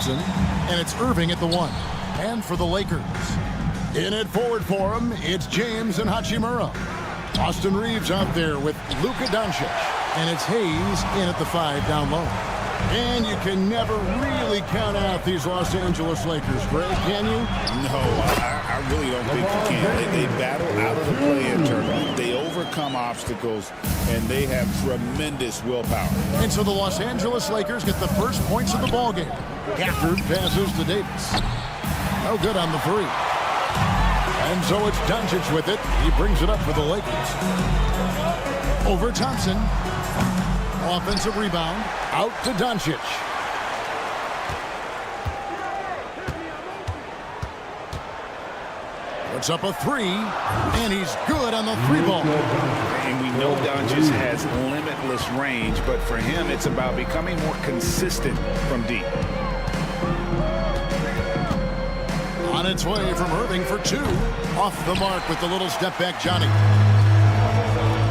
Thompson, and it's Irving at the 1. And for the Lakers, in at forward for him, it's James and Hachimura. Austin Reeves out there with Luka Doncic, and it's Hayes in at the 5 down low. And you can never really count out these Los Angeles Lakers, Greg, can you? No, I really don't think you can. They battle out of the play-in tournament. They overcome obstacles, and they have tremendous willpower. And so the Los Angeles Lakers get the first points of the ballgame. Gafford passes to Davis. No good on the 3. And so it's Doncic with it. He brings it up for the Lakers. Over Thompson. Offensive rebound. Out to Doncic. Puts up a 3. And he's good on the 3-ball. And we know Doncic has limitless range, but for him, it's about becoming more consistent from deep. On its way from Irving for 2. Off the mark with the little step back, Johnny.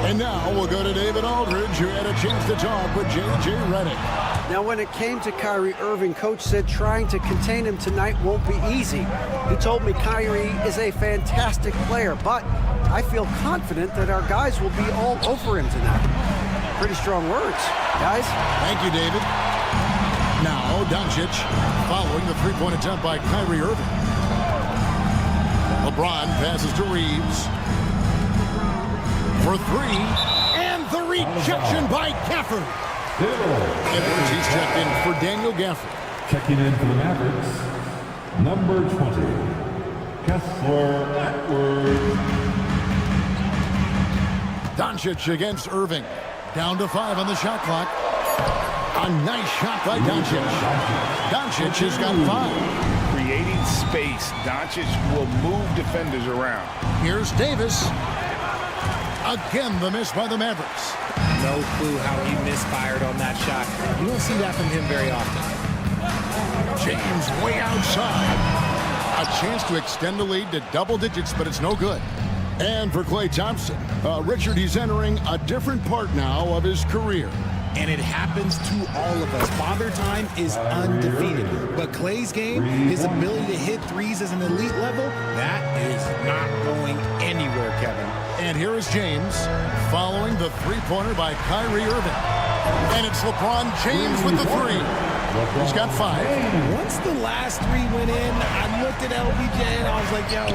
And now we'll go to David Aldridge, who had a chance to talk with J.J. Redick. Now, when it came to Kyrie Irving, Coach said trying to contain him tonight won't be easy. He told me Kyrie is a fantastic player, but I feel confident that our guys will be all over him tonight. Pretty strong words, guys. Thank you, David. Now, Doncic following the three-point attempt by Kyrie Irving. LeBron passes to Reeves for 3, and the rejection by Gafford. Edwards, he's checked in for Daniel Gafford. Checking in for the Mavericks, number 20, Kessler Edwards. Doncic against Irving. Down to 5 on the shot clock. A nice shot by Doncic. Doncic has got 5. Creating space, Doncic will move defenders around. Here's Davis. Again, the miss by the Mavericks. No clue how he misfired on that shot. You don't see that from him very often. James way outside. A chance to extend the lead to double digits, but it's no good. And for Klay Thompson, Richard, he's entering a different part now of his career. And it happens to all of us. Father Time is undefeated. But Klay's game, his ability to hit threes as an elite level, that is not going anywhere, Kevin. And here is James following the three-pointer by Kyrie Irving. And it's LeBron James with the 3. He's got 5. Once the last 3 went in, I looked at LBJ and I was like, yo,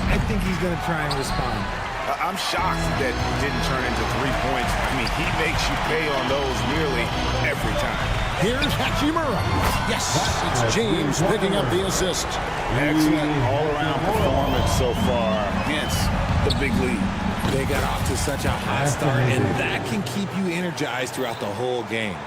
I think he's going to try and respond. I'm shocked that didn't turn into 3 points. I mean, he makes you pay on those nearly every time. Here's Hachimura. Yes, it's James picking up the assist. Excellent all-around performance so far. Hence the big lead. They got off to such a hot start, and that can keep you energized throughout the whole game.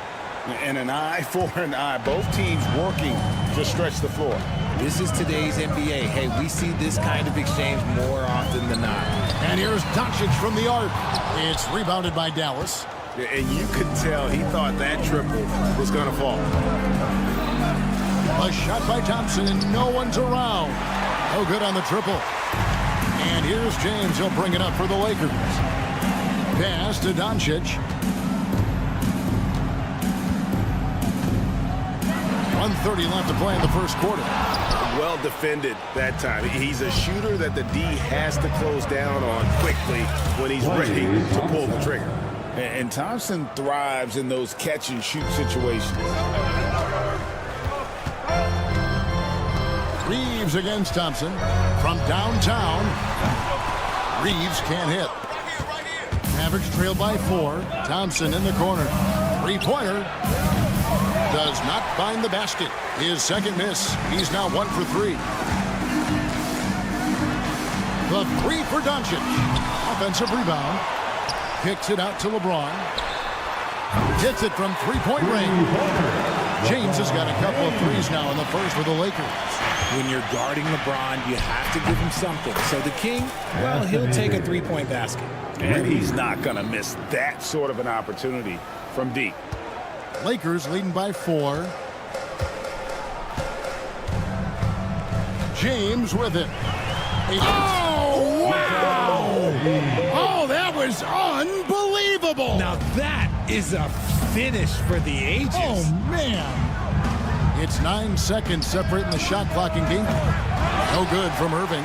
And an eye for an eye. Both teams working to stretch the floor. This is today's NBA. Hey, we see this kind of exchange more often than not. And here's Doncic from the arc. It's rebounded by Dallas. And you could tell he thought that triple was going to fall. A shot by Thompson, and no one's around. No good on the triple. And here's James. He'll bring it up for the Lakers. Pass to Doncic. 1:30 left to play in the first quarter. Well defended that time. He's a shooter that the D has to close down on quickly when he's ready to pull the trigger. And Thompson thrives in those catch-and-shoot situations. Reeves against Thompson from downtown. Reeves can't hit. Mavericks trail by 4. Thompson in the corner. Three-pointer. Does not find the basket. His second miss. He's now 1 for 3. The 3 for Doncic. Offensive rebound. Kicks it out to LeBron. Hits it from three-point range. James has got a couple of threes now in the first for the Lakers. When you're guarding LeBron, you have to give him something. So the King, well, he'll take a three-point basket. And he's not going to miss that sort of an opportunity from deep. Lakers leading by 4. James with it. Oh, wow! Oh, that was unbelievable! Now that is a finish for the ages. Oh, man. It's 9 seconds separating the shot clock and game. No good from Irving.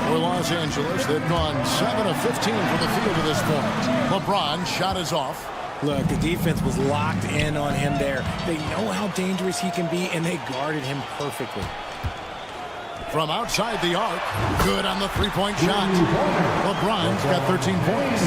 For Los Angeles, they've gone 7 of 15 from the field at this point. LeBron's shot is off. Look, the defense was locked in on him there. They know how dangerous he can be, and they guarded him perfectly. From outside the arc, good on the three-point shot. LeBron's got 13 points.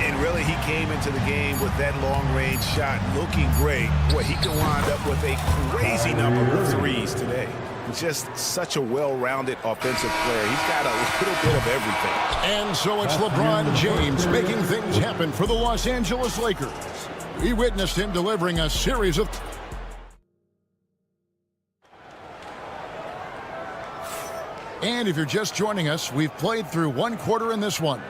And really, he came into the game with that long-range shot looking great. Boy, he can wind up with a crazy number of threes today. Just such a well-rounded offensive player. He's got a little bit of everything. And so it's LeBron James making things happen for the Los Angeles Lakers. We witnessed him delivering a series of... And if you're just joining us, we've played through one quarter in this one.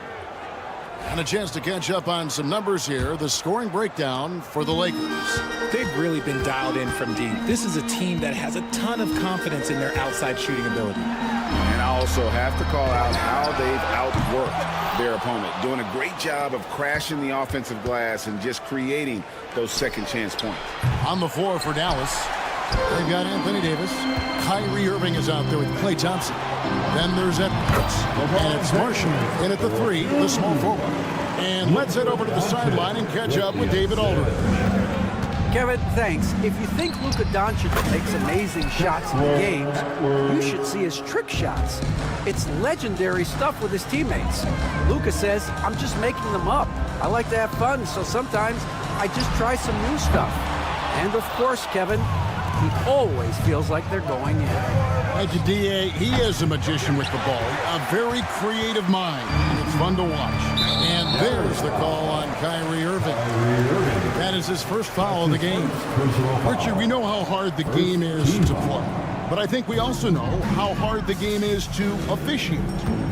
And a chance to catch up on some numbers here. The scoring breakdown for the Lakers. They've really been dialed in from deep. This is a team that has a ton of confidence in their outside shooting ability. And I also have to call out how they've outworked their opponent, doing a great job of crashing the offensive glass and just creating those second chance points. On the floor for Dallas, they've got Anthony Davis. Kyrie Irving is out there with Klay Tonci. Then there's Edwards. And it's Marshall. And at the 3, the small forward. And let's head over to the sideline and catch up with David Aldridge. Kevin, thanks. If you think Luka Doncic makes amazing shots in the games, you should see his trick shots. It's legendary stuff with his teammates. Luka says, I'm just making them up. I like to have fun, so sometimes I just try some new stuff. And of course, Kevin, he always feels like they're going in. Thank you, D.A. He is a magician with the ball. A very creative mind. And it's fun to watch. And there's the call on Kyrie Irving. That is his first foul of the game. Richard, we know how hard the game is to play. But I think we also know how hard the game is to officiate.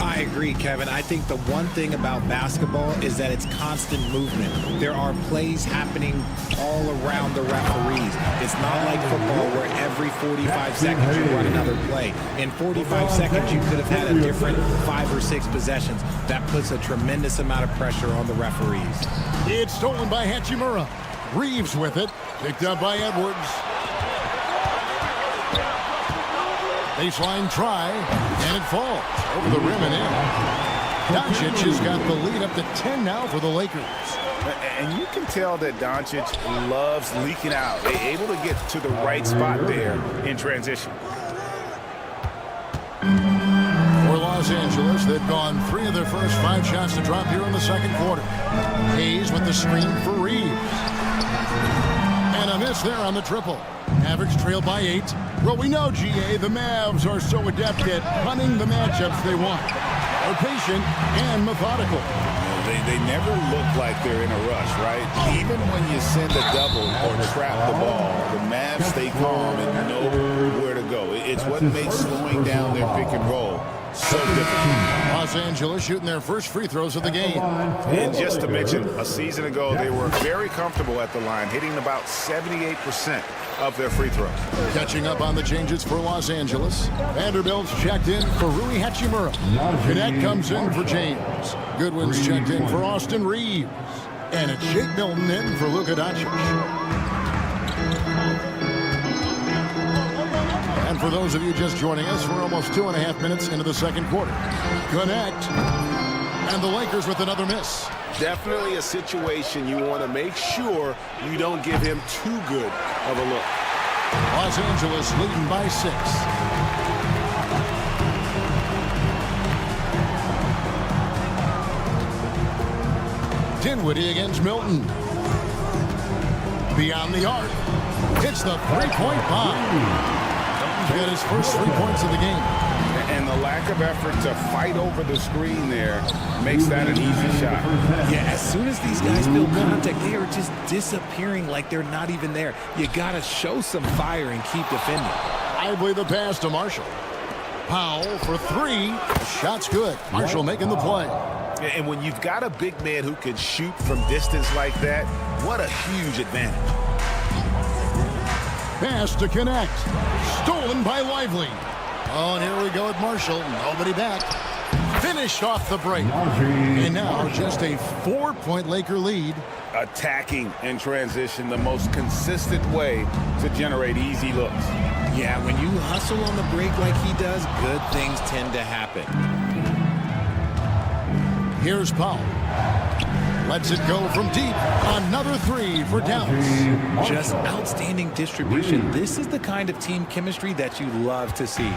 I agree, Kevin. I think the one thing about basketball is that it's constant movement. There are plays happening all around the referees. It's not like football where every 45 seconds you run another play. In 45 seconds, you could have had a different 5 or 6 possessions. That puts a tremendous amount of pressure on the referees. It's stolen by Hachimura. Reeves with it. Picked up by Edwards. Baseline try, and it falls over the rim and in. Doncic has got the lead up to 10 now for the Lakers. And you can tell that Doncic loves leaking out. They're able to get to the right spot there in transition. For Los Angeles, they've gone 3 of their first 5 shots to drop here in the second quarter. Hayes with the screen for Reeves. And a miss there on the triple. Mavericks trail by 8. Well, we know, GA, the Mavs are so adept at hunting the matchups they want. They're patient and methodical. They never look like they're in a rush, right? Even when you send a double or trap the ball, the Mavs stay calm and know where to go. It's what makes slowing down their pick and roll so difficult. Los Angeles shooting their first free throws of the game. And just to mention, a season ago, they were very comfortable at the line, hitting about 78% of their free throws. Catching up on the changes for Los Angeles. Vanderbilt's checked in for Rui Hachimura. Cadet comes in for James. Goodwin's checked in for Austin Reeves. And it's Shake Milton in for Luka Doncic. And for those of you just joining us, we're almost 2.5 minutes into the second quarter. Connect. And the Lakers with another miss. Definitely a situation you want to make sure you don't give him too good of a look. Los Angeles leading by 6. Dinwiddie against Milton. Beyond the arc. Hits the three-point bomb. Milton's got his first 3 points of the game. And the lack of effort to fight over the screen there makes that an easy shot. Yeah, as soon as these guys feel contact, they are just disappearing like they're not even there. You got to show some fire and keep defending. Lively the pass to Marshall. Powell for 3. The shot's good. Marshall making the play. And when you've got a big man who can shoot from distance like that, what a huge advantage. Pass to connect. Stolen by Lively. Oh, and here we go with Marshall. Nobody back. finished off the break. And now just a 4-point Laker lead. Attacking in transition, the most consistent way to generate easy looks. Yeah, when you hustle on the break like he does, good things tend to happen. Here's Powell. Lets it go from deep. Another three for Dallas. Just outstanding distribution. This is the kind of team chemistry that you love to see.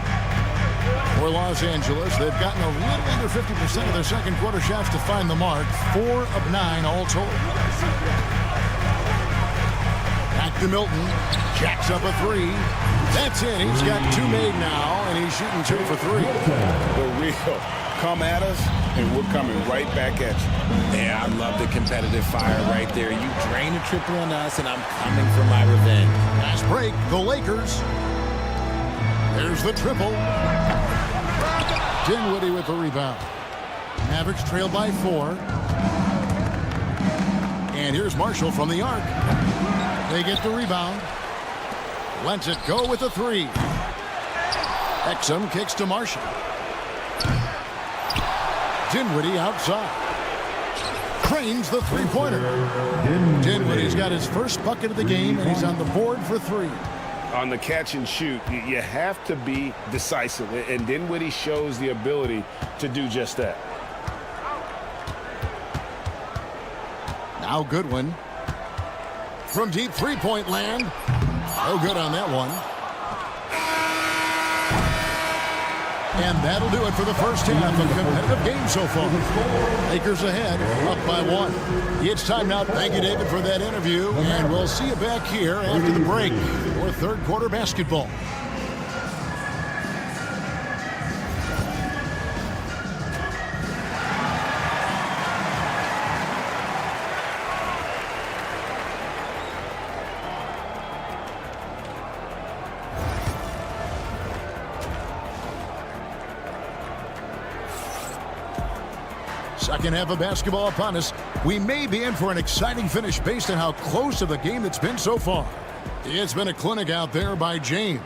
For Los Angeles, they've gotten a little under 50% of their second quarter shots to find the mark. 4 of 9 all told. Back to Milton. Jacks up a three. That's it. He's got 2 made now, and he's shooting 2 for 3. The real come at us, and we're coming right back at you. Yeah, I love the competitive fire right there. You drain a triple on us, and I'm coming for my revenge. Last break, the Lakers. There's the triple. Dinwiddie with the rebound. Mavericks trail by 4. And here's Marshall from the arc. They get the rebound. Lets it go with a 3. Exum kicks to Marshall. Dinwiddie outside. Cranes the three-pointer. Dinwiddie's got his first bucket of the game, and he's on the board for 3. On the catch and shoot, you have to be decisive, and Dinwiddie shows the ability to do just that. Now Goodwin. From deep three-point land. No good on that one. And that'll do it for the first half of competitive game so far. Lakers ahead, up by 1. It's time now. Thank you, David, for that interview. And we'll see you back here after the break for third quarter basketball. Second half of basketball upon us. We may be in for an exciting finish based on how close of the game it's been so far. It's been a clinic out there by James.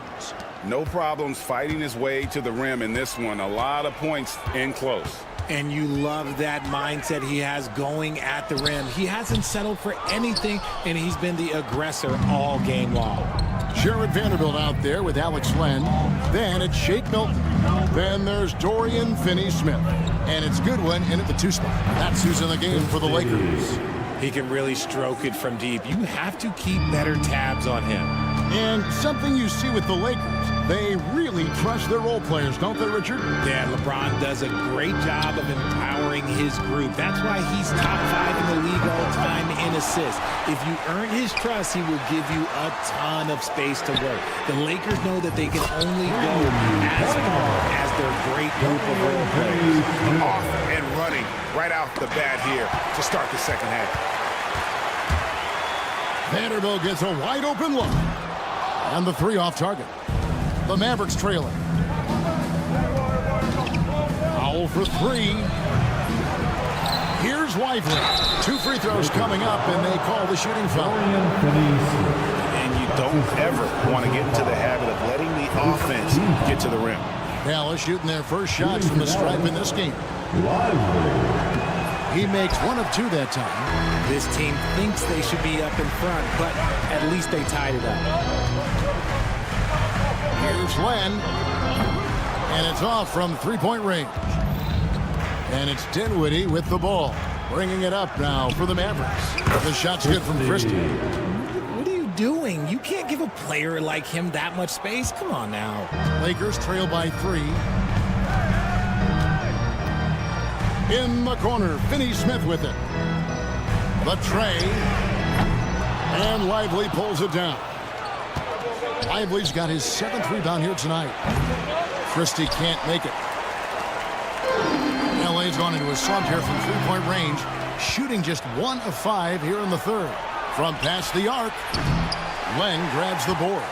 No problems fighting his way to the rim in this one. A lot of points in close. And you love that mindset he has going at the rim. He hasn't settled for anything, and he's been the aggressor all game long. Jared Vanderbilt out there with Alex Len. Then it's Shake Milton. Then there's Dorian Finney-Smith. And it's Goodwin in at the 2 spot. That's who's in the game for the Lakers. He can really stroke it from deep. You have to keep better tabs on him. And something you see with the Lakers, they really trust their role players, don't they, Richard? Yeah, LeBron does a great job of empowering his group. That's why he's top 5 in the league all time in assists. If you earn his trust, he will give you a ton of space to work. The Lakers know that they can only go as far as their great group of role players. Off and running right out the bat here to start the second half. Vanderbilt gets a wide open look. And the 3 off target. The Mavericks trailing. Powell for 3. Here's Lively. 2 free throws coming up, and they call the shooting foul. And you don't ever want to get into the habit of letting the offense get to the rim. Dallas shooting their first shots from the stripe in this game. He makes 1 of 2 that time. This team thinks they should be up in front, but at least they tied it up. Here's Len. And it's off from three-point range. And it's Dinwiddie with the ball. Bringing it up now for the Mavericks. The shot's good from Christie. What are you doing? You can't give a player like him that much space. Come on now. Lakers trail by 3. In the corner, Finney-Smith with it. The tray. And Lively pulls it down. Lively's got his 7th rebound here tonight. Christie can't make it. LA's gone into a slump here from three-point range, shooting just 1 of 5 here in the third. From past the arc, Len grabs the board.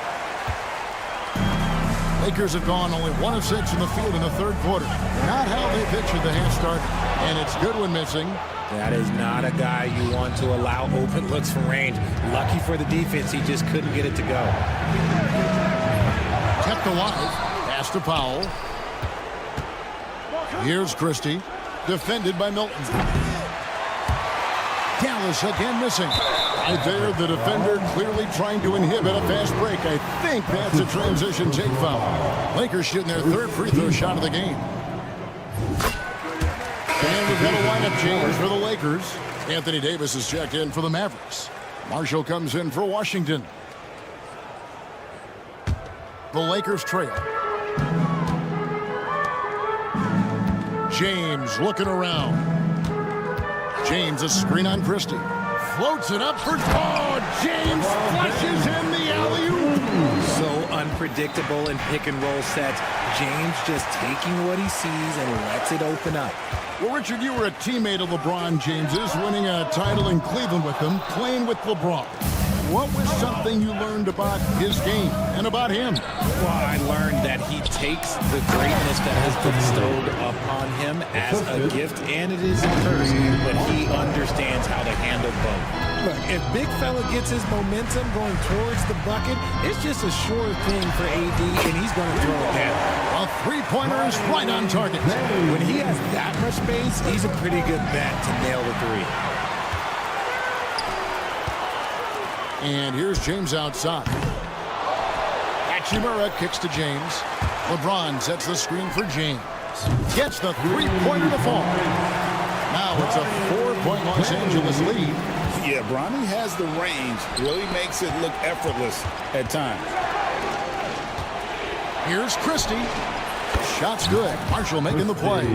Lakers have gone only 1 of 6 from the field in the third quarter. Not how they pictured the half start, and it's Goodwin missing. That is not a guy you want to allow open looks from range. Lucky for the defense, he just couldn't get it to go. Kept alive. Pass to Powell. Here's Christie, defended by Milton. Dallas again missing. Right there, the defender clearly trying to inhibit a fast break. I think that's a transition take foul. Lakers shooting their third free throw shot of the game. And we've got a lineup change for the Lakers. Anthony Davis is checked in for the Mavericks. Marshall comes in for Washington. The Lakers trail. James looking around. James, a screen on Christie. Floats it up for... Oh, James flushes in the alley-oop. So unpredictable in pick-and-roll sets. James just taking what he sees and lets it open up. Well, Richard, you were a teammate of LeBron James's, winning a title in Cleveland with him, playing with LeBron. What was something you learned about his game and about him? Well, I learned that he takes the greatness that has been bestowed upon him as a gift, and it is a curse, but he understands how to handle both. Look, if big fella gets his momentum going towards the bucket, it's just a sure thing for AD, and he's going to throw it down. A three-pointer is right on target. When he has that much space, he's a pretty good bet to nail the three. And here's James outside. Hachimura kicks to James. LeBron sets the screen for James. Gets the three-pointer to fall. Now it's a 4-point Los Angeles lead. Yeah, Bronny has the range. Really makes it look effortless at times. Here's Christie. Shot's good. Marshall making the play.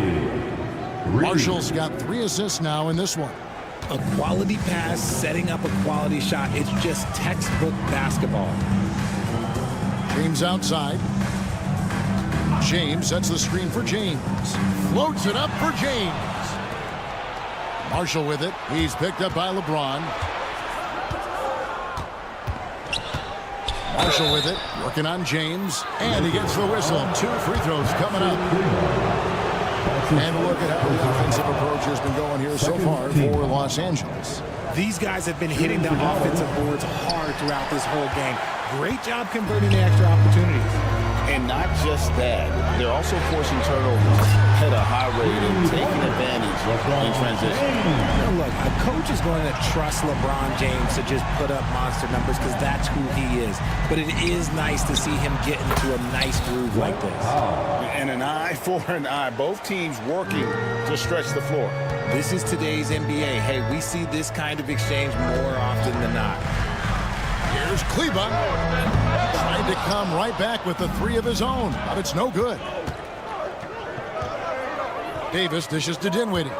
Marshall's got 3 assists now in this one. A quality pass, setting up a quality shot. It's just textbook basketball. James outside. James sets the screen for James. Floats it up for James. Marshall with it. He's picked up by LeBron. Marshall with it. Working on James. And he gets the whistle. 2 free throws coming up. And look at how the offensive approach has been going here so far for Los Angeles. These guys have been hitting the offensive boards hard throughout this whole game. Great job converting the extra opportunities. And not just that, they're also forcing turnovers at a high rate and taking advantage in transition. Look, a coach is going to trust LeBron James to just put up monster numbers because that's who he is. But it is nice to see him get into a nice groove like this. And an eye for an eye. Both teams working to stretch the floor. This is today's NBA. Hey, we see this kind of exchange more often than not. Here's Kleba. Trying to come right back with the 3 of his own, but it's no good. Davis dishes to Dinwiddie.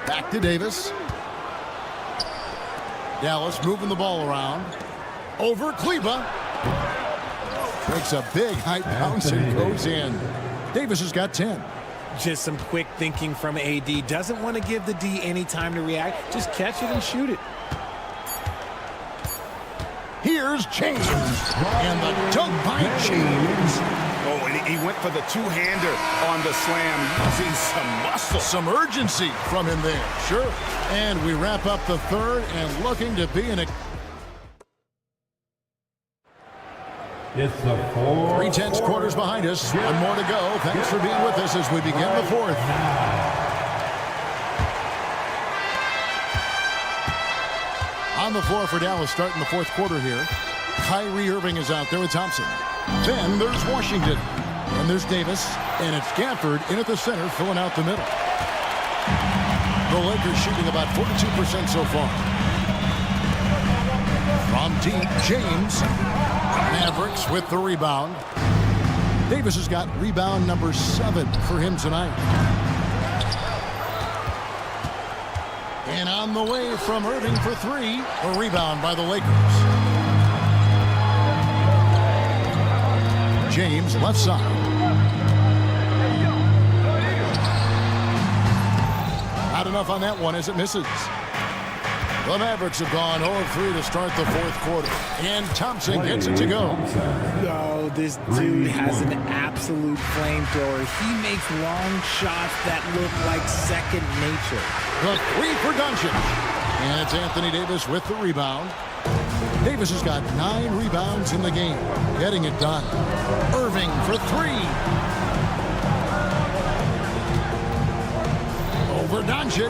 Back to Davis. Dallas moving the ball around. Over Kleba. Takes a big height bounce and goes in. Davis has got 10. Just some quick thinking from AD. Doesn't want to give the D any time to react. Just catch it and shoot it. Here's James. And the dunk by James. Oh, and he went for the two-hander on the slam, using some muscle. Some urgency from him there. Sure. And we wrap up the third and looking to be in a... It's the 3/10 quarters behind us. 1 more to go. Thanks for being with us as we begin the fourth. On the floor for Dallas starting the fourth quarter here. Kyrie Irving is out there with Thompson. Then there's Washington. And there's Davis. And it's Gafford in at the center filling out the middle. The Lakers shooting about 42% so far. From deep, James. Mavericks with the rebound. Davis has got rebound number 7 for him tonight. And on the way from Irving for 3. A rebound by the Lakers. James left side. Not enough on that one as it misses. The Mavericks have gone 0-3 to start the fourth quarter. And Thompson gets it to go. Oh, this dude has an absolute flamethrower. He makes long shots that look like second nature. The 3 for Tonci. And it's Anthony Davis with the rebound. Davis has got 9 rebounds in the game. Getting it done. Irving for 3. over Doncic.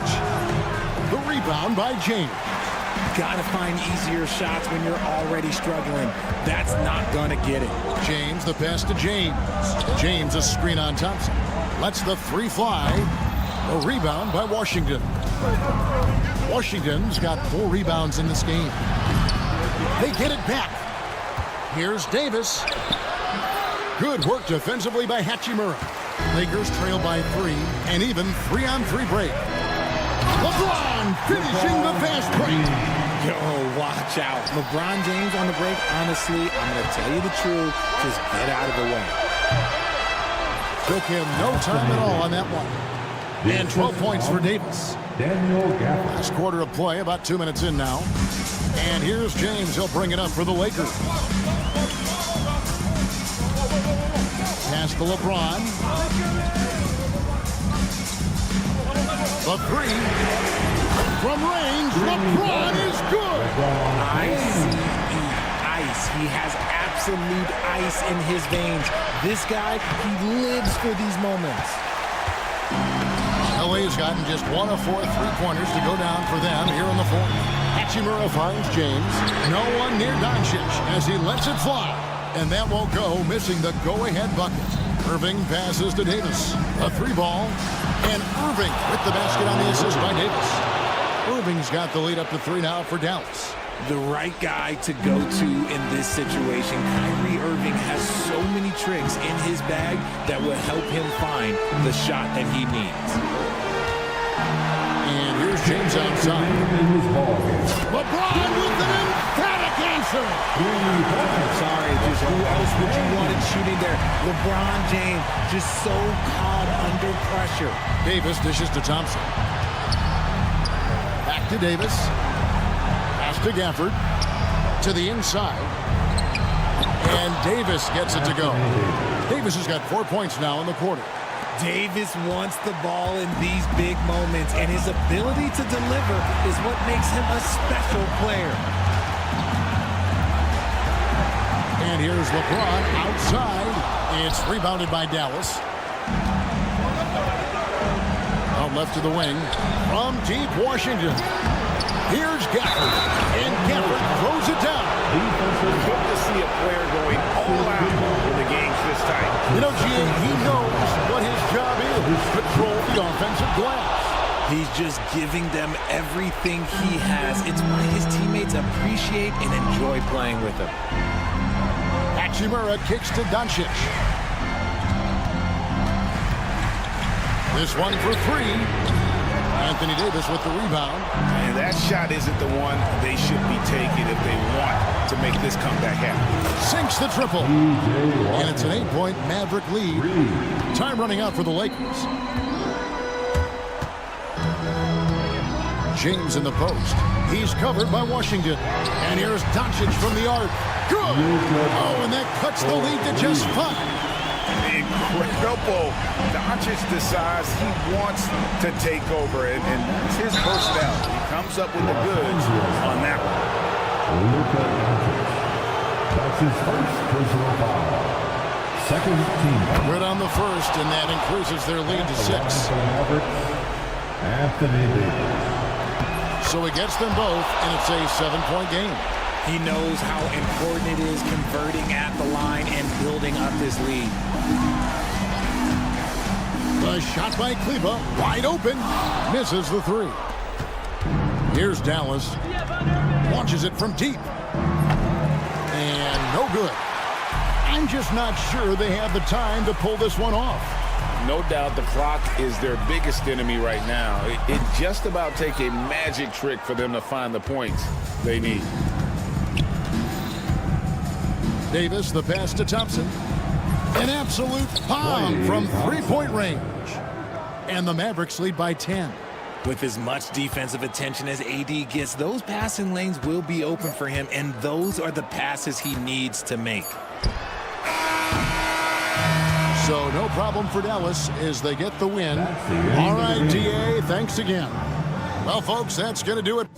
The rebound by James. Gotta find easier shots when you're already struggling. That's not gonna get it. James, the pass to James. James, a screen on Thompson. Lets the three fly. A rebound by Washington. Washington's got 4 rebounds in this game. They get it back. Here's Davis. Good work defensively by Hachimura. Lakers trail by 3, and even 3-on-3 break. LeBron finishing the fast break. Yo, watch out. LeBron James on the break, honestly, I'm going to tell you the truth. Just get out of the way. Took him no time at all on that one. And 12 points for Davis. Last quarter of play, about 2 minutes in now. And here's James. He'll bring it up for the Lakers. Pass to LeBron. The three. From range, LeBron is good. Ice. He has absolute ice in his veins. This guy, he lives for these moments. LA's gotten just 1 of 4 3-pointers to go down for them here in the fourth. Hachimura finds James. No one near Doncic as he lets it fly. And that won't go, missing the go-ahead bucket. Irving passes to Davis. A 3-ball. And Irving with the basket on the assist by Davis. Irving's got the lead up to 3 now for Dallas. The right guy to go to in this situation. Kyrie Irving has so many tricks in his bag that will help him find the shot that he needs. And here's James outside. LeBron with an emphatic answer. Sorry, just who else would you want it shooting there? LeBron James, just so calm under pressure. Davis dishes to Thompson. Back to Davis. Pass to Gafford. To the inside. And Davis gets it to go. Davis has got 4 points now in the quarter. Davis wants the ball in these big moments, and his ability to deliver is what makes him a special player. And here's LeBron outside. It's rebounded by Dallas. Out left to the wing. From deep Washington. Here's Gafford. And Gafford throws it down. Good to see a player going all out when the game's this tight. You know, G.A., he knows what his job is. Control the offensive glass. He's just giving them everything he has. It's why his teammates appreciate and enjoy playing with him. Hachimura kicks to Doncic. This one for 3. Anthony Davis with the rebound. And that shot isn't the one they should be taking if they want to make this comeback happen. Sinks the triple. And it's an 8-point Maverick lead. Time running out for the Lakers. James in the post. He's covered by Washington. And here's Doncic from the arc. Good. Oh, and that cuts the lead to just 5. Incredible. Doncic decides he wants to take over, and that's his personality. He comes up with the goods on that one. That's his first personal foul. Second team. Good on the first, and that increases their lead to 6. Mavericks, Anthony Davis. So he gets them both, and it's a 7-point game. He knows how important it is converting at the line and building up this lead. The shot by Kleba, wide open, misses the 3. Here's Dallas, launches it from deep, and no good. I'm just not sure they have the time to pull this one off. No doubt the clock is their biggest enemy right now. It just about takes a magic trick for them to find the points they need. Davis, the pass to Thompson. An absolute bomb from 3-point range. And the Mavericks lead by 10. With as much defensive attention as AD gets, those passing lanes will be open for him, and those are the passes he needs to make. So no problem for Dallas as they get the win. All right, DA, thanks again. Well, folks, that's going to do it.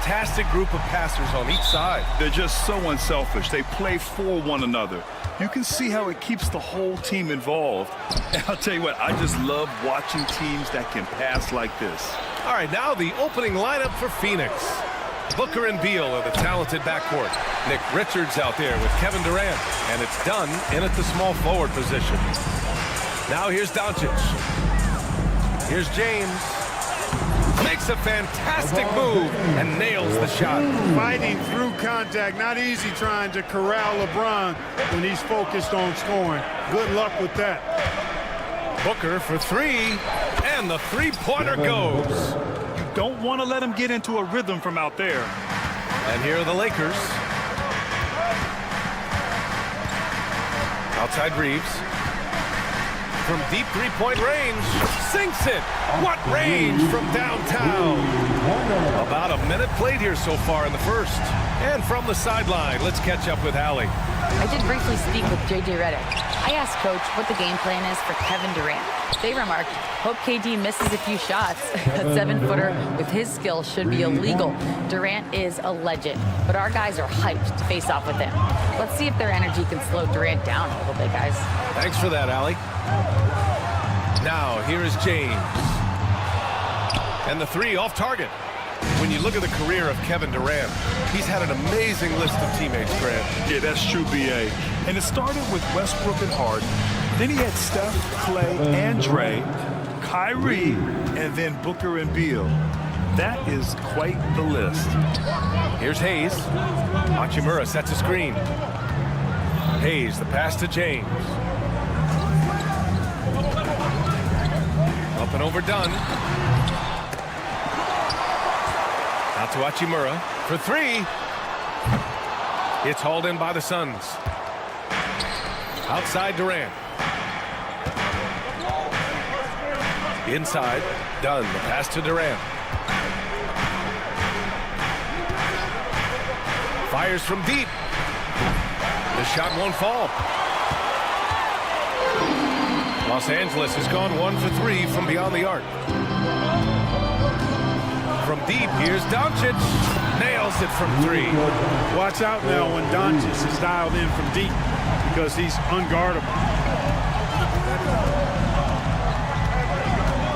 fantastic group of passers on each side. They're just so unselfish. They play for one another. You can see how it keeps the whole team involved. And I'll tell you what, I just love watching teams that can pass like this. All right, now the opening lineup for Phoenix. Booker and Beal are the talented backcourt. Nick Richards out there with Kevin Durant. And it's done in at the small forward position. Now here's Doncic. Here's James. Makes a fantastic move and nails the shot. Fighting through contact. Not easy trying to corral LeBron when he's focused on scoring. Good luck with that. Booker for three. And the three-pointer goes. You don't want to let him get into a rhythm from out there. And here are the Lakers. Outside Reeves. From deep three-point range. Sinks it. What range from downtown. About a minute played here so far in the first. And from the sideline, let's catch up with Allie. I did briefly speak with J.J. Redick. I asked Coach what the game plan is for Kevin Durant. They remarked, hope KD misses a few shots. A 7-footer with his skill should be illegal. Durant is a legend, but our guys are hyped to face off with him. Let's see if their energy can slow Durant down a little bit, guys. Thanks for that, Allie. Now, here is James. And the three off target. When you look at the career of Kevin Durant, he's had an amazing list of teammates, Grant. Yeah, that's true, B.A. And it started with Westbrook and Harden. Then he had Steph, Clay, and Dre, Kyrie, and then Booker and Beal. That is quite the list. Here's Hayes. Hachimura sets a screen. Hayes, the pass to James. Up and overdone. Out to Hachimura for three. It's hauled in by the Suns. Outside Durant. Inside, Dunn, the pass to Durant. Fires from deep. The shot won't fall. Los Angeles has gone 1 for 3 from beyond the arc. From deep, here's Doncic. Nails it from three. Watch out now when Doncic is dialed in from deep because he's unguardable.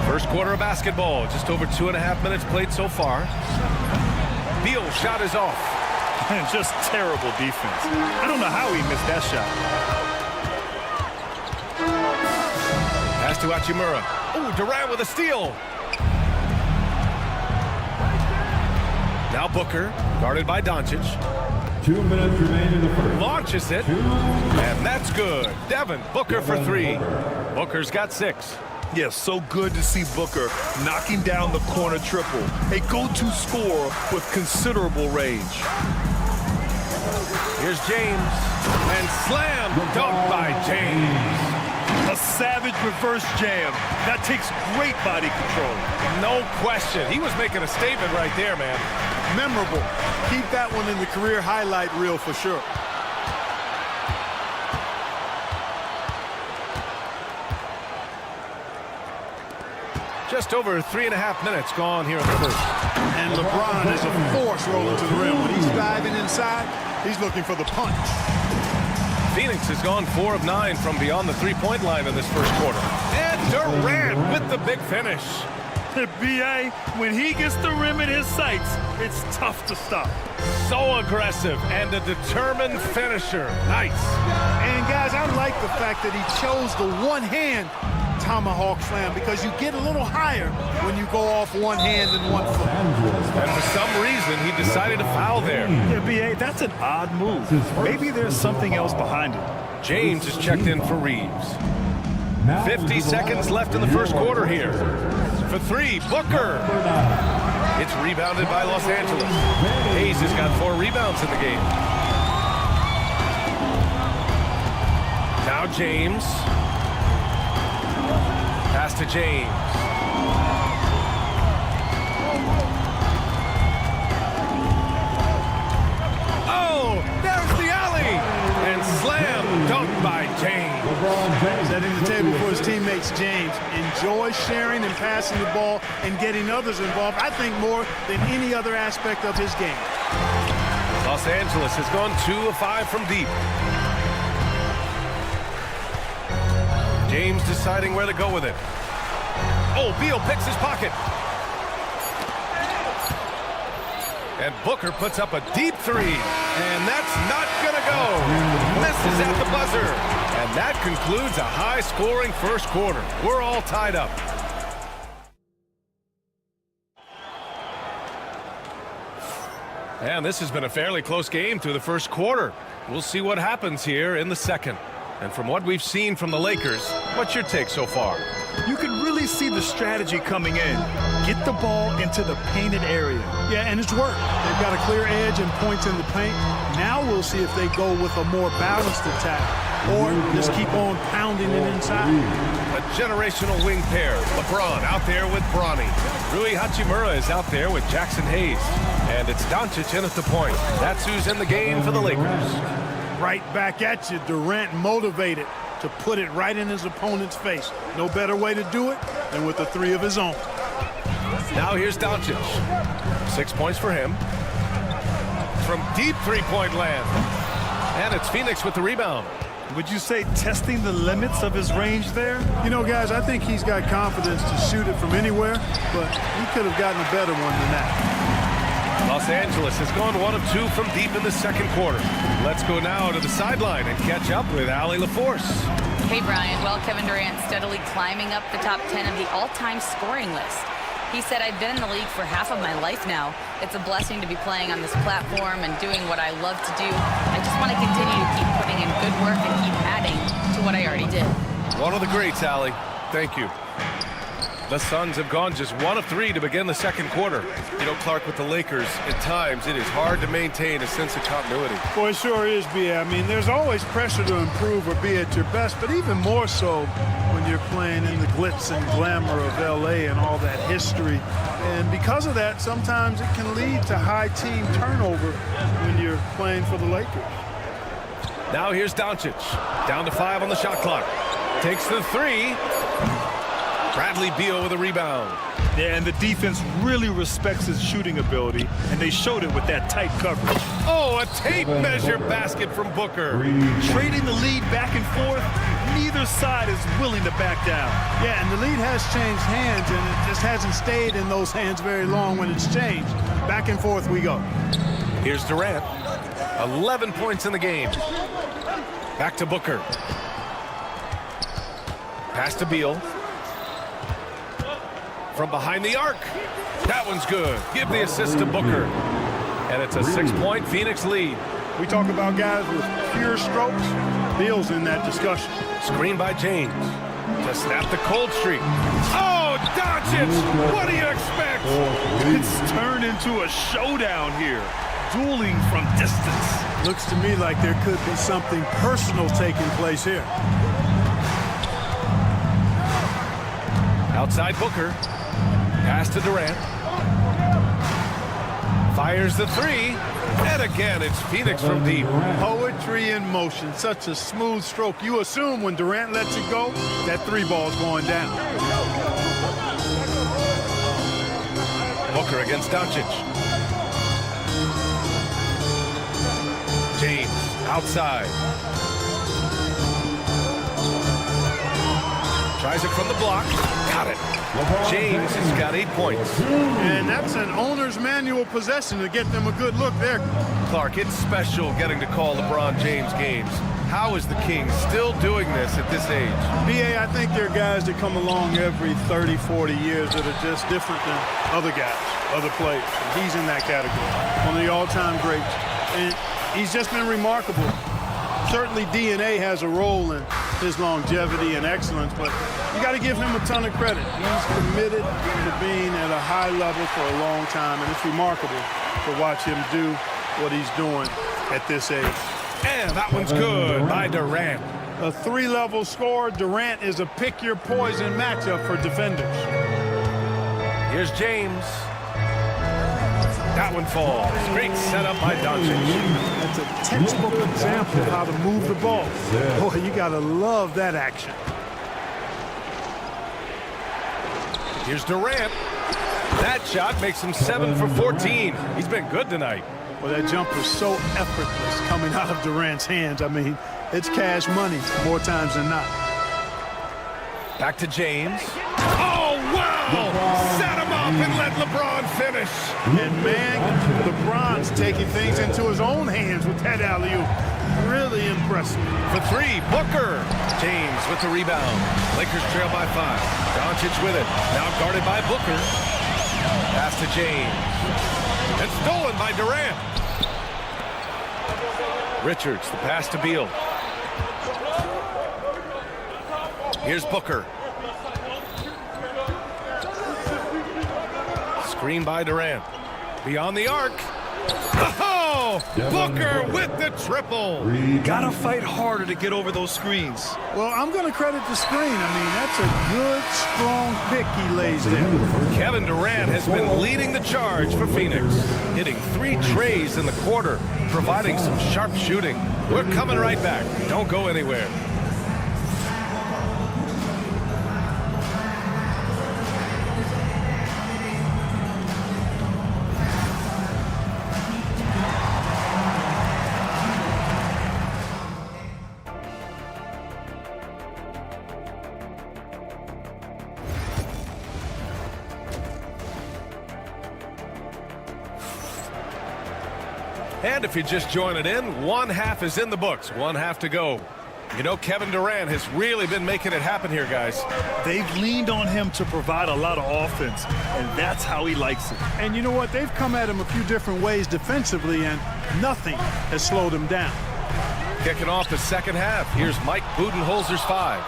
First quarter of basketball, just over 2.5 minutes played so far. Beal's shot is off. And just terrible defense. I don't know how he missed that shot. Pass to Hachimura. Oh, Durant with a steal. Now Booker, guarded by Doncic. 2 minutes remain in the first. Launches it. And that's good. Devin Booker for three. Booker's got 6. Yes, so good to see Booker knocking down the corner triple. A go-to scorer with considerable range. Here's James. And slam dunk by James. A savage reverse jam. That takes great body control. No question. He was making a statement right there, man. Memorable. Keep that one in the career highlight reel for sure. Just over 3.5 minutes gone here in the first. And LeBron is a force rolling to the rim. When he's diving inside, he's looking for the punch. Phoenix has gone 4 of 9 from beyond the three-point line in this first quarter. And Durant with the big finish. B.A., when he gets the rim in his sights, it's tough to stop. So aggressive and a determined finisher. Nice. And guys, I like the fact that he chose the one-hand tomahawk slam because you get a little higher when you go off one hand and 1 foot. And for some reason, he decided to foul there. Yeah, B.A., that's an odd move. Maybe there's something else behind it. James is checked in for Reeves. 50 seconds left in the first quarter here. For three, Booker. It's rebounded by Los Angeles. Hayes has got 4 rebounds in the game. Now James. Pass to James. Oh, there's the alley. And slam dunk by James. Setting the table for his teammate teammates, James, enjoy sharing and passing the ball and getting others involved, I think, more than any other aspect of his game. Los Angeles has gone 2 of 5 from deep. James deciding where to go with it. Oh, Beal picks his pocket. And Booker puts up a deep three. And that's not going to go. Misses at the buzzer. And that concludes a high-scoring first quarter. We're all tied up. And this has been a fairly close game through the first quarter. We'll see what happens here in the second. And from what we've seen from the Lakers, what's your take so far? You can really see the strategy coming in. Get the ball into the painted area. Yeah, and it's worked. They've got a clear edge and points in the paint. Now we'll see if they go with a more balanced attack or just keep on pounding it inside. A generational wing pair. LeBron out there with Bronny. Rui Hachimura is out there with Jackson Hayes. And it's Doncic in at the point. That's who's in the game for the Lakers. Right back at you. Durant motivated to put it right in his opponent's face. No better way to do it than with a three of his own. Now here's Doncic. 6 points for him. From deep three-point land. And it's Phoenix with the rebound. Would you say testing the limits of his range there? You know, guys, I think he's got confidence to shoot it from anywhere, but he could have gotten a better one than that. Los Angeles has gone 1 of 2 from deep in the second quarter. Let's go now to the sideline and catch up with Allie LaForce. Hey, Brian. Well, Kevin Durant steadily climbing up the top 10 of the all-time scoring list. He said, I've been in the league for half of my life now. It's a blessing to be playing on this platform and doing what I love to do. I just want to continue to keep putting in good work and keep adding to what I already did. One of the greats, Allie. Thank you. The Suns have gone just 1 of 3 to begin the second quarter. You know, Clark, with the Lakers, at times it is hard to maintain a sense of continuity. Boy, it sure is, B.A. I mean, there's always pressure to improve or be at your best, but even more so when you're playing in the glitz and glamour of L.A. and all that history. And because of that, sometimes it can lead to high team turnover when you're playing for the Lakers. Now here's Doncic. Down to 5 on the shot clock. Takes the 3. Bradley Beal with a rebound. Yeah, and the defense really respects his shooting ability, and they showed it with that tight coverage. Oh, a tape measure basket from Booker. Trading the lead back and forth, neither side is willing to back down. Yeah, and the lead has changed hands, and it just hasn't stayed in those hands very long when it's changed. Back and forth we go. Here's Durant. 11 points in the game. Back to Booker. Pass to Beal. From behind the arc. That one's good. Give the assist to Booker. And it's a 6-point Phoenix lead. We talk about guys with pure strokes. Beal's in that discussion. Screen by James. To snap the cold streak. Oh, Doncic! What do you expect? It's turned into a showdown here. Dueling from distance. Looks to me like there could be something personal taking place here. Outside Booker. Pass to Durant. Fires the 3. And again, it's Phoenix from deep. Poetry in motion. Such a smooth stroke. You assume when Durant lets it go, that 3 ball's going down. Booker against Doncic. James outside. Tries it from the block. Got it. James has got 8 points. And that's an owner's manual possession to get them a good look there. Clark, it's special getting to call LeBron James games. How is the King still doing this at this age? B.A., I think there are guys that come along every 30, 40 years that are just different than other guys, other players. And he's in that category. One of the all-time greats. And he's just been remarkable. Certainly DNA has a role in his longevity and excellence, but you got to give him a ton of credit. He's committed to being at a high level for a long time, and it's remarkable to watch him do what he's doing at this age. And that one's good by Durant. A 3-level score. Durant is a pick-your-poison matchup for defenders. Here's James. That one falls. Great setup by Doncic. That's a textbook example of how to move the ball. Boy, you got to love that action. Here's Durant. That shot makes him 7 for 14. He's been good tonight. Well, that jumper's so effortless coming out of Durant's hands. I mean, it's cash money more times than not. Back to James. Oh, wow! Set him up and let LeBron finish. And, man, LeBron's taking things into his own hands with that alley-oop. Really impressive. For three, Booker. James with the rebound. Lakers trail by 5. Tonci with it. Now guarded by Booker. Pass to James. And stolen by Durant. Richards, the pass to Beal. Here's Booker. Screen by Durant. Beyond the arc. Oh! Booker with the triple. Gotta fight harder to get over those screens. Well, I'm going to credit the screen. I mean, that's a good, strong pick he lays there. Kevin Durant has been leading the charge for Phoenix, hitting 3 trays in the quarter, providing some sharp shooting. We're coming right back. Don't go anywhere. And if you're just joining in, one half is in the books, one half to go. You know, Kevin Durant has really been making it happen here, guys. They've leaned on him to provide a lot of offense, and that's how he likes it. And you know what? They've come at him a few different ways defensively, and nothing has slowed him down. Kicking off the second half, here's Mike Budenholzer's 5.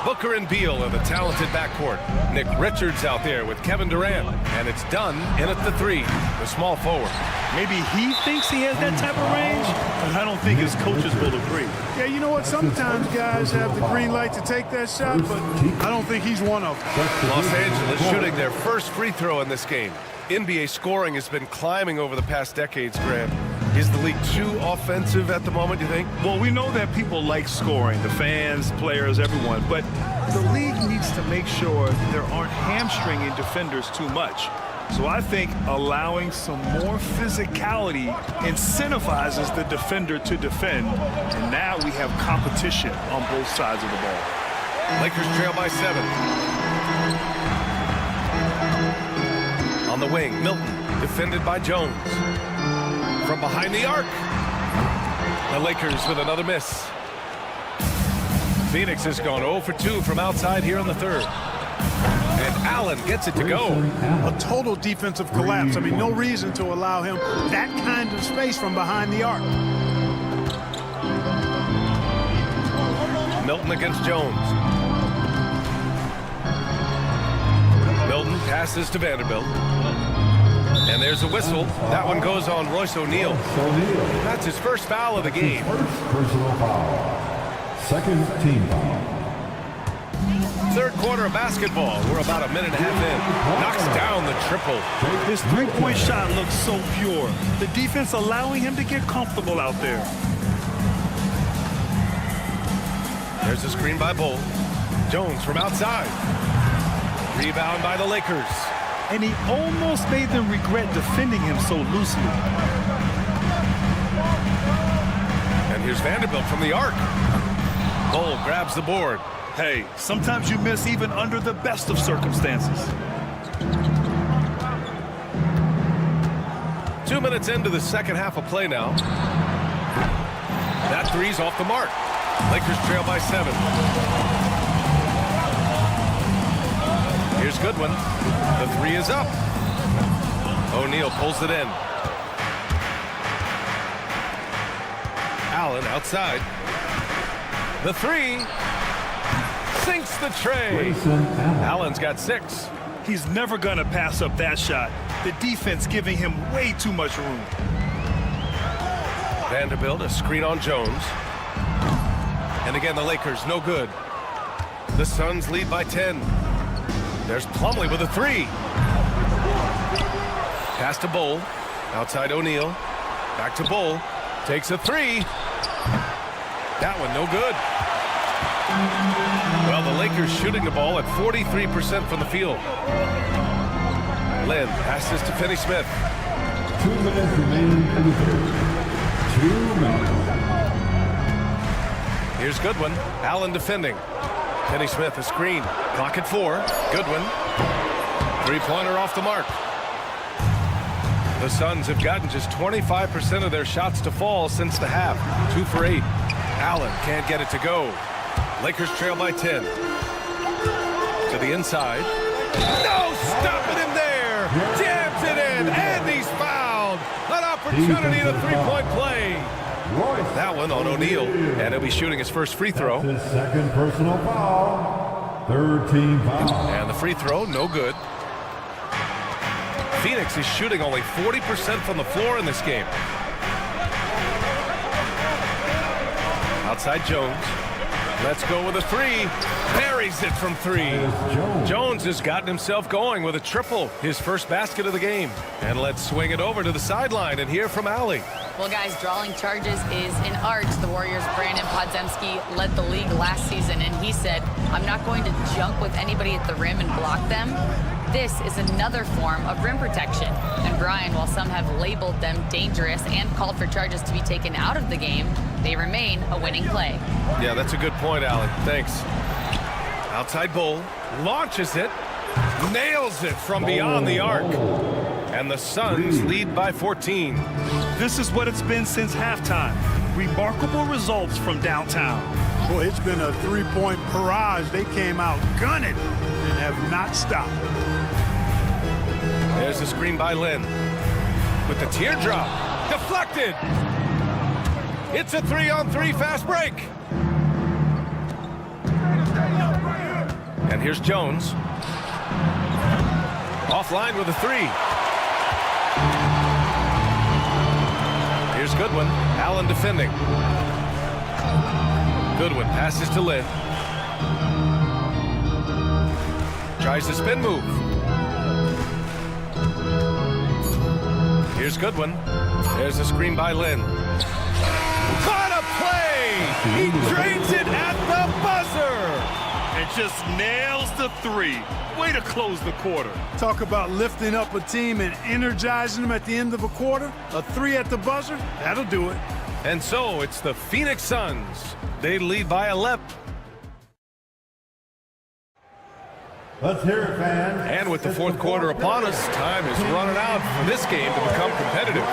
Booker and Beal are the talented backcourt. Nick Richards out there with Kevin Durant. And it's done in at the 3, the small forward. Maybe he thinks he has that type of range, but I don't think his coaches will agree. Yeah, you know what? Sometimes guys have the green light to take that shot, but I don't think he's one of them. Los Angeles shooting their first free throw in this game. NBA scoring has been climbing over the past decades, Grant. Is the league too offensive at the moment, do you think? Well, we know that people like scoring, the fans, players, everyone, but the league needs to make sure there aren't hamstringing defenders too much. So I think allowing some more physicality incentivizes the defender to defend, and now we have competition on both sides of the ball. Lakers trail by 7. On the wing, Milton, defended by Jones. From behind the arc. The Lakers with another miss. Phoenix has gone 0 for 2 from outside here in the 3rd. And Allen gets it to go. A total defensive collapse. I mean, no reason to allow him that kind of space from behind the arc. Milton against Jones. Milton passes to Vanderbilt. And there's a whistle. That one goes on Royce O'Neal. That's his first foul of the game. First personal foul. Second team foul. 3rd quarter of basketball. We're about a minute and a half in. Knocks down the triple. His three-point shot looks so pure. The defense allowing him to get comfortable out there. There's a screen by Bull. Jones from outside. Rebound by the Lakers. And he almost made them regret defending him so loosely. And here's Vanderbilt from the arc. Bull grabs the board. Hey, sometimes you miss even under the best of circumstances. 2 minutes into the second half of play now. That three's off the mark. Lakers trail by 7. Here's Goodwin. The 3 is up. O'Neal pulls it in. Allen outside. The 3 sinks the tray. Allen's got 6. He's never going to pass up that shot. The defense giving him way too much room. Vanderbilt, a screen on Jones. And again, the Lakers, no good. The Suns lead by 10. There's Plumlee with a 3. Pass to Bull. Outside O'Neal. Back to Bull. Takes a 3. That one no good. Well, the Lakers shooting the ball at 43% from the field. Lynn passes to Finney-Smith. 2 minutes remaining in the third. 2 minutes. Here's Goodwin. Allen defending. Finney-Smith a screen. Clock at 4. Goodwin. Three-pointer off the mark. The Suns have gotten just 25% of their shots to fall since the half. 2 for 8. Allen can't get it to go. Lakers trail by 10. To the inside. No stopping him there. Jams it in, and he's fouled. An opportunity to three-point play. That one on O'Neal, and he'll be shooting his first free throw. That's his second personal foul. Third team foul. And the free throw, no good. Phoenix is shooting only 40% from the floor in this game. Outside Jones. Let's go with a 3. Buries it from 3. Jones has gotten himself going with a triple, his first basket of the game. And let's swing it over to the sideline and hear from Allie. Well, guys, drawing charges is an art. The Warriors' Brandon Podziemski led the league last season, and he said, I'm not going to jump with anybody at the rim and block them. This is another form of rim protection. And Brian, while some have labeled them dangerous and called for charges to be taken out of the game, they remain a winning play. Yeah, that's a good point, Allie. Thanks. Outside Bull, launches it, nails it from beyond the arc. And the Suns lead by 14. This is what it's been since halftime. Remarkable results from downtown. Boy, it's been a three-point barrage. They came out gunning and have not stopped. There's a screen by Lynn. With the teardrop. Deflected. It's a 3-on-3 fast break. And here's Jones. Offline with a 3. Here's Goodwin. Allen defending. Goodwin passes to Lynn. Tries the spin move. Here's Goodwin. There's a screen by Lynn. What a play! He drains it at the buzzer! And just nails the 3. Way to close the quarter. Talk about lifting up a team and energizing them at the end of a quarter. A 3 at the buzzer, that'll do it. And so it's the Phoenix Suns. They lead by 11. Let's hear it, fans. And with the fourth quarter upon us, time is running out for this game to become competitive.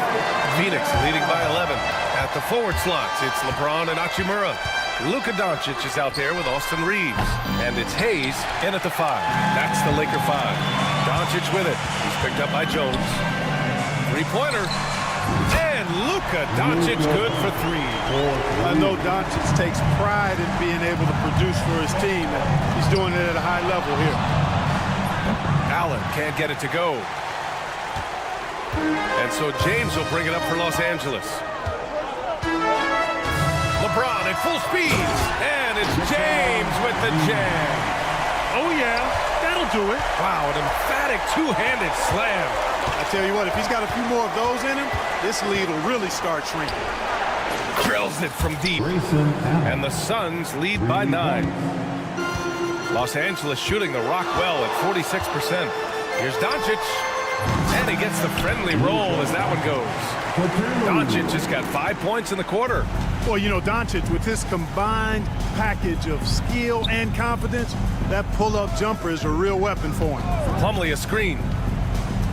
Phoenix leading by 11. At the forward slots, it's LeBron and Hachimura. Luka Doncic is out there with Austin Reeves. And it's Hayes in at the 5. That's the Laker 5. Doncic with it. He's picked up by Jones. Three-pointer. And Luka Doncic good for 3. I know Doncic takes pride in being able to produce for his team, and he's doing it at a high level here. Allen can't get it to go. And so James will bring it up for Los Angeles. LeBron at full speed. And it's James with the jam. Oh, yeah, that'll do it. Wow, an emphatic two-handed slam. I tell you what, if he's got a few more of those in him, this lead will really start shrinking. Drills it from deep. And the Suns lead by 9. Los Angeles shooting the rock well at 46%. Here's Doncic. And he gets the friendly roll as that one goes. Doncic has got 5 points in the quarter. Well, you know, Doncic, with his combined package of skill and confidence, that pull-up jumper is a real weapon for him. Plumlee a screen.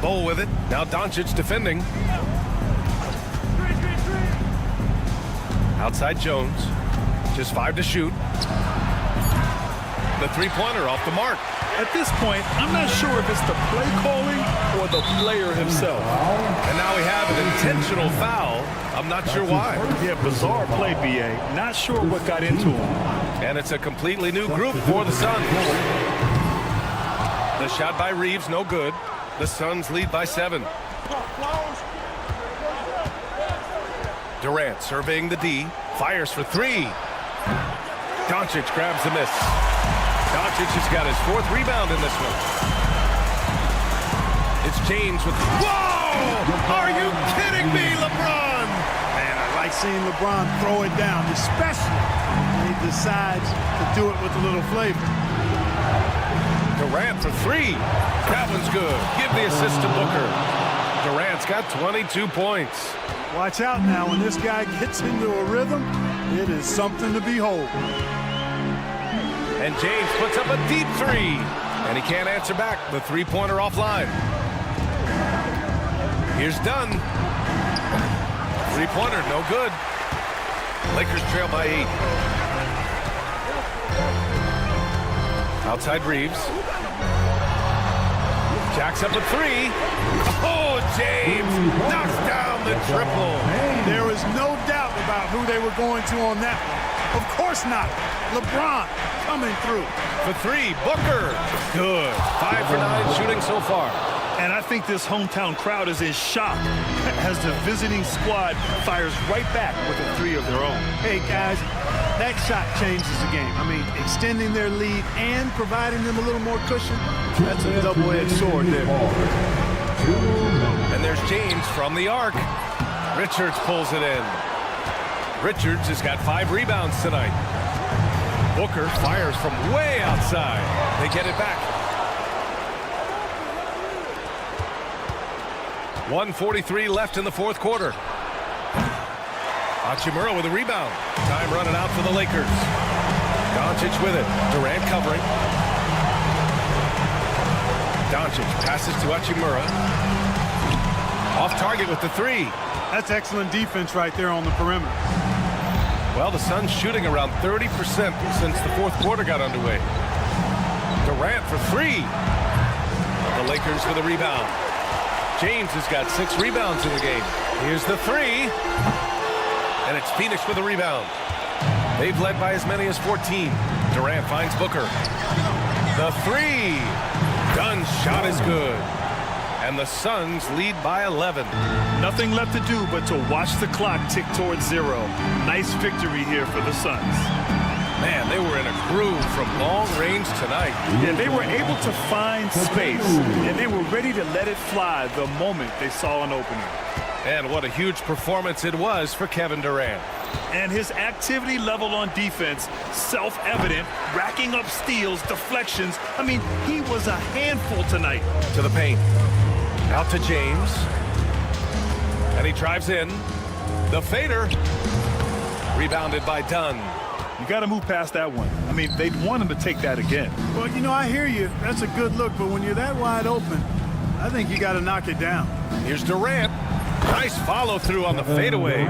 Bull with it. Now Doncic defending. Outside Jones. Just 5 to shoot. The three-pointer off the mark. At this point, I'm not sure if it's the play calling or the player himself. And now we have an intentional foul. I'm not sure why. Yeah, bizarre play, B.A. Not sure what got into him. And it's a completely new group for the Suns. The shot by Reeves, no good. The Suns lead by 7. Durant surveying the D. Fires for 3. Doncic grabs the miss. Doncic has got his 4th rebound in this one. It's James with... Whoa! Are you kidding me, LeBron? Man, I like seeing LeBron throw it down, especially when he decides to do it with a little flavor. Durant for three. That one's good. Give the assist to Booker. Durant's got 22 points. Watch out now. When this guy gets into a rhythm, it is something to behold. And James puts up a deep three. And he can't answer back. The three-pointer offline. Here's Dunn. Three-pointer, no good. Lakers trail by 8. Outside Reeves. Jacks up a three. Oh, James knocks down the triple. There was no doubt about who they were going to on that one. Of course not. LeBron coming through. For three, Booker. Good. 5 for 9 shooting so far. And I think this hometown crowd is in shock as the visiting squad fires right back with a three of their own. Hey, guys, that shot changes the game. I mean, extending their lead and providing them a little more cushion, that's a double-edged sword there. And there's James from the arc. Richards pulls it in. Richards has got 5 rebounds tonight. Booker fires from way outside. They get it back. 1:43 left in the fourth quarter. Hachimura with a rebound. Time running out for the Lakers. Doncic with it. Durant covering. Doncic passes to Hachimura. Off target with the three. That's excellent defense right there on the perimeter. Well, the Suns shooting around 30% since the fourth quarter got underway. Durant for three. The Lakers for the rebound. James has got 6 rebounds in the game. Here's the three. And it's Phoenix with a rebound. They've led by as many as 14. Durant finds Booker. The three. Dunn's shot is good. And the Suns lead by 11. Nothing left to do but to watch the clock tick towards 0. Nice victory here for the Suns. Man, they were in a groove from long range tonight. Yeah, they were able to find space, and they were ready to let it fly the moment they saw an opening. And what a huge performance it was for Kevin Durant. And his activity level on defense, self-evident, racking up steals, deflections. I mean, he was a handful tonight. To the paint. Out to James. And he drives in. The fader. Rebounded by Dunn. You got to move past that one. I mean, they'd want him to take that again. Well, you know, I hear you. That's a good look, but when you're that wide open, I think you got to knock it down. Here's Durant. Nice follow-through on the fadeaway.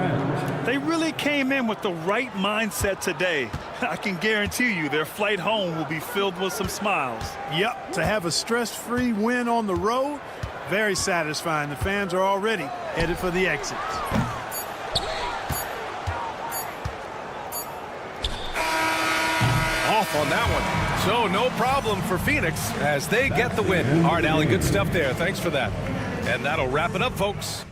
They really came in with the right mindset today. I can guarantee you their flight home will be filled with some smiles. Yep, to have a stress-free win on the road, very satisfying. The fans are already headed for the exits. Off on that one. So no problem for Phoenix as they get the win. All right, Allie, good stuff there. Thanks for that. And that'll wrap it up, folks.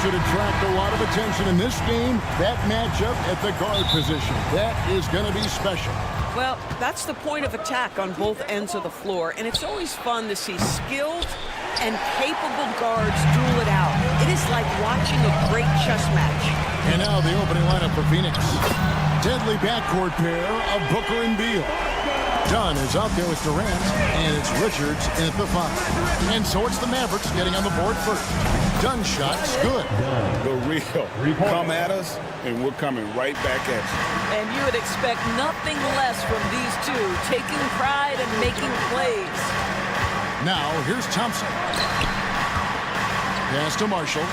should attract a lot of attention in this game. That matchup at the guard position. That is going to be special. Well, that's the point of attack on both ends of the floor, and it's always fun to see skilled and capable guards duel it out. It is like watching a great chess match. And now the opening lineup for Phoenix. Deadly backcourt pair of Booker and Beal. Dunn is out there with Durant, and it's Richards in at the 5. And so it's the Mavericks getting on the board first. Dunn's shot's good. The real come at us, and we're coming right back at you. And you would expect nothing less from these two, taking pride and making plays. Now, here's Thompson. Pass to Marshall.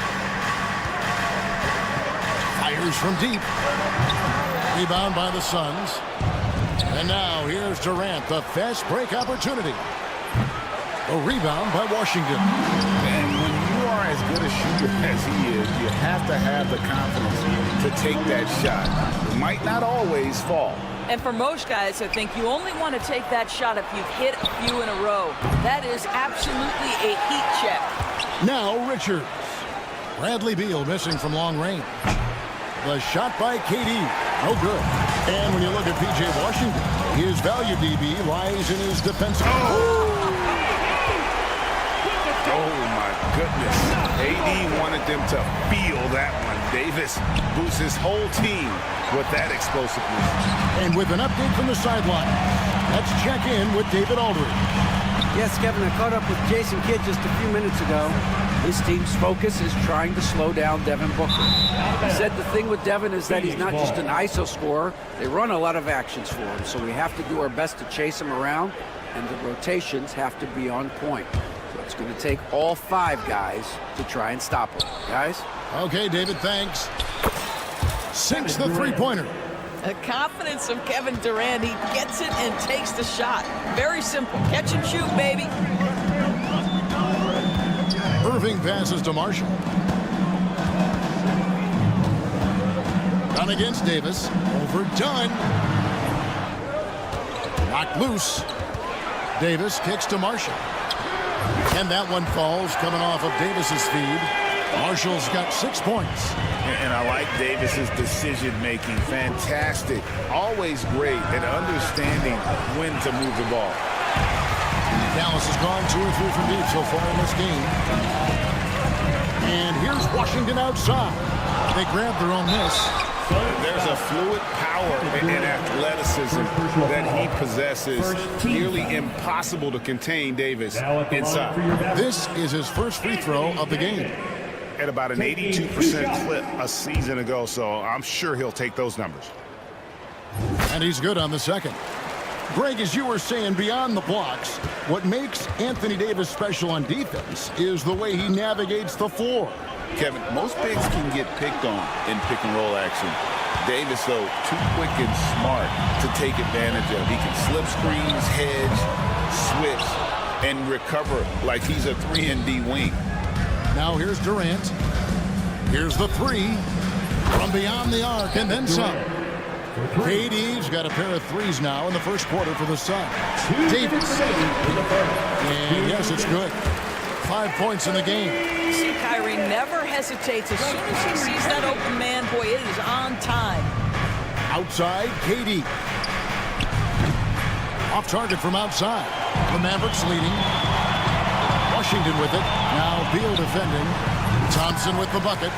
Fires from deep. Rebound by the Suns. And now here's Durant, the fast break opportunity. A rebound by Washington. And when you are as good a shooter as he is, you have to have the confidence to take that shot. It might not always fall. And for most guys, I think you only want to take that shot if you've hit a few in a row. That is absolutely a heat check. Now Richards. Bradley Beal missing from long range. The shot by KD. No good. And when you look at P.J. Washington, his value DB lies in his defensive. Oh, my goodness. AD wanted them to feel that one. Davis boosts his whole team with that explosiveness. And with an update from the sideline, let's check in with David Aldridge. Yes, Kevin, I caught up with Jason Kidd just a few minutes ago. His team's focus is trying to slow down Devin Booker. He said the thing with Devin is that he's not just an ISO scorer. They run a lot of actions for him, so we have to do our best to chase him around, and the rotations have to be on point. So it's going to take all 5 guys to try and stop him. Guys? Okay, David, thanks. Sinks the three-pointer. The confidence of Kevin Durant. He gets it and takes the shot. Very simple. Catch and shoot, baby. Irving passes to Marshall. Dunn against Davis. Over Dunn. Knocked loose. Davis kicks to Marshall. And that one falls coming off of Davis's feed. Marshall's got 6 points. And I like Davis's decision-making. Fantastic. Always great at understanding when to move the ball. Dallas has gone 2 or 3 from deep so far in this game. And here's Washington outside. They grab their own miss. There's a fluid power and athleticism that he possesses. Nearly impossible to contain Davis inside. This is his first free throw of the game. At about an 82% clip a season ago, so I'm sure he'll take those numbers. And he's good on the second. Greg, as you were saying, beyond the blocks, what makes Anthony Davis special on defense is the way he navigates the floor. Kevin, most bigs can get picked on in pick-and-roll action. Davis, though, too quick and smart to take advantage of. He can slip screens, hedge, switch, and recover like he's a 3-and-D wing. Now here's Durant. Here's the 3 from beyond the arc, and then some. KD's got a pair of 3s now in the first quarter for the Suns. Davis. And yes, it's good. 5 points in the game. You see, Kyrie never hesitates. As soon as he sees that open man, boy, it is on time. Outside, KD. Off target from outside. The Mavericks leading. Washington with it. Now Beal defending. Thompson with the bucket.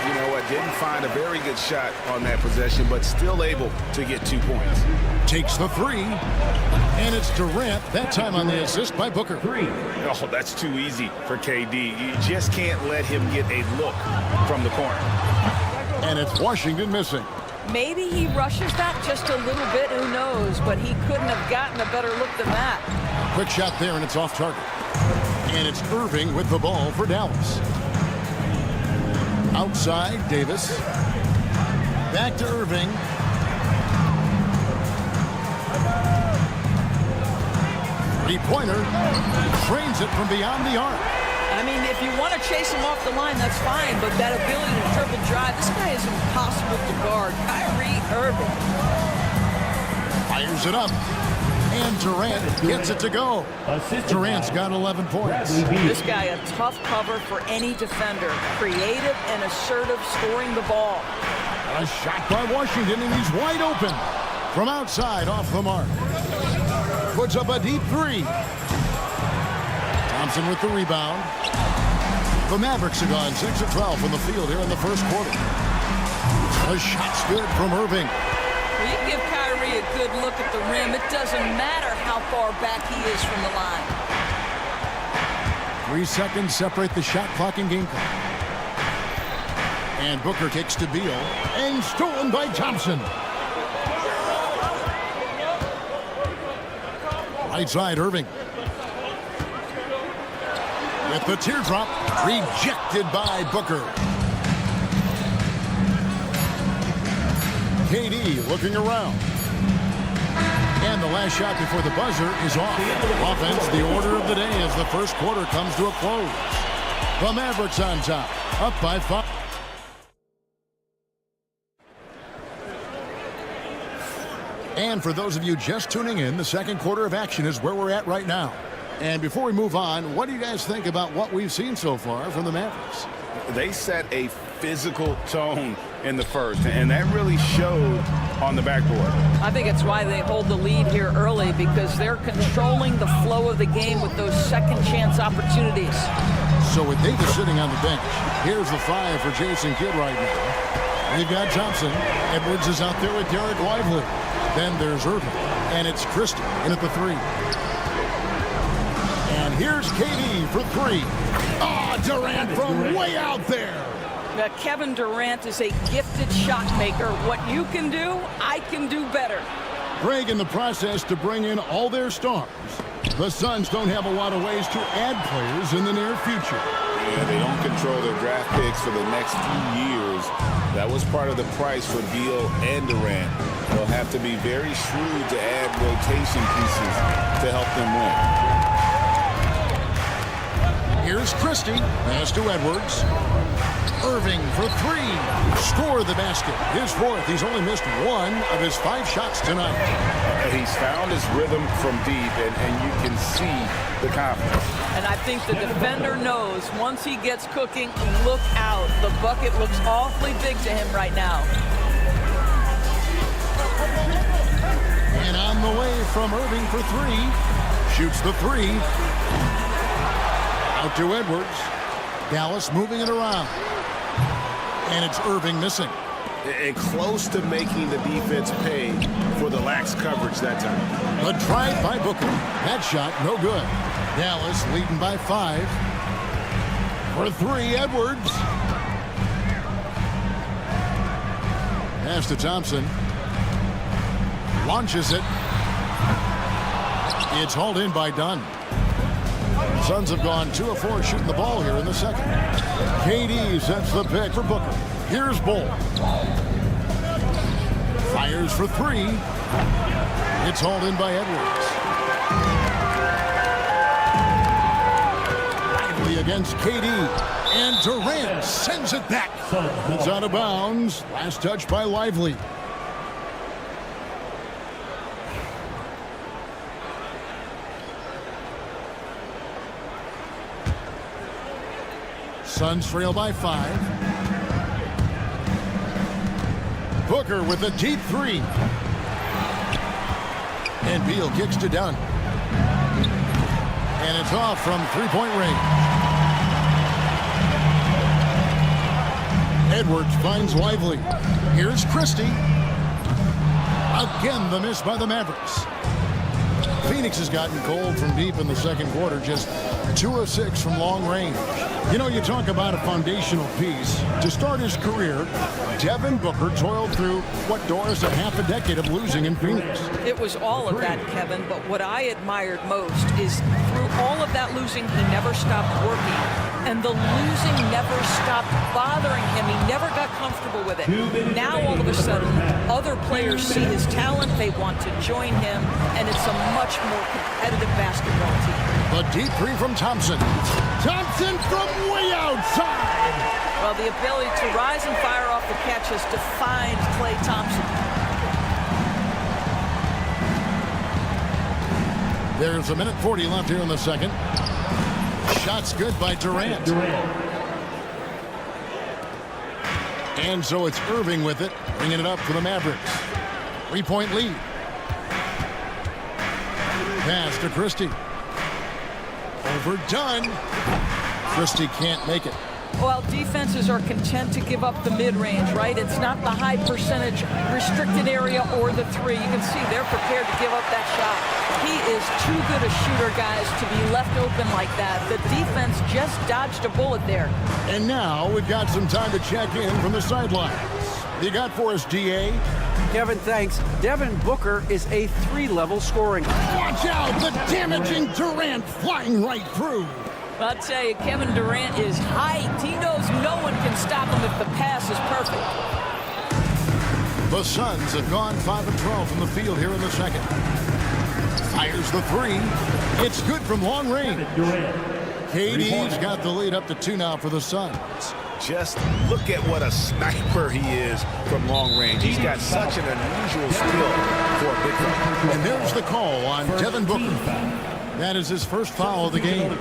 You know what? Didn't find a very good shot on that possession, but still able to get 2 points. Takes the 3. And it's Durant, that time on the assist by Booker. Oh, that's too easy for KD. You just can't let him get a look from the corner. And it's Washington missing. Maybe he rushes that just a little bit, who knows, but he couldn't have gotten a better look than that. Quick shot there, and it's off target. And it's Irving with the ball for Dallas. Outside, Davis. Back to Irving. Three-pointer. Trains it from beyond the arc. I mean, if you want to chase him off the line, that's fine, but that ability to triple drive, this guy is impossible to guard. Kyrie Irving. Fires it up. And Durant gets it to go. Durant's got 11 points. This guy a tough cover for any defender. Creative and assertive scoring the ball. A shot by Washington, and he's wide open. From outside, off the mark. Puts up a deep three. Thompson with the rebound. The Mavericks are gone 6 of 12 from the field here in the first quarter. A shot's good from Irving. Well, you give Kyrie a good look at the rim. It doesn't matter how far back he is from the line. 3 seconds separate the shot clock and game clock. And Booker kicks to Beal. And stolen by Thompson. Right side, Irving. With the teardrop, rejected by Booker. KD looking around. And the last shot before the buzzer is off. Offense, the order of the day as the first quarter comes to a close. The Mavericks on top, up by 5. And for those of you just tuning in, the second quarter of action is where we're at right now. And before we move on, what do you guys think about what we've seen so far from the Mavericks? They set a physical tone in the first, and that really showed on the backboard. I think it's why they hold the lead here early, because they're controlling the flow of the game with those second chance opportunities. So with Davis sitting on the bench, here's the 5 for Jason Kidd right now. They've got Thompson. Edwards is out there with Derek Lively. Then there's Irving, and it's Christie in at the 3. And here's KD for 3. Ah, Durant from way out there. Now, Kevin Durant is a gifted shot maker. What you can do, I can do better. Craig in the process to bring in all their stars. The Suns don't have a lot of ways to add players in the near future. Yeah, they don't control their draft picks for the next few years. That was part of the price for Beal and Durant. They'll have to be very shrewd to add rotation pieces to help them win. Here's Christie. Pass to Edwards. Irving for 3. Score the basket. His 4th. He's only missed 1 of his 5 shots tonight. He's found his rhythm from deep, and you can see the confidence. And I think the defender knows once he gets cooking, look out. The bucket looks awfully big to him right now. And on the way from Irving for 3. Shoots the 3. Out to Edwards. Dallas moving it around. And it's Irving missing. And close to making the defense pay for the lax coverage that time. The drive by Booker. That shot, no good. Dallas leading by 5. For 3, Edwards. Pass to Thompson. Launches it. It's hauled in by Dunn. Suns have gone 2 of 4 shooting the ball here in the second. KD sets the pick for Booker. Here's Bull. Fires for 3. It's hauled in by Edwards. Lively against KD. And Durant sends it back. It's out of bounds. Last touch by Lively. Suns trail by 5. Booker with a deep 3. And Beal kicks to Dunn. And it's off from 3-point range. Edwards finds Lively. Here's Christie. Again, the miss by the Mavericks. Phoenix has gotten cold from deep in the second quarter, just 2 of 6 from long range. You know, you talk about a foundational piece. To start his career, Devin Booker toiled through what, Doris, a half a decade of losing in Phoenix. It was all of that, Kevin, but what I admired most is through all of that losing, he never stopped working. And the losing never stopped bothering him. He never got comfortable with it. Now, all of a sudden, other players see his talent. They want to join him, and it's a much more competitive basketball team. A deep 3 from Thompson. Thompson from way outside. Well, the ability to rise and fire off the catch has defined Klay Thompson. There's 1:40 left here in the second. Shot's good by Durant. And so it's Irving with it, bringing it up for the Mavericks. 3-point lead. Pass to Christie. Overdone. Christie can't make it. Well, defenses are content to give up the mid-range, right? It's not the high percentage restricted area or the three. You can see they're prepared to give up that shot. He is too good a shooter, guys, to be left open like that. The defense just dodged a bullet there. And now we've got some time to check in from the sidelines. You got for us, DA? Kevin, thanks. Devin Booker is a 3-level scoring. Watch out! The damaging Durant flying right through. I'll tell you, Kevin Durant is hyped. He knows no one can stop him if the pass is perfect. The Suns have gone 5 of 12 from the field here in the second. Fires the three. It's good from long range. KD's got the lead up to 2 now for the Suns. Just look at what a sniper he is from long range. He's got such an unusual skill for a big guy. And there's the call on Devin Booker. That is his first foul of the game.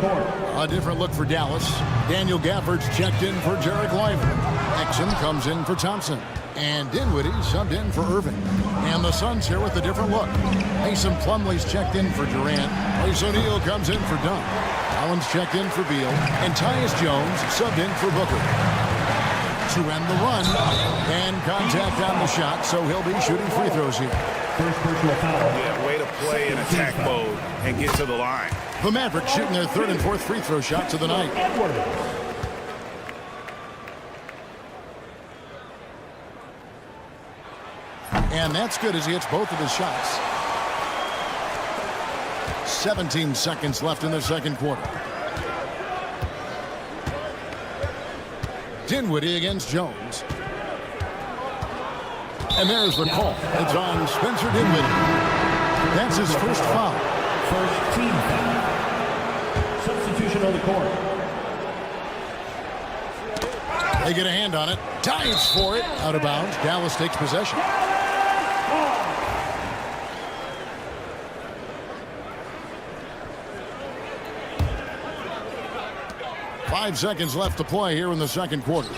A different look for Dallas. Daniel Gafford's checked in for Jarek Lively. Exum comes in for Thompson. And Dinwiddie subbed in for Irving. And the Suns here with a different look. Mason Plumlee's checked in for Durant. Royce O'Neal comes in for Dunn. Allen's checked in for Beal. And Tyus Jones subbed in for Booker. To end the run. And contact on the shot, so he'll be shooting free throws here. First personal foul. Yeah, way to play in attack mode and get to the line. The Mavericks shooting their 3rd and 4th free throw shots of the night. And that's good as he hits both of his shots. 17 seconds left in the second quarter. Dinwiddie against Jones. And there's the call. It's on Spencer Dinwiddie. That's his first foul. First team foul. Substitution on the court. They get a hand on it. Dives for it. Out of bounds. Dallas takes possession. Five seconds left to play here in the second quarter.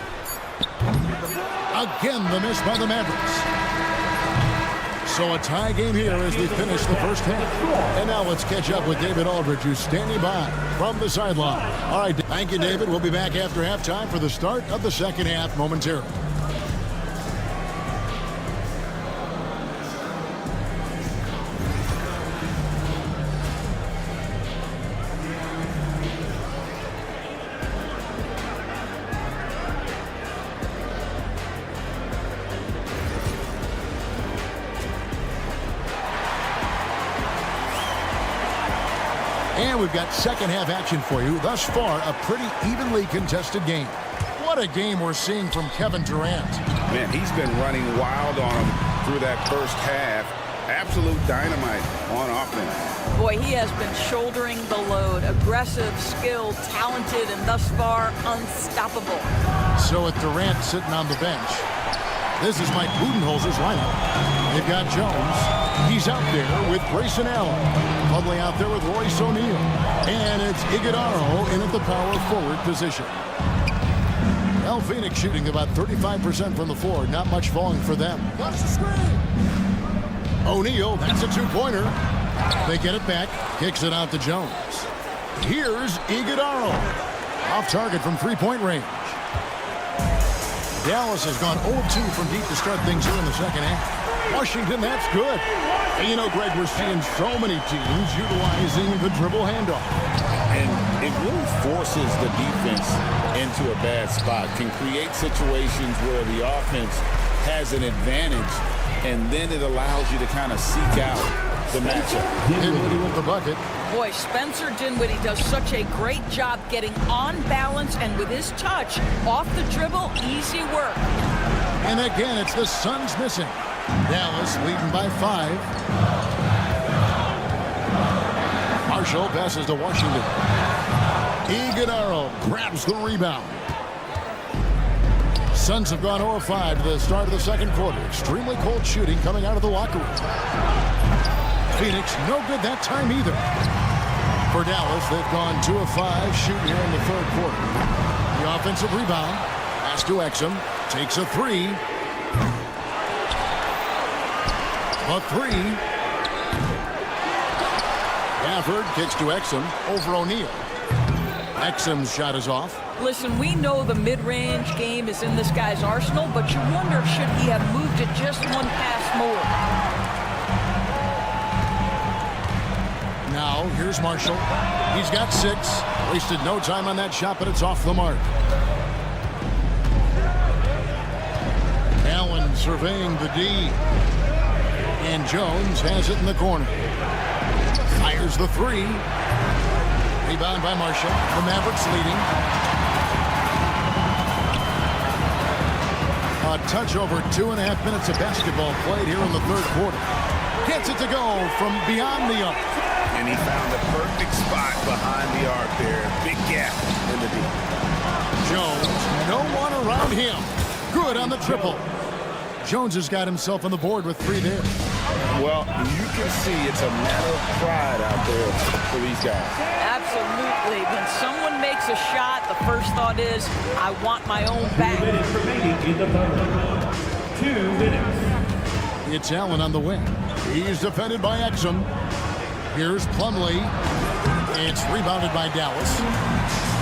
Again, the miss by the Mavericks. So a tie game here as we finish the first half. And now let's catch up with David Aldridge, who's standing by from the sideline. All right, thank you, David. We'll be back after halftime for the start of the second half momentarily. And we've got second half action for you. Thus far, a pretty evenly contested game. What a game we're seeing from Kevin Durant. Man, he's been running wild on him through that first half. Absolute dynamite on offense. Boy, he has been shouldering the load. Aggressive, skilled, talented, and thus far unstoppable. So with Durant sitting on the bench, this is Mike Budenholzer's lineup. They've got Jones. He's out there with Grayson Allen. Budley out there with Royce O'Neal. And it's Iguodaro in at the power forward position. Well, Phoenix shooting about 35% from the floor. Not much falling for them. Watch the screen. O'Neal, that's a two-pointer. They get it back. Kicks it out to Jones. Here's Iguodaro. Off target from three-point range. Dallas has gone 0-2 from deep to start things here in the second half. Washington, that's good. And you know, Greg, we're seeing so many teams utilizing the dribble handoff. And it really forces the defense into a bad spot. Can create situations where the offense has an advantage, and then it allows you to kind of seek out the matchup. Dinwiddie with the bucket. Boy, Spencer Dinwiddie does such a great job getting on balance and with his touch, off the dribble, easy work. And again, it's the Suns missing. Dallas leading by 5. Marshall passes to Washington. Iguodaro grabs the rebound. Suns have gone 0-5 to the start of the second quarter. Extremely cold shooting coming out of the locker room. Phoenix, no good that time either. For Dallas, they've gone 2 of 5 shooting here in the third quarter. The offensive rebound. Pass to Exum. Takes a 3. A 3. Gafford kicks to Exum over O'Neal. Exum's shot is off. Listen, we know the mid-range game is in this guy's arsenal, but you wonder, should he have moved it just one pass more? Now, here's Marshall. He's got 6. Wasted no time on that shot, but it's off the mark. Allen surveying the D. And Jones has it in the corner. Fires the 3. Rebound by Marshall. The Mavericks leading. A touch over 2.5 minutes of basketball played here in the third quarter. Gets it to go from beyond the arc. And he found the perfect spot behind the arc there. Big gap in the D. Jones, no one around him. Good on the triple. Jones has got himself on the board with 3 there. Well, you can see it's a matter of pride out there for these guys. Absolutely. When someone makes a shot, the first thought is, I want my own back. 2 minutes remaining in the third. 2 minutes. It's Allen on the wing. He's defended by Exum. Here's Plumlee. It's rebounded by Dallas.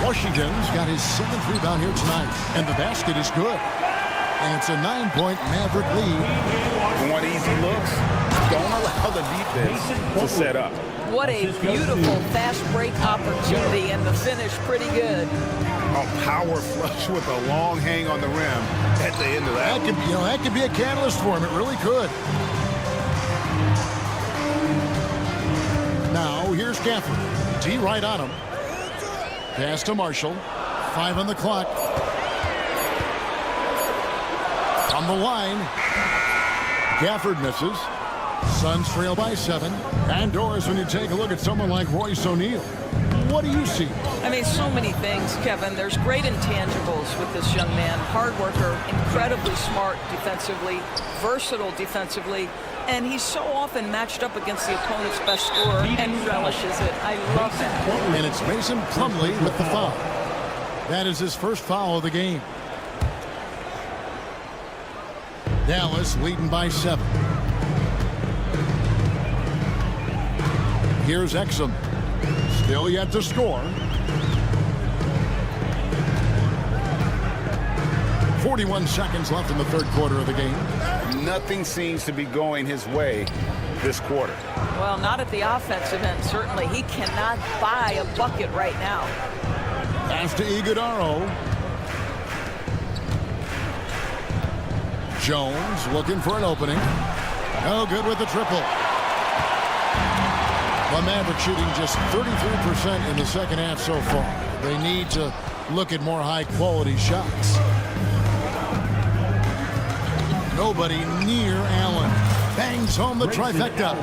Washington's got his 7th rebound here tonight. And the basket is good. And it's a 9-point Maverick lead. Want easy looks? Don't allow the defense to set up. What a beautiful fast break opportunity, and the finish pretty good. A power flush with a long hang on the rim at the end of that. That could be a catalyst for him. It really could. Now, here's Gafford. D right on him. Pass to Marshall. 5 on the clock. On the line. Gafford misses. Suns trail by 7. And doors when you take a look at someone like Royce O'Neal. What do you see? I mean, so many things, Kevin. There's great intangibles with this young man. Hard worker, incredibly smart defensively, versatile defensively, and he's so often matched up against the opponent's best scorer and relishes it. I love that. And it's Mason Plumlee with the foul. That is his first foul of the game. Dallas leading by 7. Here's Exum. Still yet to score. 41 seconds left in the third quarter of the game. Nothing seems to be going his way this quarter. Well, not at the offensive end, certainly. He cannot buy a bucket right now. Pass to Iguodaro. Jones looking for an opening. No good with the triple. The Mavericks shooting just 33% in the second half so far. They need to look at more high-quality shots. Nobody near Allen. Bangs home the trifecta.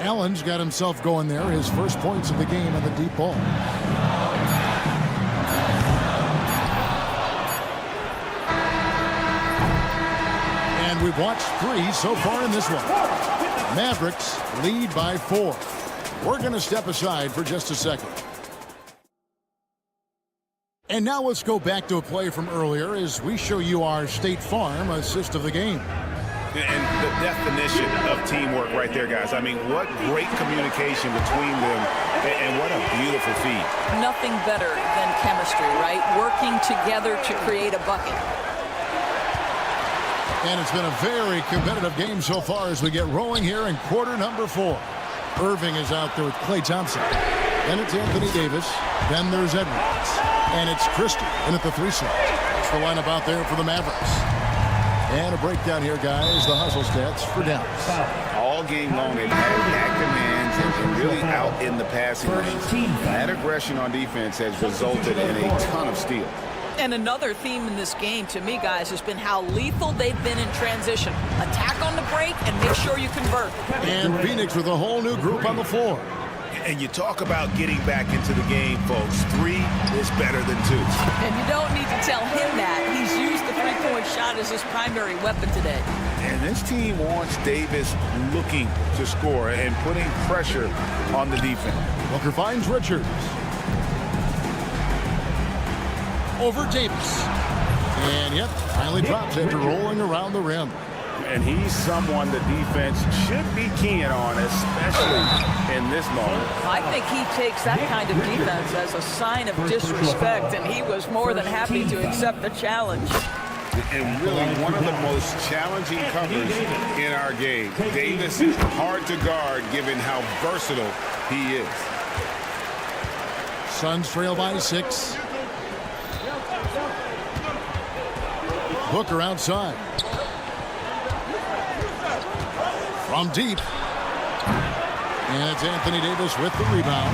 Allen's got himself going there. His first points of the game on the deep ball. And we've watched 3 so far in this one. Mavericks lead by 4. We're going to step aside for just a second. And now let's go back to a play from earlier as we show you our State Farm assist of the game. And the definition of teamwork right there, guys. I mean, what great communication between them, and what a beautiful feed. Nothing better than chemistry, right? Working together to create a bucket. And it's been a very competitive game so far as we get rolling here in quarter number 4. Irving is out there with Klay Thompson. Then it's Anthony Davis. Then there's Edwards. And it's Christie in at the 3 slot. That's the lineup out there for the Mavericks. And a breakdown here, guys. The hustle stats for Dallas. All game long, they've had active hands and really out in the passing lanes. That aggression on defense has resulted in a ton of steals. And another theme in this game, to me, guys, has been how lethal they've been in transition. Attack on the break and make sure you convert. And Phoenix with a whole new group on the floor. And you talk about getting back into the game, folks. 3 is better than 2. And you don't need to tell him that. He's used the three-point shot as his primary weapon today. And this team wants Davis looking to score and putting pressure on the defense. Booker finds Richards. Over Davis. And yep, finally drops after rolling around the rim. And he's someone the defense should be keen on, especially in this moment. I think he takes that kind of defense as a sign of disrespect, and he was more than happy to accept the challenge. And really one of the most challenging covers in our game. Davis is hard to guard given how versatile he is. Suns trail by 6. Booker outside. From deep. And it's Anthony Davis with the rebound.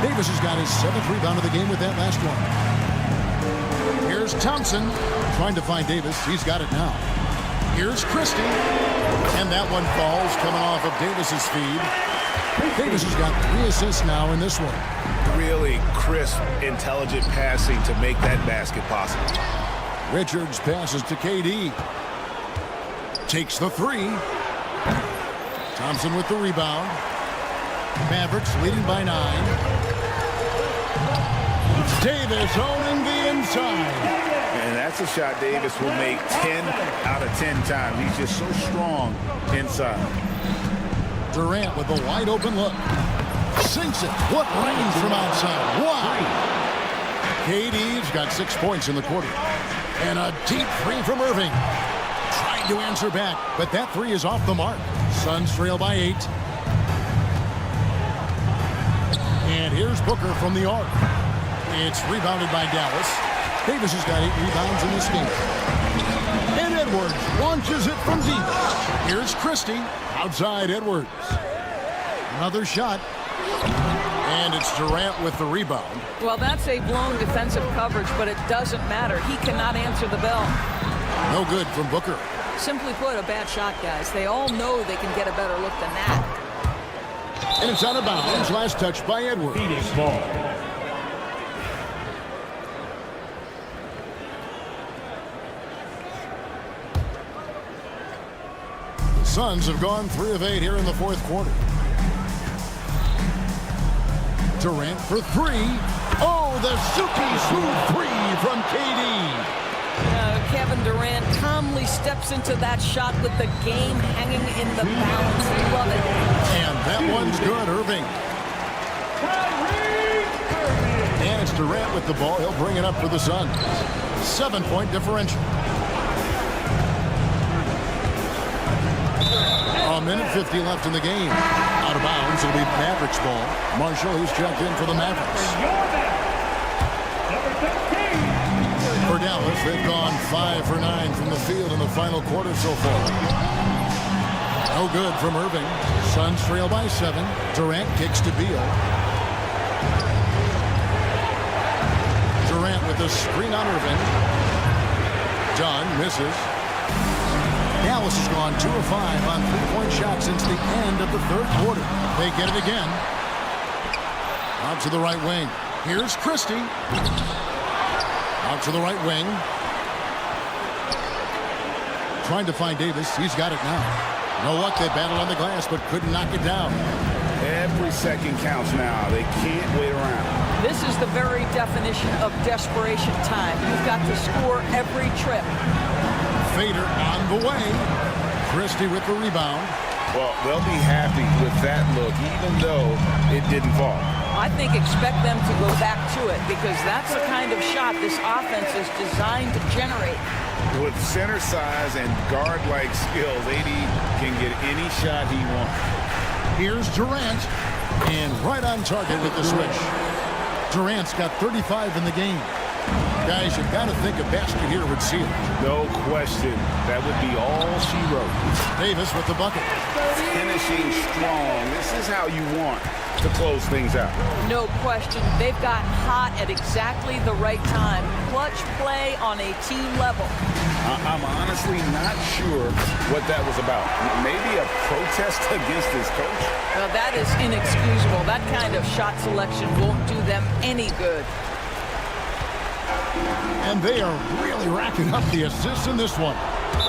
Davis has got his 7th rebound of the game with that last one. Here's Thompson trying to find Davis. He's got it now. Here's Christie. And that one falls coming off of Davis's feed. Davis has got 3 assists now in this one. Really crisp, intelligent passing to make that basket possible. Richards passes to KD. Takes the 3. Thompson with the rebound. Mavericks leading by 9. Davis owning the inside. And that's a shot Davis will make 10 out of 10 times. He's just so strong inside. Durant with a wide open look. Sinks it. What range from outside? Why? KD's got 6 points in the quarter. And a deep 3 from Irving. Trying to answer back, but that 3 is off the mark. Suns trail by 8. And here's Booker from the arc. It's rebounded by Dallas. Davis has got 8 rebounds in this game. And Edwards launches it from deep. Here's Christie. Outside Edwards. Another shot. And it's Durant with the rebound. Well, that's a blown defensive coverage, but it doesn't matter. He cannot answer the bell. No good from Booker. Simply put, a bad shot, guys. They all know they can get a better look than that. And it's out of bounds. Last touch by Edwards. The Suns have gone 3 of 8 here in the 4th quarter. Durant for 3. Oh, the silky smooth 3 from KD. Kevin Durant calmly steps into that shot with the game hanging in the balance. Love it. And that one's good, Irving. And it's Durant with the ball. He'll bring it up for the Suns. 7-point differential. A minute 50 left in the game. Out of bounds. It'll be Mavericks ball. Marshall, who's checked in for the Mavericks. For Dallas, they've gone 5 for 9 from the field in the final quarter so far. No good from Irving. Suns trail by 7. Durant kicks to Beal. Durant with a screen on Irving. Dunn misses. Dallas has gone 2 of 5 on 3-point shots since the end of the 3rd quarter. They get it again. Out to the right wing. Here's Christie. Out to the right wing. Trying to find Davis. He's got it now. No luck. They battled on the glass, but couldn't knock it down. Every second counts now. They can't wait around. This is the very definition of desperation time. You've got to score every trip. Fader on the way. Christie with the rebound. Well, they'll be happy with that look, even though it didn't fall. I think expect them to go back to it because that's the kind of shot this offense is designed to generate. With center size and guard-like skills, AD can get any shot he wants. Here's Durant. And right on target with the switch. Durant's got 35 in the game. Guys, you've got to think a basket here would seal it. No question. That would be all she wrote. Davis with the bucket. Finishing strong. This is how you want to close things out. No question. They've gotten hot at exactly the right time. Clutch play on a team level. I'm honestly not sure what that was about. Maybe a protest against his coach? Well, that is inexcusable. That kind of shot selection won't do them any good. And they are really racking up the assists in this one.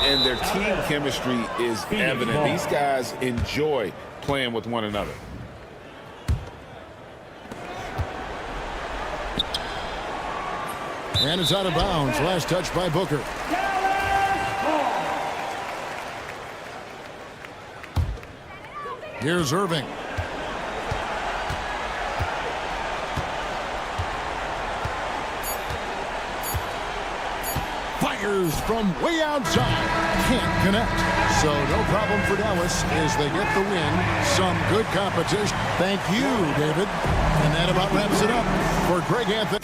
And their team chemistry is evident. These guys enjoy playing with one another. And it's out of bounds. Last touch by Booker. Here's Irving. Fires from way outside. Can't connect. So no problem for Dallas as they get the win. Some good competition. Thank you, David. And that about wraps it up for Greg Anthony.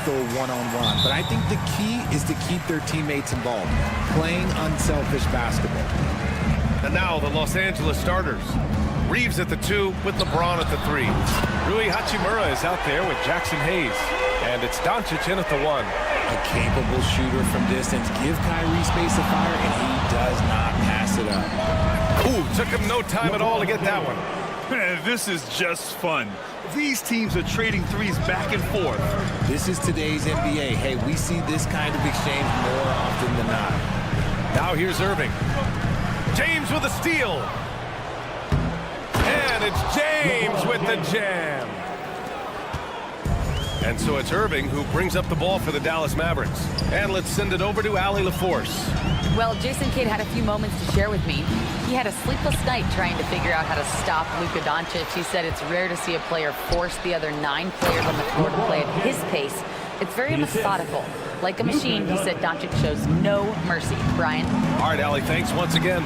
go one-on-one. But I think the key is to keep their teammates involved, playing unselfish basketball. And now the Los Angeles starters. Reeves at the 2 with LeBron at the 3. Rui Hachimura is out there with Jackson Hayes. And it's Doncic in at the 1. A capable shooter from distance. Give Kyrie space to fire, and he does not pass it up. Ooh, took him no time at all to get that one. Man, this is just fun. These teams are trading threes back and forth. This is today's NBA. Hey, we see this kind of exchange more often than not. Now here's Irving. James with a steal. And it's James with the jam. And so it's Irving who brings up the ball for the Dallas Mavericks. And let's send it over to Allie LaForce. Well, Jason Kidd had a few moments to share with me. He had a sleepless night trying to figure out how to stop Luka Doncic. He said it's rare to see a player force the other 9 players on the floor to play at his pace. It's very methodical. Like a machine, he said Doncic shows no mercy. Brian? All right, Allie, thanks once again.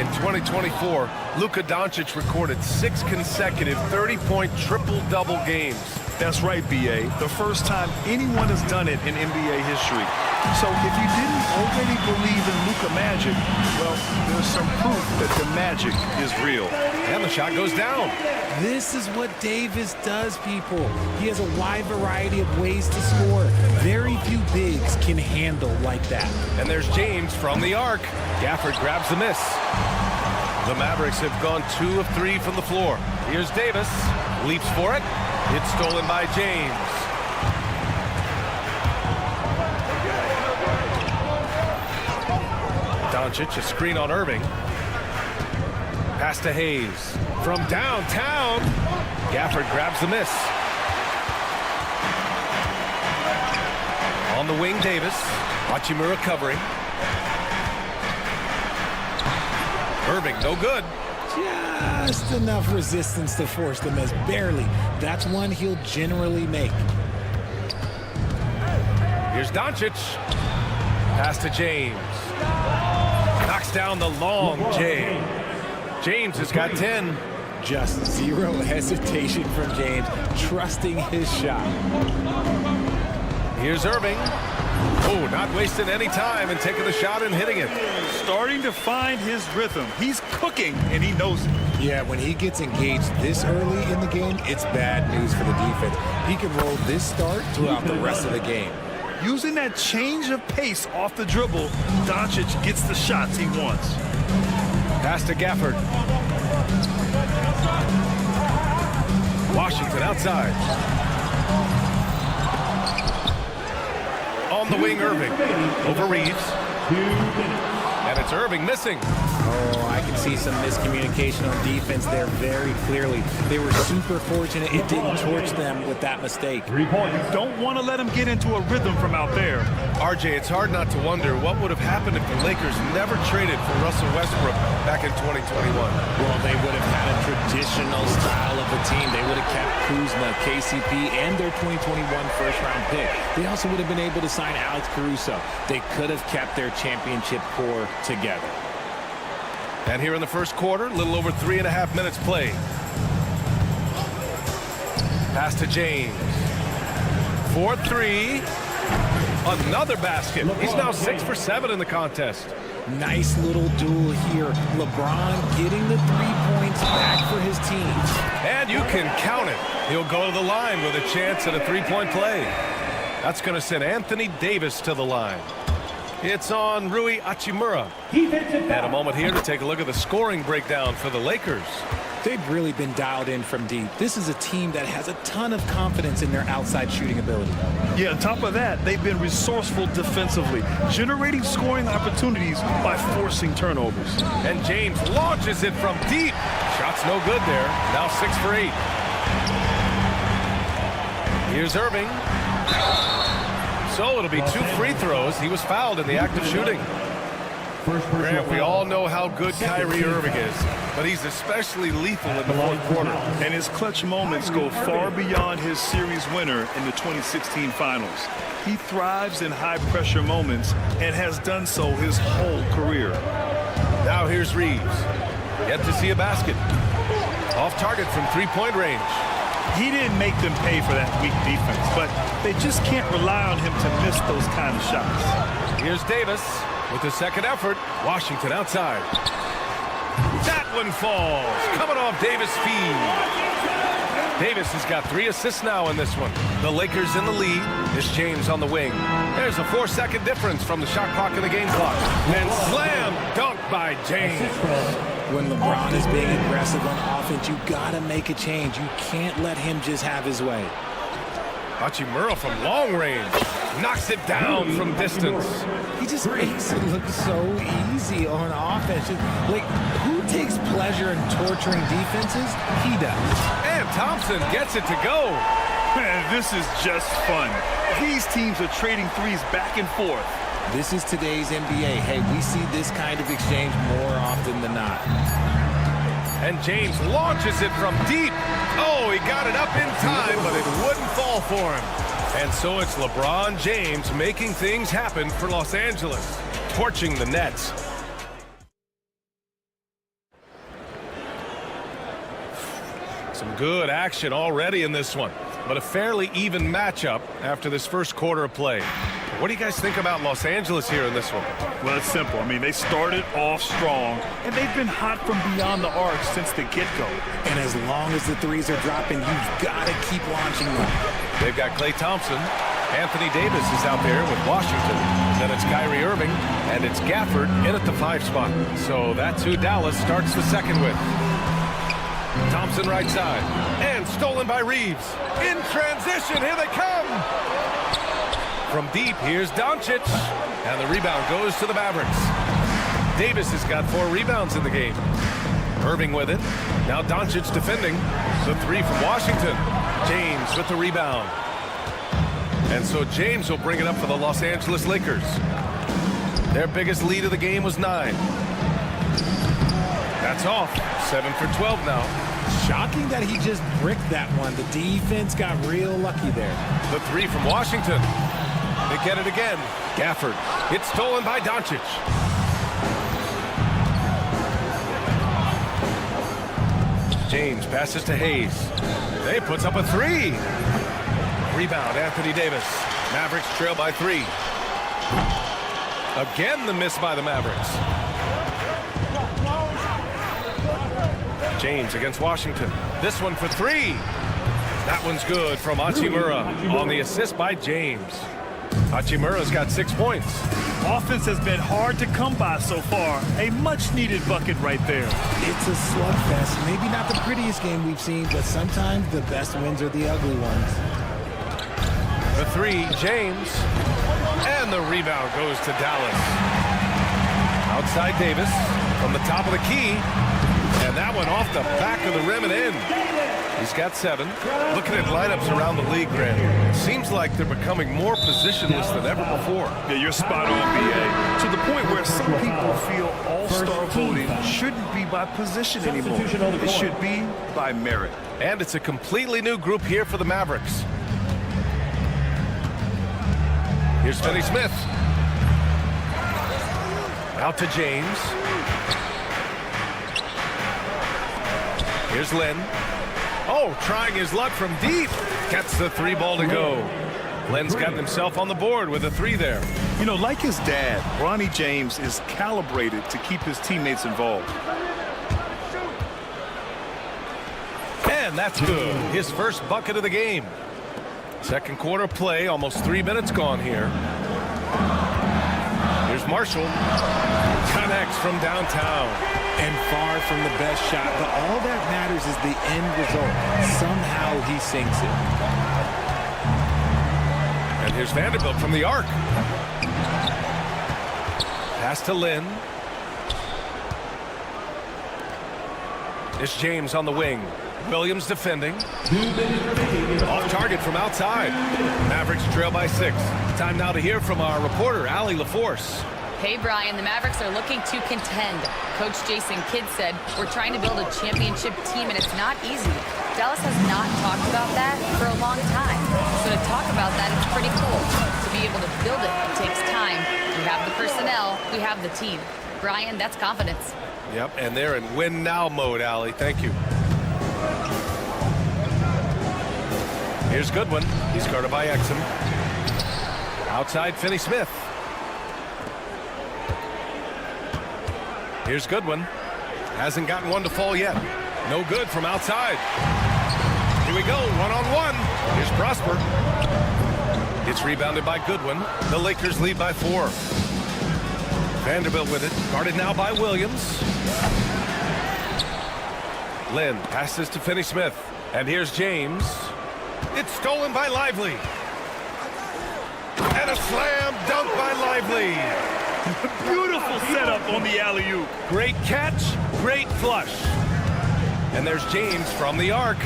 In 2024, Luka Doncic recorded 6 consecutive 30-point triple-double games. That's right, B.A. The first time anyone has done it in NBA history. So if you didn't already believe in Luka magic, well, there's some proof that the magic is real. And the shot goes down. This is what Davis does, people. He has a wide variety of ways to score. Very few bigs can handle like that. And there's James from the arc. Gafford grabs the miss. The Mavericks have gone 2 of 3 from the floor. Here's Davis. Leaps for it. It's stolen by James. Doncic, a screen on Irving. Pass to Hayes. From downtown. Gafford grabs the miss. On the wing, Davis. Hachimura covering. Irving, no good. Just enough resistance to force the miss. Barely. That's one he'll generally make. Here's Doncic. Pass to James. Knocks down the long J. James has got 10. Just zero hesitation from James, trusting his shot. Here's Irving. Oh, not wasting any time and taking the shot and hitting it. Starting to find his rhythm. He's cooking, and he knows it. Yeah, when he gets engaged this early in the game, it's bad news for the defense. He can roll this start throughout the rest of the game. Using that change of pace off the dribble, Doncic gets the shots he wants. Pass to Gafford. Washington outside. On the wing, Irving. Over Reeves. And it's Irving missing. Oh, I can see some miscommunication on defense there very clearly. They were super fortunate it didn't torch them with that mistake. 3 point. You don't want to let them get into a rhythm from out there. RJ, it's hard not to wonder what would have happened if the Lakers never traded for Russell Westbrook back in 2021. Well, they would have had a traditional style of a team. They would have kept Kuzma, KCP, and their 2021 first-round pick. They also would have been able to sign Alex Caruso. They could have kept their championship core together. And here in the first quarter, a little over 3.5 minutes played. Pass to James. 4-3. Another basket. He's now 6 for 7 in the contest. Nice little duel here. LeBron getting the 3 points back for his team. And you can count it. He'll go to the line with a chance at a 3-point play. That's going to send Anthony Davis to the line. It's on Rui Hachimura. And a moment here to take a look at the scoring breakdown for the Lakers. They've really been dialed in from deep. This is a team that has a ton of confidence in their outside shooting ability. Yeah, on top of that, they've been resourceful defensively, generating scoring opportunities by forcing turnovers. And James launches it from deep. Shot's no good there. Now 6 for 8. Here's Irving. So it'll be 2 free throws. He was fouled in the act of shooting. Grant, we all know how good Kyrie Irving is, but he's especially lethal in the fourth quarter. And his clutch moments go far beyond his series winner in the 2016 finals. He thrives in high-pressure moments and has done so his whole career. Now here's Reeves. Yet to see a basket. Off target from 3-point range. he didn't make them pay for that weak defense, but they just can't rely on him to miss those kind of shots. Here's Davis with the second effort. Washington outside. That one falls. Coming off Davis' feed. Davis has got 3 assists now in this one. The Lakers in the lead. It's James on the wing. There's a 4-second difference from the shot clock and the game clock. And slam dunk by James. When LeBron is being aggressive on offense, you got to make a change. You can't let him just have his way. Hachimura from long range knocks it down from distance. He just makes it look so easy on offense. Like, who takes pleasure in torturing defenses? He does. And Thompson gets it to go. Man, this is just fun. These teams are trading threes back and forth. This is today's NBA. Hey, we see this kind of exchange more often than not. And James launches it from deep. Oh, he got it up in time, but it wouldn't fall for him. And so it's LeBron James making things happen for Los Angeles, torching the Nets. Some good action already in this one, but a fairly even matchup after this first quarter of play. What do you guys think about Los Angeles here in this one? Well, it's simple. I mean, they started off strong, and they've been hot from beyond the arc since the get-go. And as long as the threes are dropping, you've got to keep launching them. They've got Klay Thompson. Anthony Davis is out there with Washington. Then it's Kyrie Irving, and it's Gafford in at the 5 spot. So that's who Dallas starts the second with. Thompson right side, and stolen by Reeves. In transition, here they come! From deep, here's Doncic, and the rebound goes to the Mavericks. Davis has got 4 rebounds in the game. Irving with it. Now Doncic defending. The 3 from Washington. James with the rebound. And so James will bring it up for the Los Angeles Lakers. Their biggest lead of the game was 9. That's off. 7 for 12 now. Shocking that he just bricked that one. The defense got real lucky there. The 3 from Washington. They get it again. Gafford. It's stolen by Doncic. James passes to Hayes. They puts up a 3. Rebound, Anthony Davis. Mavericks trail by 3. Again, the miss by the Mavericks. James against Washington. This one for 3. That one's good from Hachimura on the assist by James. Hachimura's got 6 points. Offense has been hard to come by so far. A much-needed bucket right there. It's a slugfest. Maybe not the prettiest game we've seen, but sometimes the best wins are the ugly ones. The 3, James. And the rebound goes to Dallas. Outside Davis from the top of the key. And that one off the back of the rim and in. He's got 7. Looking at lineups around the league, Grant, it seems like they're becoming more positionless than ever before. Yeah, you're spot on, B.A. To the point where some people feel all-star voting shouldn't be by position anymore. It should be by merit. And it's a completely new group here for the Mavericks. Here's Finney-Smith. Out to James. Here's Lynn. Oh, trying his luck from deep. Gets the 3 ball to go. Lynn's got himself on the board with a 3 there. You know, like his dad, Bronny James is calibrated to keep his teammates involved. And that's good. His first bucket of the game. Second quarter play, almost 3 minutes gone here. Here's Marshall. Connects from downtown. And far from the best shot, but all that matters is the end result. Somehow he sinks it. And here's Vanderbilt from the arc. Pass to Lynn. It's James on the wing. Williams defending. Off target from outside. Mavericks trail by 6. Time now to hear from our reporter, Allie LaForce. Hey, Brian, the Mavericks are looking to contend. Coach Jason Kidd said, we're trying to build a championship team, and it's not easy. Dallas has not talked about that for a long time. So to talk about that, it's pretty cool. To be able to build it takes time. We have the personnel. We have the team. Brian, that's confidence. Yep, and they're in win-now mode, Allie. Thank you. Here's Goodwin. He's guarded by Exum. Outside, Finney-Smith. Here's Goodwin. Hasn't gotten one to fall yet. No good from outside. Here we go, one-on-one. Here's Prosper. It's rebounded by Goodwin. The Lakers lead by 4. Vanderbilt with it. Guarded now by Williams. Lynn passes to Finney-Smith. And here's James. It's stolen by Lively. And a slam dunk by Lively. Beautiful setup on the alley-oop. Great catch, great flush. And there's James from the arc.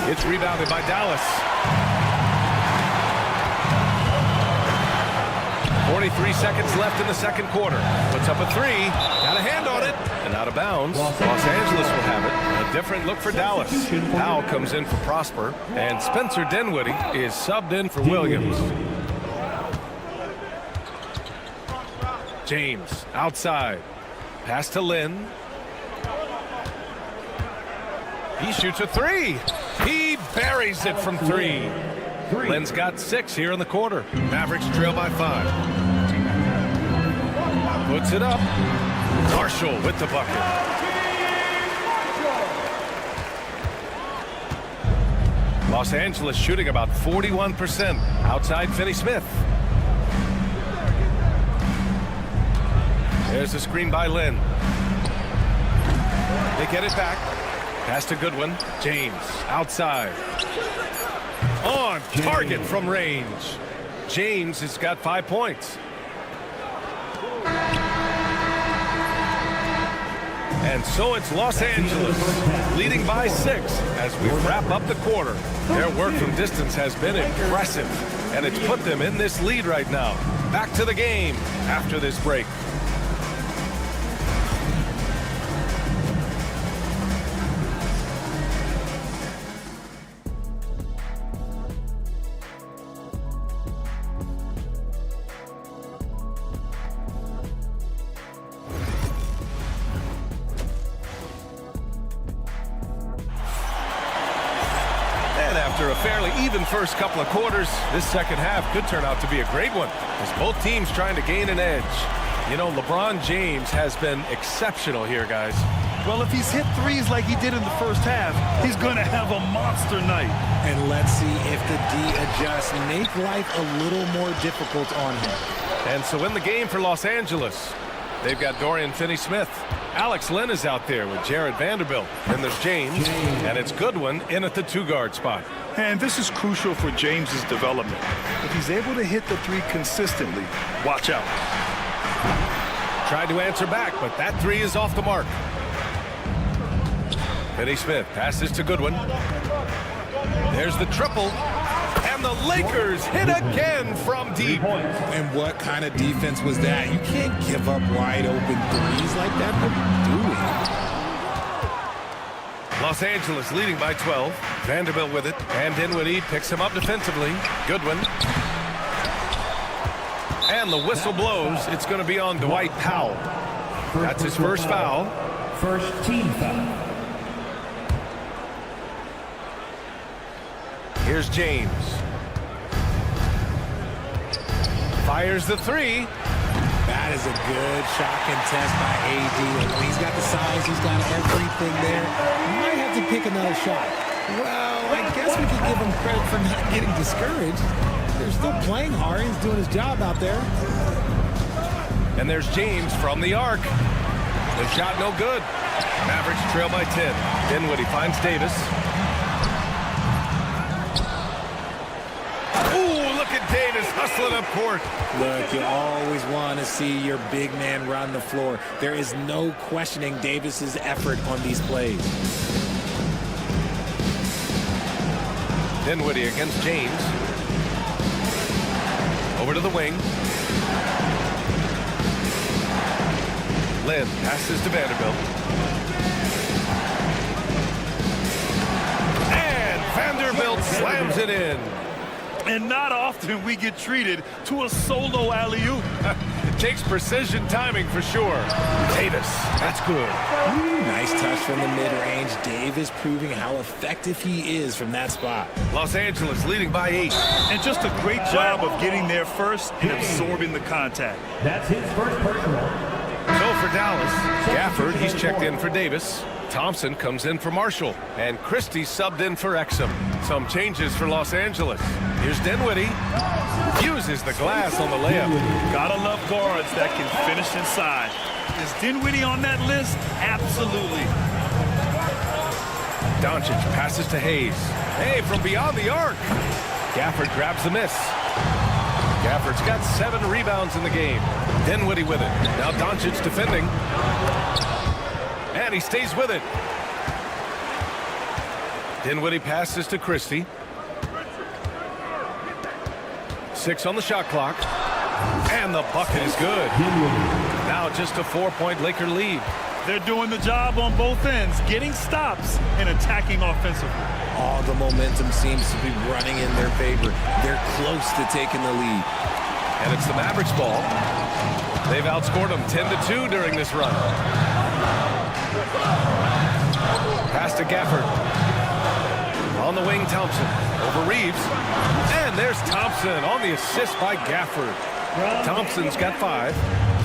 It's rebounded by Dallas. 43 seconds left in the second quarter. Puts up a 3. Got a hand on it. And out of bounds. Los Angeles will have it. A different look for Dallas. Powell comes in for Prosper. And Spencer Dinwiddie is subbed in for Williams. James outside. Pass to Lynn. He shoots a 3. He buries it from 3. Lynn's got 6 here in the quarter. Mavericks trail by 5. Puts it up. Marshall with the bucket. Los Angeles shooting about 41%. Outside Finney-Smith. There's a screen by Lynn. They get it back. Pass to Goodwin. James outside. On target from range. James has got 5 points. And so it's Los Angeles leading by 6 as we wrap up the quarter. Their work from distance has been impressive, and it's put them in this lead right now. Back to the game after this break. After a fairly even first couple of quarters, this second half could turn out to be a great one as both teams trying to gain an edge. You know, LeBron James has been exceptional here, guys. Well, if he's hit threes like he did in the first half, he's going to have a monster night. And let's see if the D adjusts, make life a little more difficult on him. And so in the game for Los Angeles, they've got Dorian Finney-Smith. Alex Lynn is out there with Jared Vanderbilt. And there's James, and it's Goodwin in at the 2-guard spot. And this is crucial for James's development. If he's able to hit the 3 consistently, watch out. Tried to answer back, but that 3 is off the mark. Finney-Smith passes to Goodwin. There's the triple. And the Lakers hit again from deep. And what kind of defense was that? You can't give up wide open threes like that. What are you doing? Los Angeles leading by 12. Vanderbilt with it. And Dinwiddie picks him up defensively. Goodwin. And the whistle blows. It's going to be on Dwight Powell. That's his first foul. First team foul. Here's James. Fires the 3. That is a good shot contest by AD. When he's got the size, he's got everything there. He might have to pick another shot. Well, I guess we could give him credit for not getting discouraged. They're still playing hard. He's doing his job out there. And there's James from the arc. The shot no good. Mavericks trail by 10. Dinwiddie finds Davis. Davis hustling up court. Look, you always want to see your big man run the floor. There is no questioning Davis's effort on these plays. Dinwiddie against James. Over to the wing. Lynn passes to Vanderbilt. And Vanderbilt slams it in. And not often we get treated to a solo alley-oop. It takes precision timing for sure. Davis, that's good. Nice touch from the mid-range. Davis proving how effective he is from that spot. Los Angeles leading by 8. And just a great job of getting there first and absorbing the contact. That's his first personal. So for Dallas, Gafford, he's checked in for Davis. Thompson comes in for Marshall. And Christie subbed in for Exum. Some changes for Los Angeles. Here's Dinwiddie. Fuses the glass on the layup. Gotta love guards that can finish inside. Is Dinwiddie on that list? Absolutely. Doncic passes to Hayes. Hey, from beyond the arc. Gafford grabs the miss. Gafford's got 7 rebounds in the game. Dinwiddie with it. Now Doncic defending. And he stays with it. Dinwiddie passes to Christie. 6 on the shot clock. And the bucket is good. Now just a 4-point Laker lead. They're doing the job on both ends, getting stops and attacking offensively. All the momentum seems to be running in their favor. They're close to taking the lead. And it's the Mavericks ball. They've outscored them 10-2 during this run. Pass to Gafford. On the wing, Thompson. Over Reeves. And there's Thompson on the assist by Gafford. Thompson's got 5.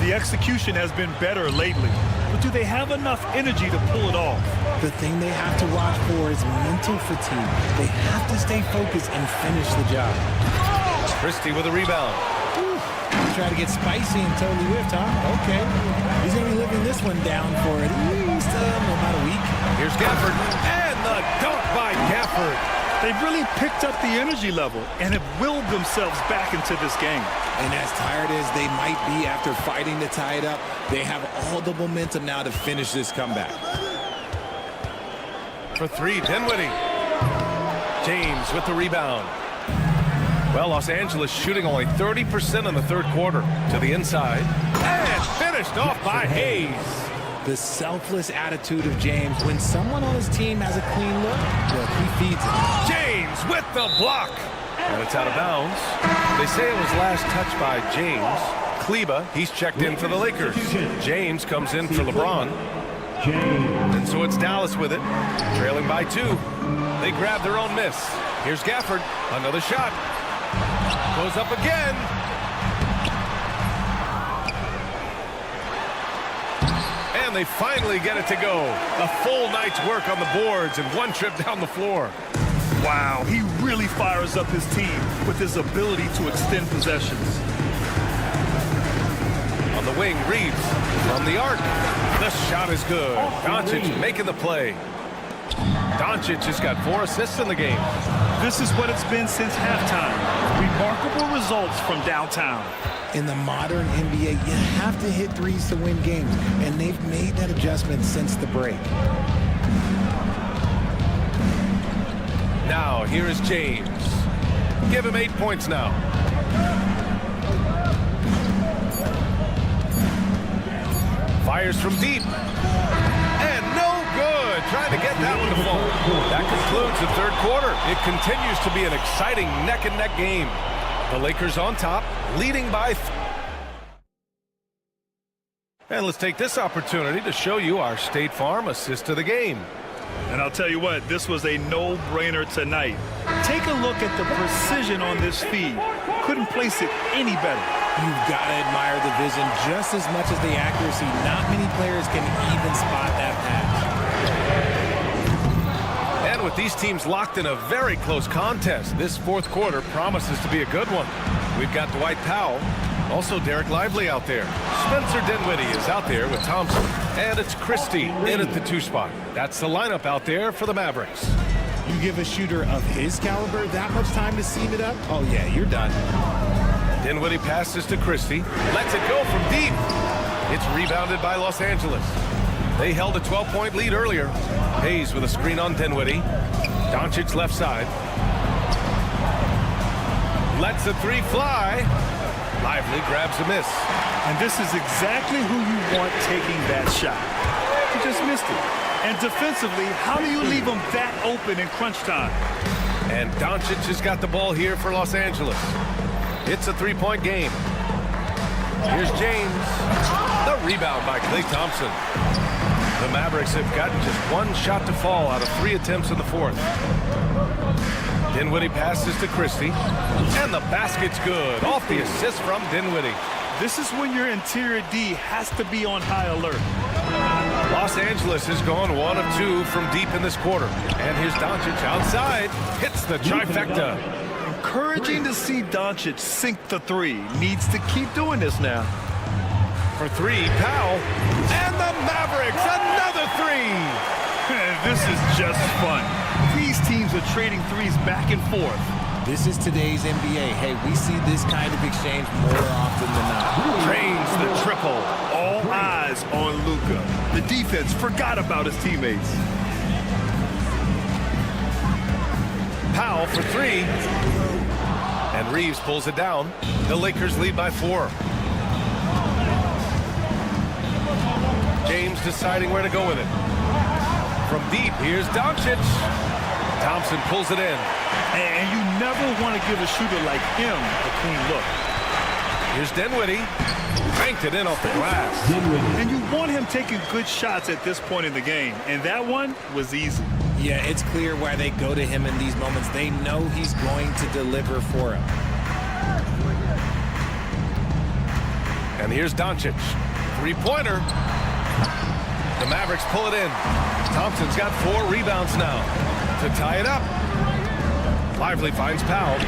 The execution has been better lately, but do they have enough energy to pull it off? The thing they have to watch for is mental fatigue. They have to stay focused and finish the job. Christie with a rebound. Try to get spicy and totally whiffed, huh? Okay. He's going to be living this one down for at least about a week. Here's Gafford. And the dunk by Gafford. They've really picked up the energy level and have willed themselves back into this game. And as tired as they might be after fighting to tie it up, they have all the momentum now to finish this comeback. For 3, Dinwiddie. James with the rebound. Well, Los Angeles shooting only 30% in the third quarter. To the inside. And finished off by Hayes. The selfless attitude of James. When someone on his team has a clean look, he feeds it. James with the block. And it's out of bounds. They say it was last touched by James. Kleba, he's checked in for the Lakers. James comes in for LeBron. And so it's Dallas with it, trailing by 2. They grab their own miss. Here's Gafford, another shot. Goes up again. And they finally get it to go. A full night's work on the boards and 1 trip down the floor. Wow, he really fires up his team with his ability to extend possessions. On the wing, Reeves from the arc. The shot is good. Doncic making the play. Doncic has got 4 assists in the game. This is what it's been since halftime. Remarkable results from downtown. In the modern NBA, you have to hit threes to win games, and they've made that adjustment since the break. Now, here is James. Give him 8 points now. Fires from deep. And no good. Trying to get that one to fall. That concludes the third quarter. It continues to be an exciting neck-and-neck game. The Lakers on top, leading by 3. And let's take this opportunity to show you our State Farm assist to the game. And I'll tell you what, this was a no-brainer tonight. Take a look at the precision on this feed. Couldn't place it any better. You've got to admire the vision just as much as the accuracy. Not many players can even spot that pass. And with these teams locked in a very close contest, this fourth quarter promises to be a good one. We've got Dwight Powell, also Derek Lively out there. Spencer Dinwiddie is out there with Thompson. And it's Christie in at the 2 spot. That's the lineup out there for the Mavericks. You give a shooter of his caliber that much time to seam it up? Oh, yeah, you're done. Dinwiddie passes to Christie. Lets it go from deep. It's rebounded by Los Angeles. They held a 12-point lead earlier. Hayes with a screen on Dinwiddie. Doncic left side. Lets the 3 fly. Lively grabs a miss. And this is exactly who you want taking that shot. He just missed it. And defensively, how do you leave him that open in crunch time? And Doncic has got the ball here for Los Angeles. It's a three-point game. Here's James. The rebound by Klay Thompson. The Mavericks have gotten just one shot to fall out of 3 attempts in the fourth. Dinwiddie passes to Christie. And the basket's good. Off the assist from Dinwiddie. This is when your interior D has to be on high alert. Los Angeles has gone 1 of 2 from deep in this quarter. And here's Doncic outside. Hits the trifecta. Encouraging to see Doncic sink the three. Needs to keep doing this now. For 3, Powell. And the Mavericks, another 3. This is just fun. These teams are trading threes back and forth. This is today's NBA. Hey, we see this kind of exchange more often than not. Drains the triple. All eyes on Luka. The defense forgot about his teammates. Powell for 3. And Reeves pulls it down. The Lakers lead by 4. James deciding where to go with it. From deep, here's Doncic. Thompson pulls it in. And you never want to give a shooter like him a clean look. Here's Dinwiddie. Banked it in off the glass. And you want him taking good shots at this point in the game. And that one was easy. Yeah, it's clear why they go to him in these moments. They know he's going to deliver for him. And here's Doncic. 3-pointer. The Mavericks pull it in. Thompson's got 4 rebounds now. To tie it up. Lively finds Powell.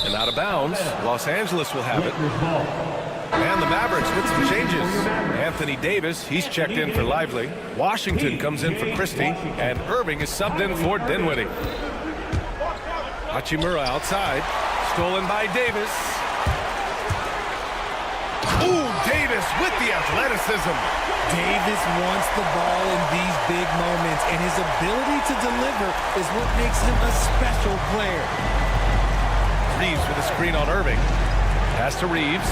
And out of bounds. Los Angeles will have it. And the Mavericks with some changes. Anthony Davis, he's checked in for Lively. Washington comes in for Christie. And Irving is subbed in for Dinwiddie. Hachimura outside. Stolen by Davis. Ooh, Davis with the athleticism. Davis wants the ball in these big moments, and his ability to deliver is what makes him a special player. Reeves with a screen on Irving. Pass to Reeves.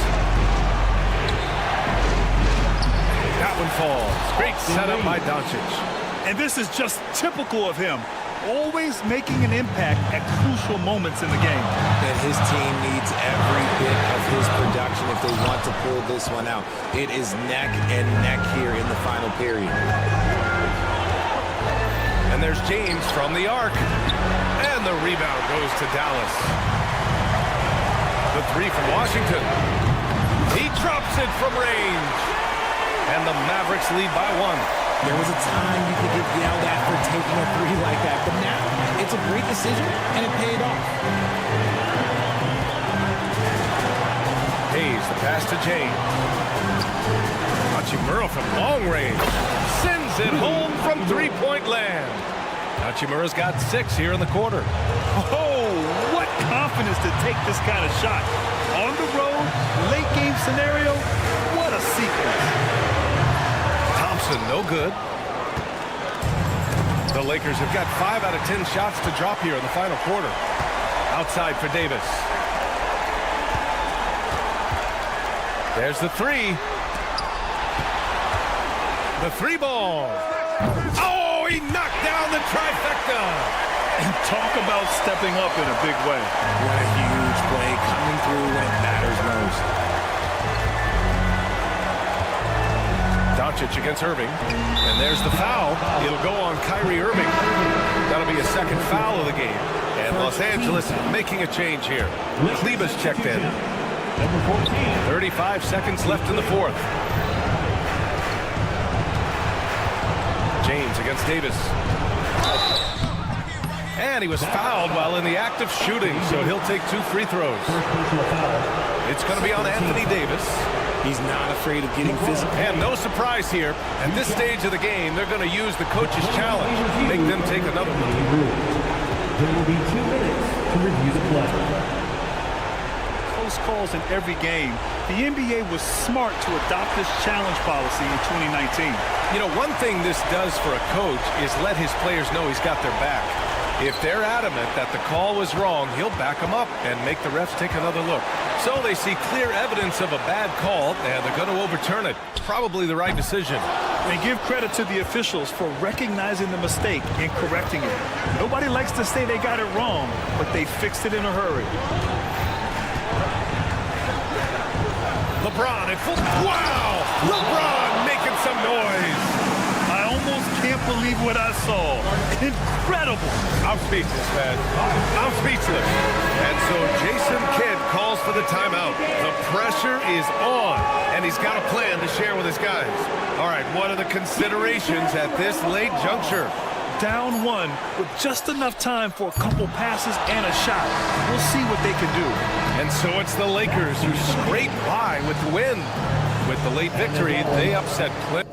That one falls. Great setup by Doncic. And this is just typical of him. Always making an impact at crucial moments in the game. And his team needs every bit of his production if they want to pull this one out. It is neck and neck here in the final period. And there's James from the arc. And the rebound goes to Dallas. The 3 from Washington. He drops it from range. And the Mavericks lead by 1. There was a time you could get yelled at for taking a 3 like that, but now it's a great decision, and it paid off. Hayes, the pass to James. Hachimura from long range. Sends it home from 3-point land. Hachimura's got 6 here in the quarter. Oh, what confidence to take this kind of shot. On the road, late game scenario, what a sequence. No good. The Lakers have got 5 out of 10 shots to drop here in the final quarter. Outside for Davis. There's the 3. The 3 ball. Oh, he knocked down the trifecta. And talk about stepping up in a big way. What a huge play coming through when it matters most. Doncic against Irving. And there's the foul. It'll go on Kyrie Irving. That'll be a second foul of the game. And Los Angeles making a change here. Kleba's checked in. 35 seconds left in the fourth. James against Davis. And he was fouled while in the act of shooting, so he'll take 2 free throws. It's going to be on Anthony Davis. He's not afraid of getting physical. And no surprise here. At this stage of the game, they're going to use the coach's challenge. Make them take another one. There will be 2 minutes to review the play. Close calls in every game. The NBA was smart to adopt this challenge policy in 2019. You know, one thing this does for a coach is let his players know he's got their back. If they're adamant that the call was wrong, he'll back them up and make the refs take another look. So they see clear evidence of a bad call, and they're going to overturn it. Probably the right decision. And give credit to the officials for recognizing the mistake and correcting it. Nobody likes to say they got it wrong, but they fixed it in a hurry. LeBron in full. Wow! LeBron making some noise. I almost can't believe what I saw. Incredible. I'm speechless, man. I'm speechless. And so Jason Kidd calls for the timeout. The pressure is on, and he's got a plan to share with his guys. All right, what are the considerations at this late juncture? Down one with just enough time for a couple passes and a shot. We'll see what they can do. And so it's the Lakers who scrape by with the win. With the late victory, they upset Clint.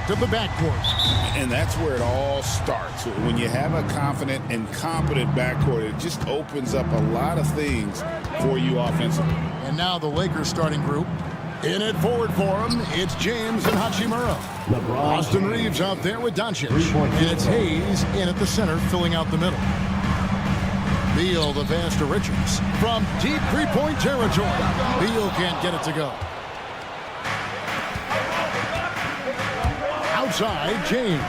product of the backcourt. And that's where it all starts. When you have a confident and competent backcourt, it just opens up a lot of things for you offensively. And now the Lakers starting group. In it forward for him, it's James and Hachimura. Austin Reeves out there with Doncic. And it's Hayes in at the center, filling out the middle. Beal the pass to Richards. From deep three-point territory. Beal can't get it to go. Outside, James.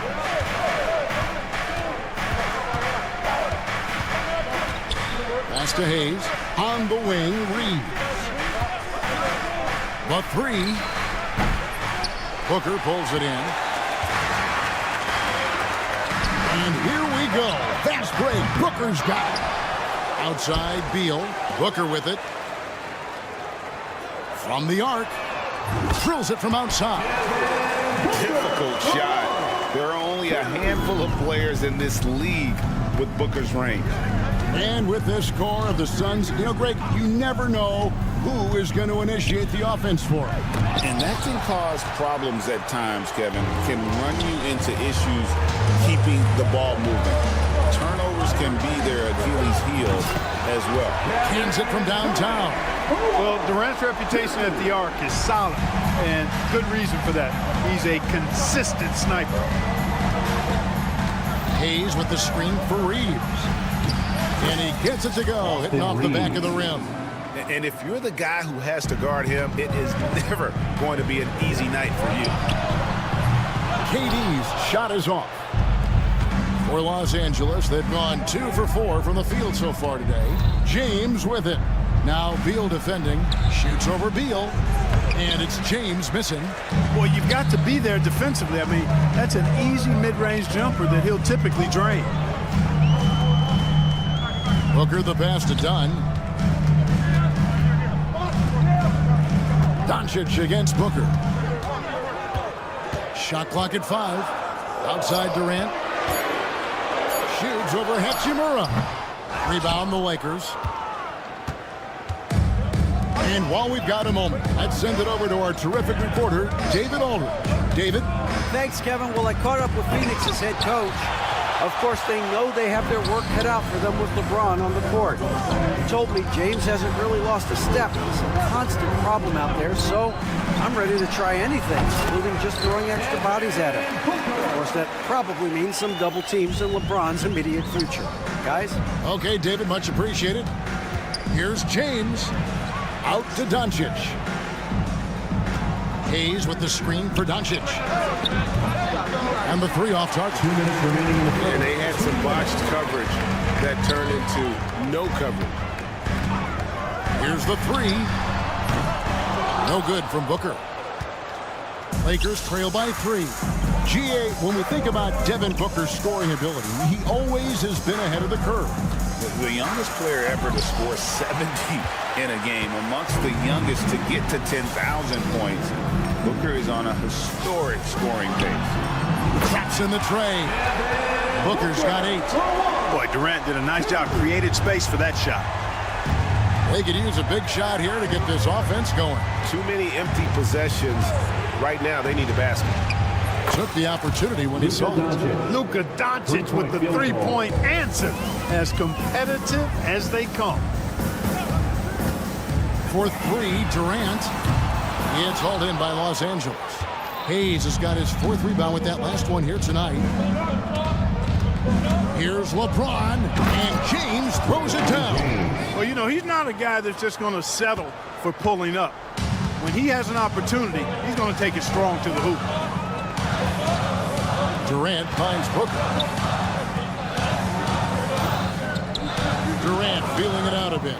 Pass to Hayes. On the wing, Reeves. The three. Booker pulls it in. And here we go. Fast break. Booker's got it. Outside, Beal. Booker with it. From the arc. Drills it from outside. Difficult shot. There are only a handful of players in this league with Booker's range. And with this score of the Suns, Greg, you never know who is going to initiate the offense for it. And that can cause problems at times, Kevin. Can run you into issues keeping the ball moving. Turnovers can be their Achilles heel as well. Hands it from downtown. Well, Durant's reputation at the arc is solid, and good reason for that. He's a consistent sniper. Hayes with the screen for Reeves. And he gets it to go, hitting off the back of the rim. And if you're the guy who has to guard him, it is never going to be an easy night for you. KD's shot is off. For Los Angeles, they've gone 2 for 4 from the field so far today. James with it. Now Beal defending. Shoots over Beal. And it's James missing. Well, you've got to be there defensively. I mean, that's an easy mid-range jumper that he'll typically drain. Booker the pass to Dunn. Doncic against Booker. Shot clock at 5. Outside Durant. Shoots over Hachimura. Rebound the Lakers. And while we've got a moment, let's send it over to our terrific reporter, David Aldridge. David? Thanks, Kevin. Well, I caught up with Phoenix's head coach. Of course, they know they have their work cut out for them with LeBron on the court. He told me James hasn't really lost a step. It's a constant problem out there, so I'm ready to try anything, including just throwing extra bodies at him. Of course, that probably means some double teams in LeBron's immediate future. Guys? Okay, David, much appreciated. Here's James. Out to Doncic. Hayes with the screen for Doncic. And the three off target. 2 minutes remaining in the play. And they had some botched coverage that turned into no coverage. Here's the three. No good from Booker. Lakers trail by 3. GA, when we think about Devin Booker's scoring ability, he always has been ahead of the curve. The youngest player ever to score 70 in a game, amongst the youngest to get to 10,000 points. Booker is on a historic scoring pace. Traps in the tray. Booker's got 8. Boy, Durant did a nice job, created space for that shot. They could use a big shot here to get this offense going. Too many empty possessions. Right now, they need a basket. Took the opportunity when he saw it. Luka Doncic with the three-point answer. As competitive as they come. For 3, Durant. It's hauled in by Los Angeles. Hayes has got his 4th rebound with that last one here tonight. Here's LeBron, and James throws it down. Well, he's not a guy that's just going to settle for pulling up. When he has an opportunity, he's going to take it strong to the hoop. Durant finds Booker. Durant feeling it out a bit.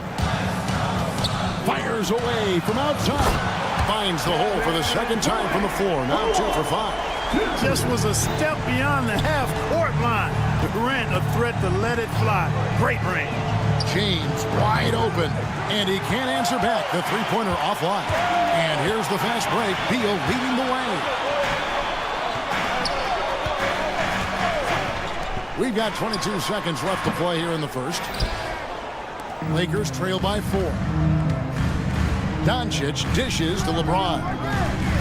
Fires away from outside. Finds the hole for the second time from the floor. Now 2 for 5. Just was a step beyond the half-court line. Durant a threat to let it fly. Great range. James wide open, and he can't answer back. The three-pointer offline. And here's the fast break. Beal leading the way. We've got 22 seconds left to play here in the first. Lakers trail by 4. Doncic dishes to LeBron.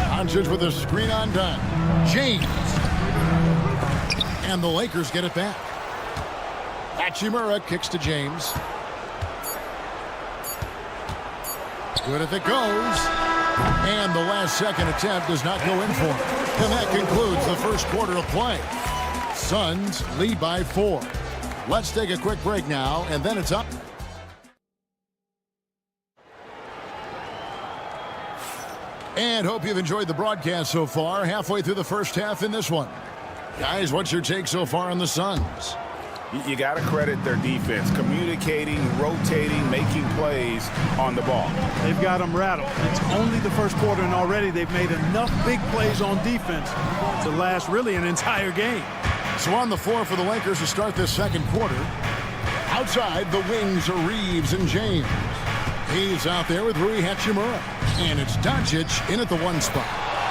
Doncic with a screen on Dunn. James And the Lakers get it back. Hachimura kicks to James. Good if it goes. And the last second attempt does not go in for him. And that concludes the first quarter of play. Suns lead by 4. Let's take a quick break now, and then it's up. And hope you've enjoyed the broadcast so far. Halfway through the first half in this one. Guys, what's your take so far on the Suns? You got to credit their defense, communicating, rotating, making plays on the ball. They've got them rattled. It's only the first quarter, and already they've made enough big plays on defense to last really an entire game. So on the floor for the Lakers to start this second quarter. Outside, the wings are Reeves and James. He's out there with Rui Hachimura. And it's Tonci in at the 1 spot.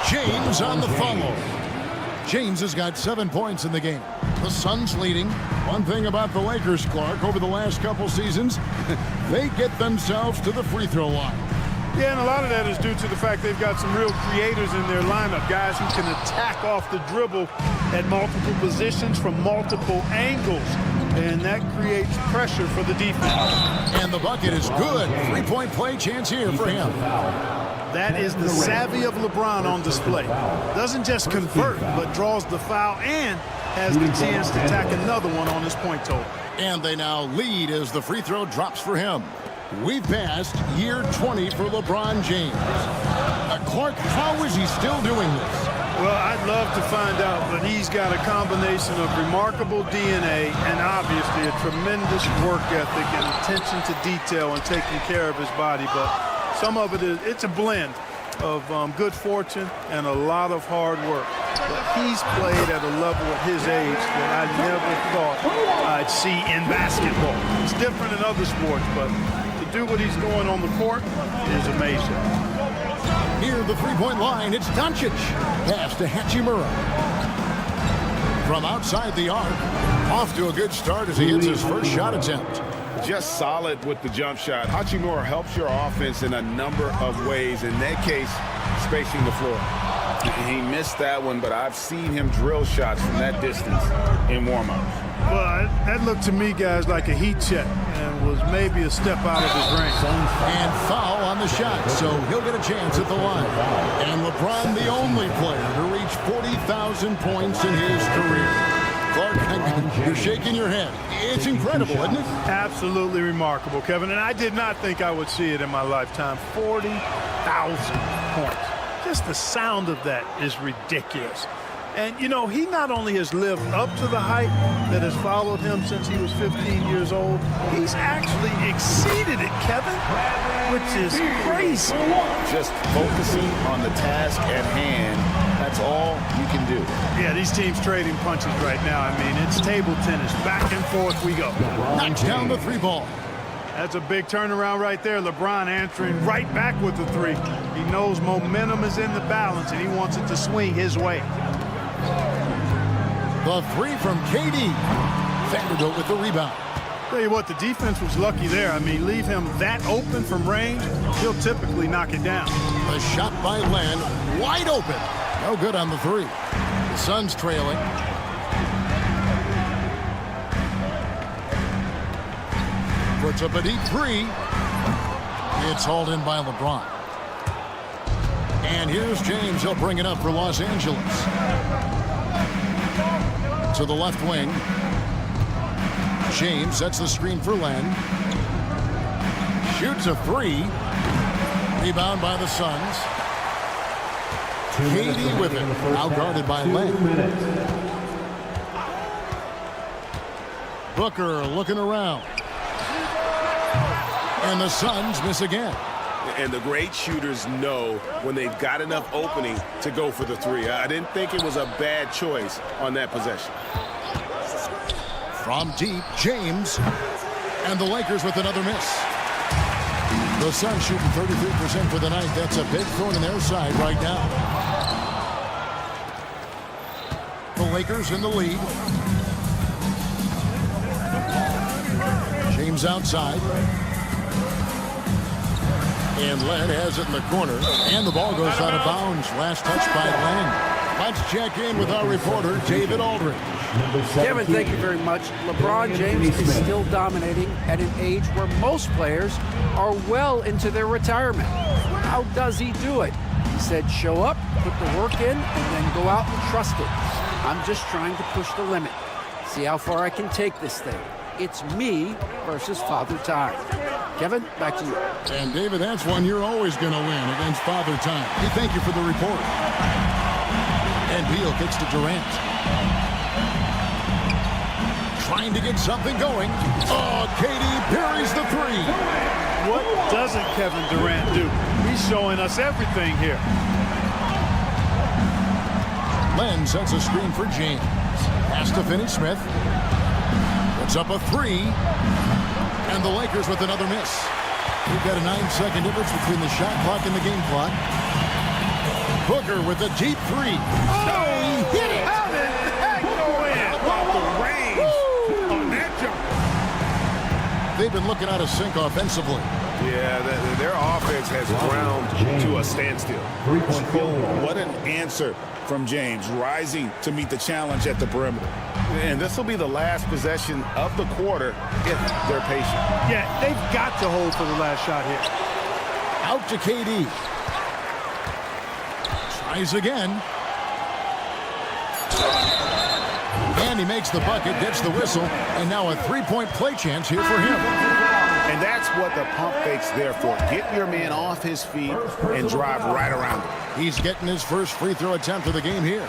James on the follow. James has got 7 points in the game. The Suns leading. One thing about the Lakers, Clark, over the last couple seasons, they get themselves to the free throw line. Yeah, and a lot of that is due to the fact they've got some real creators in their lineup, guys who can attack off the dribble at multiple positions from multiple angles, and that creates pressure for the defense. And the bucket is good. 3-point play chance here for him. That is the savvy of LeBron on display. Doesn't just convert, but draws the foul and has the chance to tack another one on his point total. And they now lead as the free throw drops for him. We've passed year 20 for LeBron James. Clark, how is he still doing this? Well, I'd love to find out, but he's got a combination of remarkable DNA and obviously a tremendous work ethic and attention to detail and taking care of his body. But some of it is, it's a blend of good fortune and a lot of hard work. But he's played at a level at his age that I never thought I'd see in basketball. It's different in other sports, but to do what he's doing on the court is amazing. Near the three-point line, it's Tonci. Pass to Hachimura. From outside the arc, off to a good start as he hits his first shot attempt. Just solid with the jump shot. Hachimura helps your offense in a number of ways. In that case, spacing the floor. He missed that one, but I've seen him drill shots from that distance in warm-ups. Well, that looked to me, guys, like a heat check and was maybe a step out of his range. And foul on the shot, so he'll get a chance at the line. And LeBron, the only player to reach 40,000 points in his career. Clark, you're shaking your head. It's incredible, isn't it? Absolutely remarkable, Kevin. And I did not think I would see it in my lifetime. 40,000 points. Just the sound of that is ridiculous. And, you know, he not only has lived up to the hype that has followed him since he was 15 years old, he's actually exceeded it, Kevin, which is crazy. Just focusing on the task at hand, that's all you can do. Yeah, these teams trading punches right now. I mean, it's table tennis. Back and forth we go. Knocks down the 3-ball. That's a big turnaround right there. LeBron answering right back with the 3. He knows momentum is in the balance, and he wants it to swing his way. The 3 from KD. Vanderbilt with the rebound. Tell you what, the defense was lucky there. I mean, leave him that open from range, he'll typically knock it down. The shot by Len, wide open. No good on the 3. The Suns trailing. Puts up a deep 3. It's hauled in by LeBron. And here's James. He'll bring it up for Los Angeles. To the left wing. James sets the screen for Len. Shoots a 3. Rebound by the Suns. KD with it. Now guarded by Len. Booker looking around. And the Suns miss again. And the great shooters know when they've got enough opening to go for the 3. I didn't think it was a bad choice on that possession. From deep, James. And the Lakers with another miss. The Suns shooting 33% for the night. That's a big thorn in their side right now. The Lakers in the lead. James outside. And Len has it in the corner. And the ball goes out of bounds. Last touch by Len. Let's check in with our reporter, David Aldridge. Kevin, thank you very much. LeBron James is still dominating at an age where most players are well into their retirement. How does he do it? He said, show up, put the work in, and then go out and trust it. I'm just trying to push the limit. See how far I can take this thing. It's me versus Father Time. Kevin, back to you. And David, that's one you're always going to win against Father Time. We thank you for the report. And Beal gets to Durant. Trying to get something going. Oh, KD buries the three. What doesn't Kevin Durant do? He's showing us everything here. Len sets a screen for James. Pass to Finney-Smith. Puts up a three. And the Lakers with another miss. We've got a 9-second difference between the shot clock and the game clock. Booker with a deep three. Oh, he hit it! How did that go in? How about the range on that jump? They've been looking out of sync offensively. Yeah, their offense has ground to a standstill. What an answer from James, rising to meet the challenge at the perimeter. And this will be the last possession of the quarter if they're patient. Yeah, they've got to hold for the last shot here. Out to KD. Tries again. And he makes the bucket, gets the whistle, and now a three-point play chance here for him. And that's what the pump fake's there for. Get your man off his feet and drive right around him. He's getting his first free throw attempt of the game here.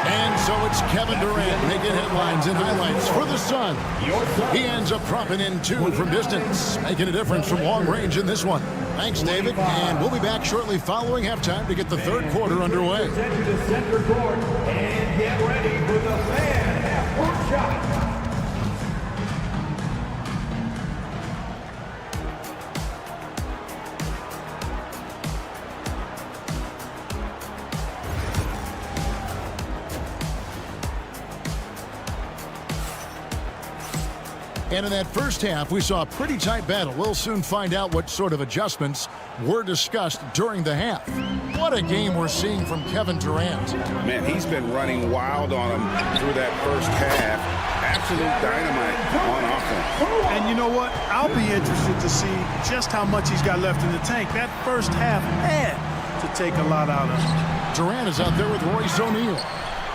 And so it's Kevin Durant making headlines and highlights for the Sun. He ends up dropping in two from distance, making a difference from long range in this one. Thanks, David, and we'll be back shortly following halftime to get the third quarter underway. Descend to the center court and get ready for the fan half-court shot. And in that first half, we saw a pretty tight battle. We'll soon find out what sort of adjustments were discussed during the half. What a game we're seeing from Kevin Durant. Man, he's been running wild on him through that first half. Absolute dynamite on offense. And you know what? I'll be interested to see just how much he's got left in the tank. That first half had to take a lot out of him. Durant is out there with Royce O'Neal.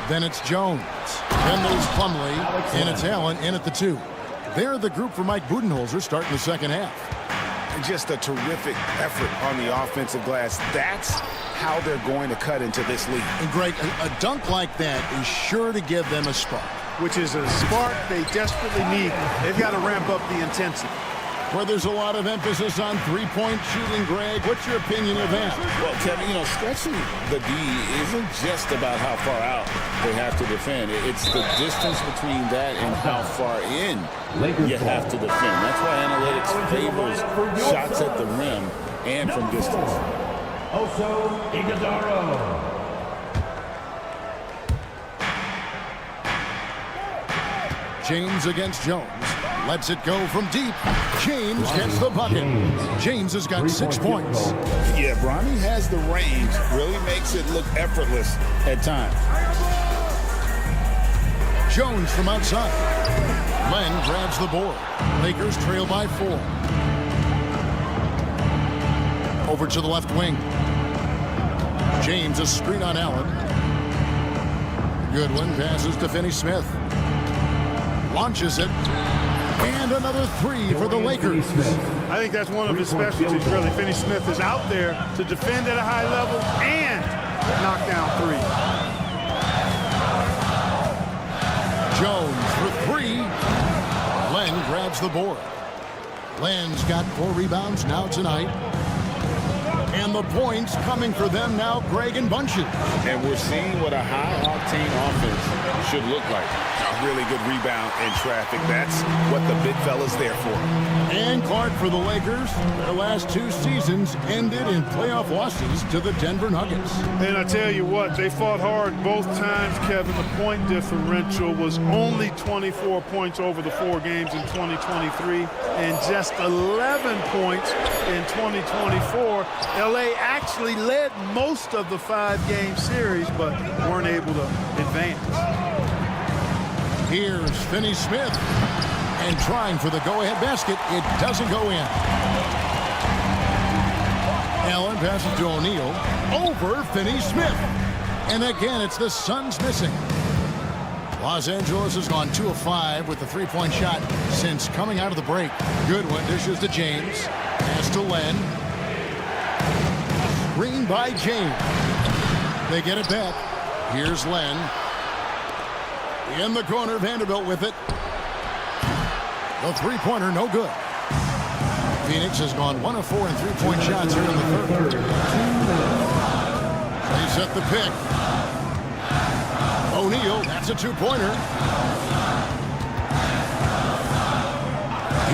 Then it's Jones. Then there's Plumlee, and it's Allen in at the two. They're the group for Mike Budenholzer starting the second half. Just a terrific effort on the offensive glass. That's how they're going to cut into this league. And Greg, a dunk like that is sure to give them a spark. Which is a spark they desperately need. They've got to ramp up the intensity. Where there's a lot of emphasis on three-point shooting, Greg. What's your opinion of that? Well, Kevin, stretching the D isn't just about how far out they have to defend. It's the distance between that and how far in you have to defend. That's why analytics favors shots at the rim and from distance. Also, Eldorado. James against Jones. Lets it go from deep. James gets the bucket. James has got 6 points. Yeah, Bronny has the range. Really makes it look effortless at times. Jones from outside. Len grabs the board. Lakers trail by 4. Over to the left wing. James a screen on Allen. Goodwin passes to Finney-Smith. Launches it. And another three for the Lakers. I think that's one of his specialties, really. Finney-Smith is out there to defend at a high level and knock down three. Jones for three. Len grabs the board. Len's got 4 rebounds now tonight. And the points coming for them now, Greg and Bunches. And we're seeing what a high-octane offense should look like. A really good rebound in traffic. That's what the big fella's there for. And Clark, for the Lakers, their last 2 seasons ended in playoff losses to the Denver Nuggets. And I tell you what, they fought hard both times, Kevin. The point differential was only 24 points over the 4 games in 2023 and just 11 points in 2024. LA actually led most of the 5-game series, but weren't able to advance. Here's Finney-Smith, and trying for the go-ahead basket. It doesn't go in. Allen passes to O'Neal over Finney-Smith. And again, it's the Suns missing. Los Angeles has gone 2 of 5 with the 3-point shot since coming out of the break. Goodwin dishes to James. Pass to Len. Screen by James. They get it back. Here's Len. In the corner, Vanderbilt with it. The 3-pointer, no good. Phoenix has gone 1 of 4 in 3-point shots here in the third. They set the pick. O'Neal, that's a 2-pointer.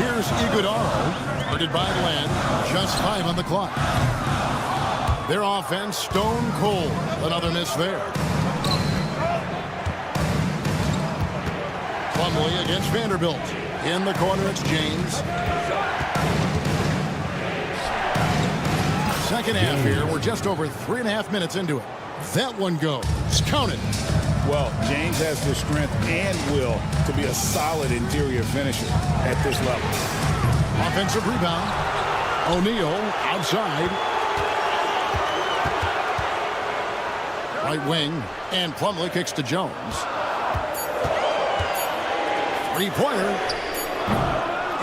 Here's Iguodaro, guarded by Len. Just 5 on the clock. Their offense stone cold. Another miss there. Plumlee against Vanderbilt. In the corner, it's James. Second half here. We're just over 3.5 minutes into it. That one goes. Counted. Well, James has the strength and will to be a solid interior finisher at this level. Offensive rebound. O'Neal outside. Right wing. And Plumlee kicks to Jones. 3-pointer.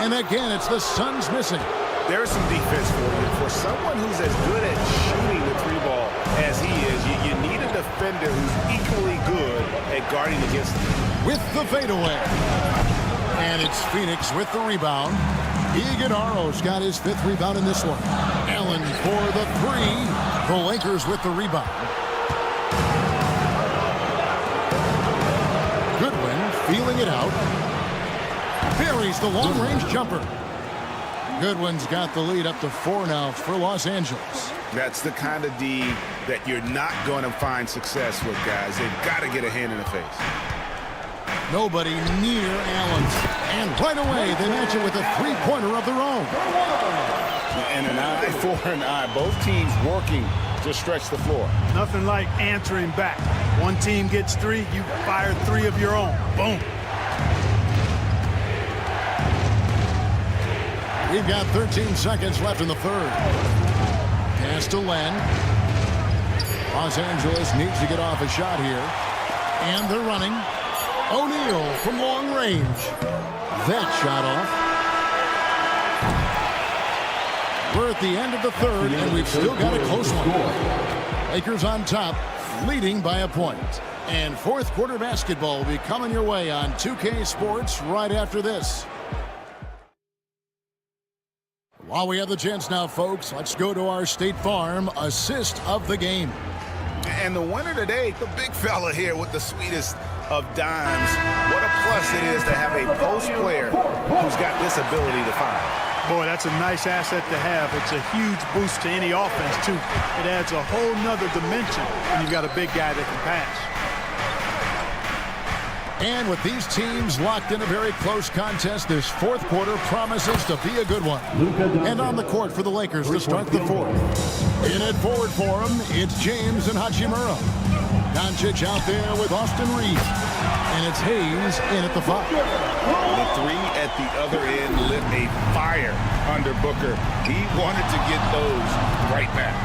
And again, it's the Suns missing. There's some defense for you. For someone who's as good at shooting the 3-ball as he is, you need a defender who's equally good at guarding against him. With the fadeaway. And it's Phoenix with the rebound. Iguodaro's got his 5th rebound in this one. Allen for the 3. The Lakers with the rebound. Goodwin feeling it out. Buries the long-range jumper. Goodwin's got the lead up to 4 now for Los Angeles. That's the kind of D that you're not going to find success with, guys. They've got to get a hand in the face. Nobody near Allen. And right away, they match it with a 3-pointer of their own. And an eye for an eye. Both teams working to stretch the floor. Nothing like answering back. One team gets 3, you fire 3 of your own. Boom. We've got 13 seconds left in the third. Pass to Len. Los Angeles needs to get off a shot here. And they're running. O'Neal from long range. That shot off. We're at the end of the third, and we've still got a close one. Lakers on top, leading by a point. And fourth quarter basketball will be coming your way on 2K Sports right after this. While we have the chance now, folks, let's go to our State Farm assist of the game. And the winner today, the big fella here with the sweetest of dimes. What a plus it is to have a post player who's got this ability to find. Boy, that's a nice asset to have. It's a huge boost to any offense, too. It adds a whole nother dimension when you've got a big guy that can pass. And with these teams locked in a very close contest, this fourth quarter promises to be a good one. And on the court for the Lakers to start the fourth. In it forward for him, it's James and Hachimura. Tonci out there with Austin Reeves. And it's Hayes in at the 5. The 3 at the other end lit a fire under Booker. He wanted to get those right back.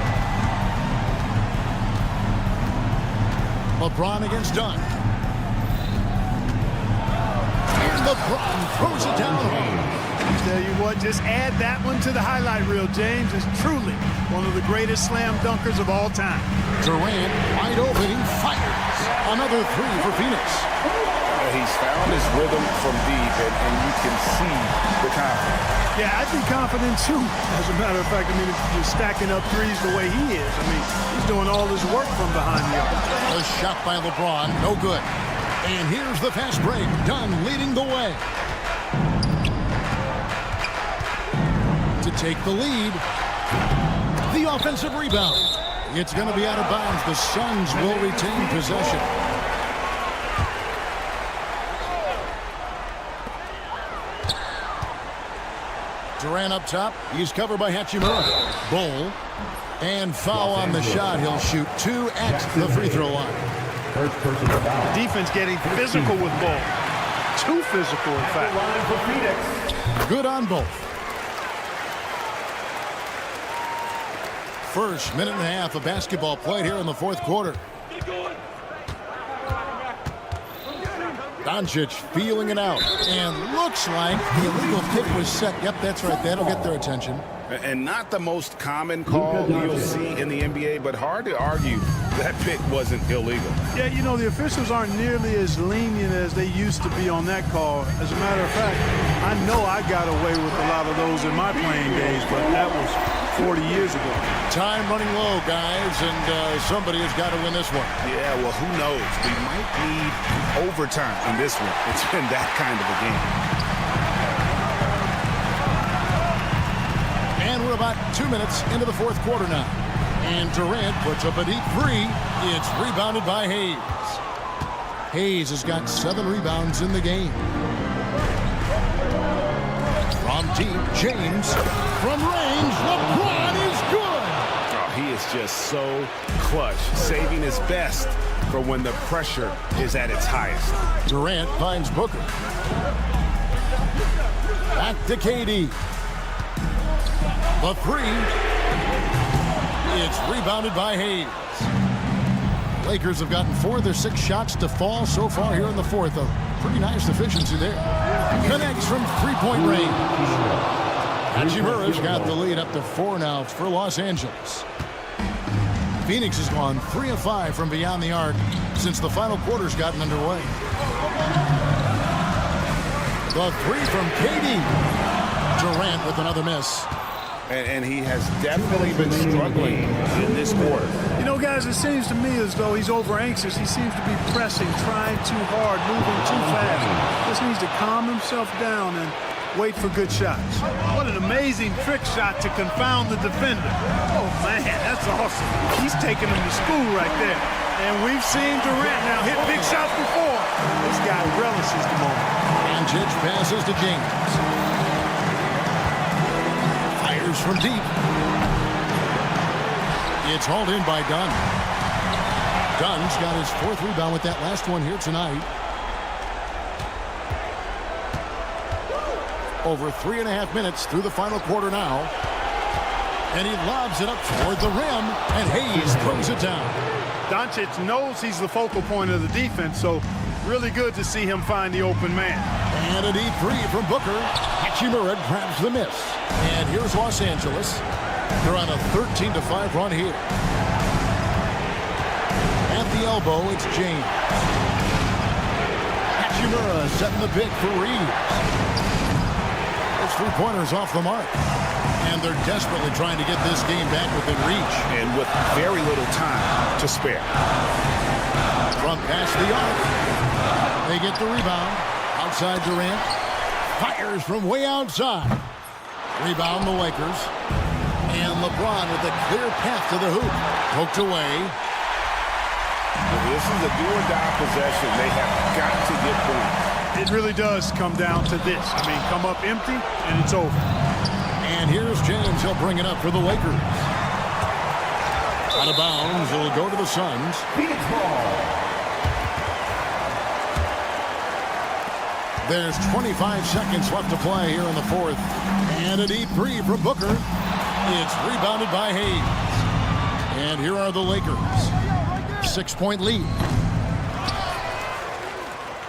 LeBron against Dunn. LeBron throws it down. I tell you what, just add that one to the highlight reel. James is truly one of the greatest slam dunkers of all time. Durant wide open, he fires. Another 3 for Phoenix. He's found his rhythm from deep, and you can see the confidence. Yeah, I'd be confident too. As a matter of fact, I mean, if you're stacking up threes the way he is, I mean, he's doing all his work from behind the arc. A shot by LeBron, no good. And here's the fast break. Dunn leading the way. To take the lead. The offensive rebound. It's going to be out of bounds. The Suns will retain possession. Durant up top. He's covered by Hachimura. Bowl. And foul on the shot. He'll shoot 2 at the free throw line. Defense getting physical with ball. Too physical, in fact. Good on both. First minute and a half of basketball played here in the fourth quarter. Tonci feeling it out. And looks like the illegal pick was set. Yep, that's right. That'll get their attention. And not the most common call you'll see in the NBA, but hard to argue that pick wasn't illegal. Yeah, you know, the officials aren't nearly as lenient as they used to be on that call. As a matter of fact, I know I got away with a lot of those in my playing days, but that was 40 years ago. Time running low, guys, and somebody has got to win this one. Yeah, well, who knows? We might need overtime in this one. It's been that kind of a game. And we're about 2 minutes into the fourth quarter now. And Durant puts up a deep three. It's rebounded by Hayes. Hayes has got 7 rebounds in the game. From deep, James. From range, LeBron is good. Oh, he is just so clutch, saving his best for when the pressure is at its highest. Durant finds Booker. Back to KD. The three. It's rebounded by Hayes. Lakers have gotten 4 of their 6 shots to fall so far here in the fourth. A pretty nice efficiency there. Connects from three-point range. Hachimura's got the lead up to 4 now for Los Angeles. Phoenix has gone 3 of 5 from beyond the arc since the final quarter's gotten underway. The three from KD. Durant with another miss. And he has definitely been struggling in this quarter. You know, guys, it seems to me as though he's over anxious. He seems to be pressing, trying too hard, moving too fast. Just needs to calm himself down and wait for good shots. What an amazing trick shot to confound the defender. Oh, man, that's awesome. He's taking him to school right there. And we've seen Durant now hit big shots before. This guy relishes the moment. And Judge passes to James. Fires from deep. It's hauled in by Dunn. Dunn's got his 4th rebound with that last one here tonight. Over 3.5 minutes through the final quarter now. And he lobs it up toward the rim, and Hayes throws it down. Tonci knows he's the focal point of the defense, so really good to see him find the open man. And a deep three from Booker. Hachimura grabs the miss. And here's Los Angeles. They're on a 13-5 run here. At the elbow, it's James. Hachimura setting the pick for Reeves. Those 3-pointers off the mark. And they're desperately trying to get this game back within reach. And with very little time to spare. From past the arc. They get the rebound. Outside Durant. Fires from way outside. Rebound the Lakers. And LeBron with a clear path to the hoop. Poked away. This is a do-or-die possession. They have got to get points. It really does come down to this. I mean, come up empty, and it's over. And here's James. He'll bring it up for the Lakers. Out of bounds. It'll go to the Suns. Phoenix ball. There's 25 seconds left to play here in the fourth. And a deep three from Booker. It's rebounded by Hayes. And here are the Lakers. 6-point lead.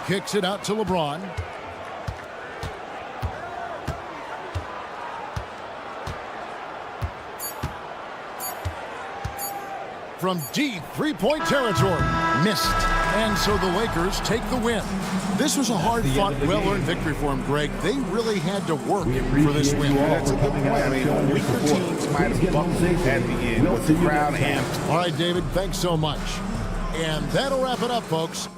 Kicks it out to LeBron. From deep 3-point territory. Missed. And so the Lakers take the win. This was a hard-fought, well-earned victory for them, Greg. They really had to work for this win. That's a good point. I mean, weaker teams might have buckled at the end with the crowd amped. All right, David, thanks so much. And that'll wrap it up, folks.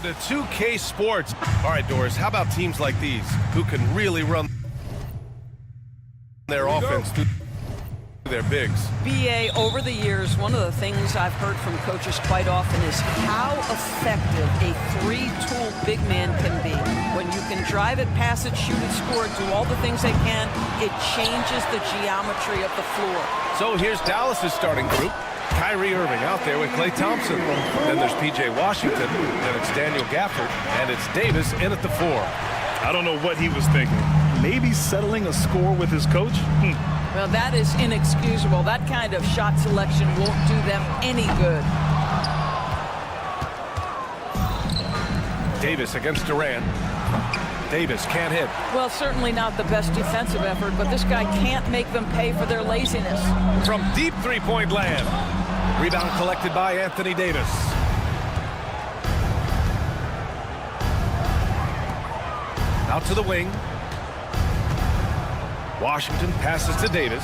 to 2K Sports. All right, Doris, how about teams like these who can really run their offense through their bigs? BA, over the years, one of the things I've heard from coaches quite often is how effective a three-tool big man can be. When you can drive it, pass it, shoot it, score it, do all the things they can, it changes the geometry of the floor. So here's Dallas's starting group. Kyrie Irving out there with Klay Thompson. Then there's P.J. Washington. Then it's Daniel Gafford. And it's Davis in at the 4. I don't know what he was thinking. Maybe settling a score with his coach? Well, that is inexcusable. That kind of shot selection won't do them any good. Davis against Durant. Davis can't hit. Well, certainly not the best defensive effort, but this guy can't make them pay for their laziness. From deep three-point land. Rebound collected by Anthony Davis. Out to the wing. Washington passes to Davis.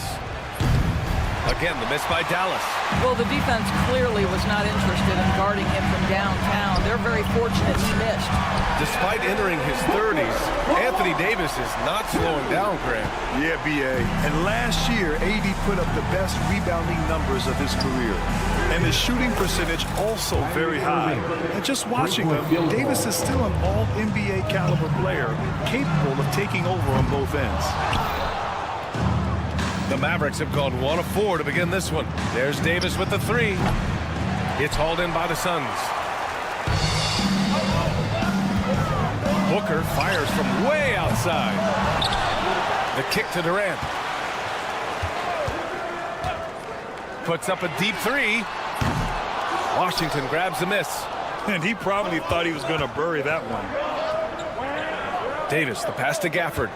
Again, the miss by Dallas. Well, the defense clearly was not interested in guarding him from downtown. They're very fortunate he missed. Despite entering his 30s, Anthony Davis is not slowing down, Grant. Yeah, B.A. And last year, AD put up the best rebounding numbers of his career. And his shooting percentage also very high. And just watching him, Davis is still an all-NBA caliber player, capable of taking over on both ends. The Mavericks have gone 1 of 4 to begin this one. There's Davis with the 3. It's hauled in by the Suns. Booker fires from way outside. The kick to Durant. Puts up a deep 3. Washington grabs the miss. And he probably thought he was going to bury that one. Davis, the pass to Gafford.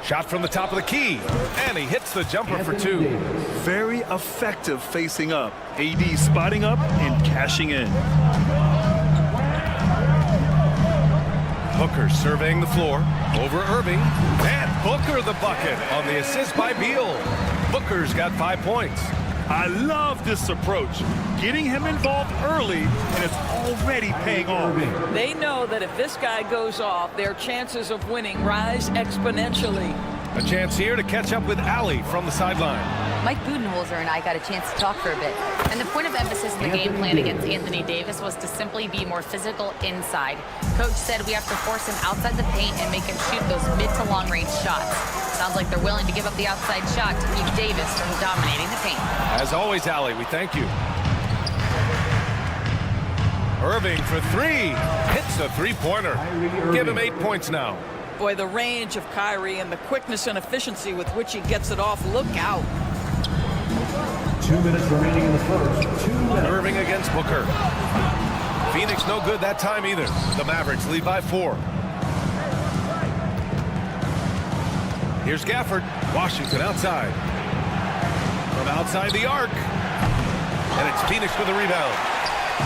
Shot from the top of the key, and he hits the jumper for 2. Very effective facing up. AD spotting up and cashing in. Booker surveying the floor over Irving, and Booker the bucket on the assist by Beal. Booker's got 5 points. I love this approach. Getting him involved early, and it's already paying off. They know that if this guy goes off, their chances of winning rise exponentially. A chance here to catch up with Allie from the sideline. Mike Budenholzer and I got a chance to talk for a bit. And the point of emphasis in the game plan against Anthony Davis was to simply be more physical inside. Coach said we have to force him outside the paint and make him shoot those mid to long range shots. Sounds like they're willing to give up the outside shot to keep Davis from dominating the paint. As always, Allie, we thank you. Irving for 3. Hits a three-pointer. Give him 8 points now. Boy, the range of Kyrie and the quickness and efficiency with which he gets it off. Look out. 2 minutes remaining in the first. 2 minutes. Irving against Booker. Phoenix no good that time either. The Mavericks lead by 4. Here's Gafford. Washington outside. From outside the arc. And it's Phoenix with a rebound.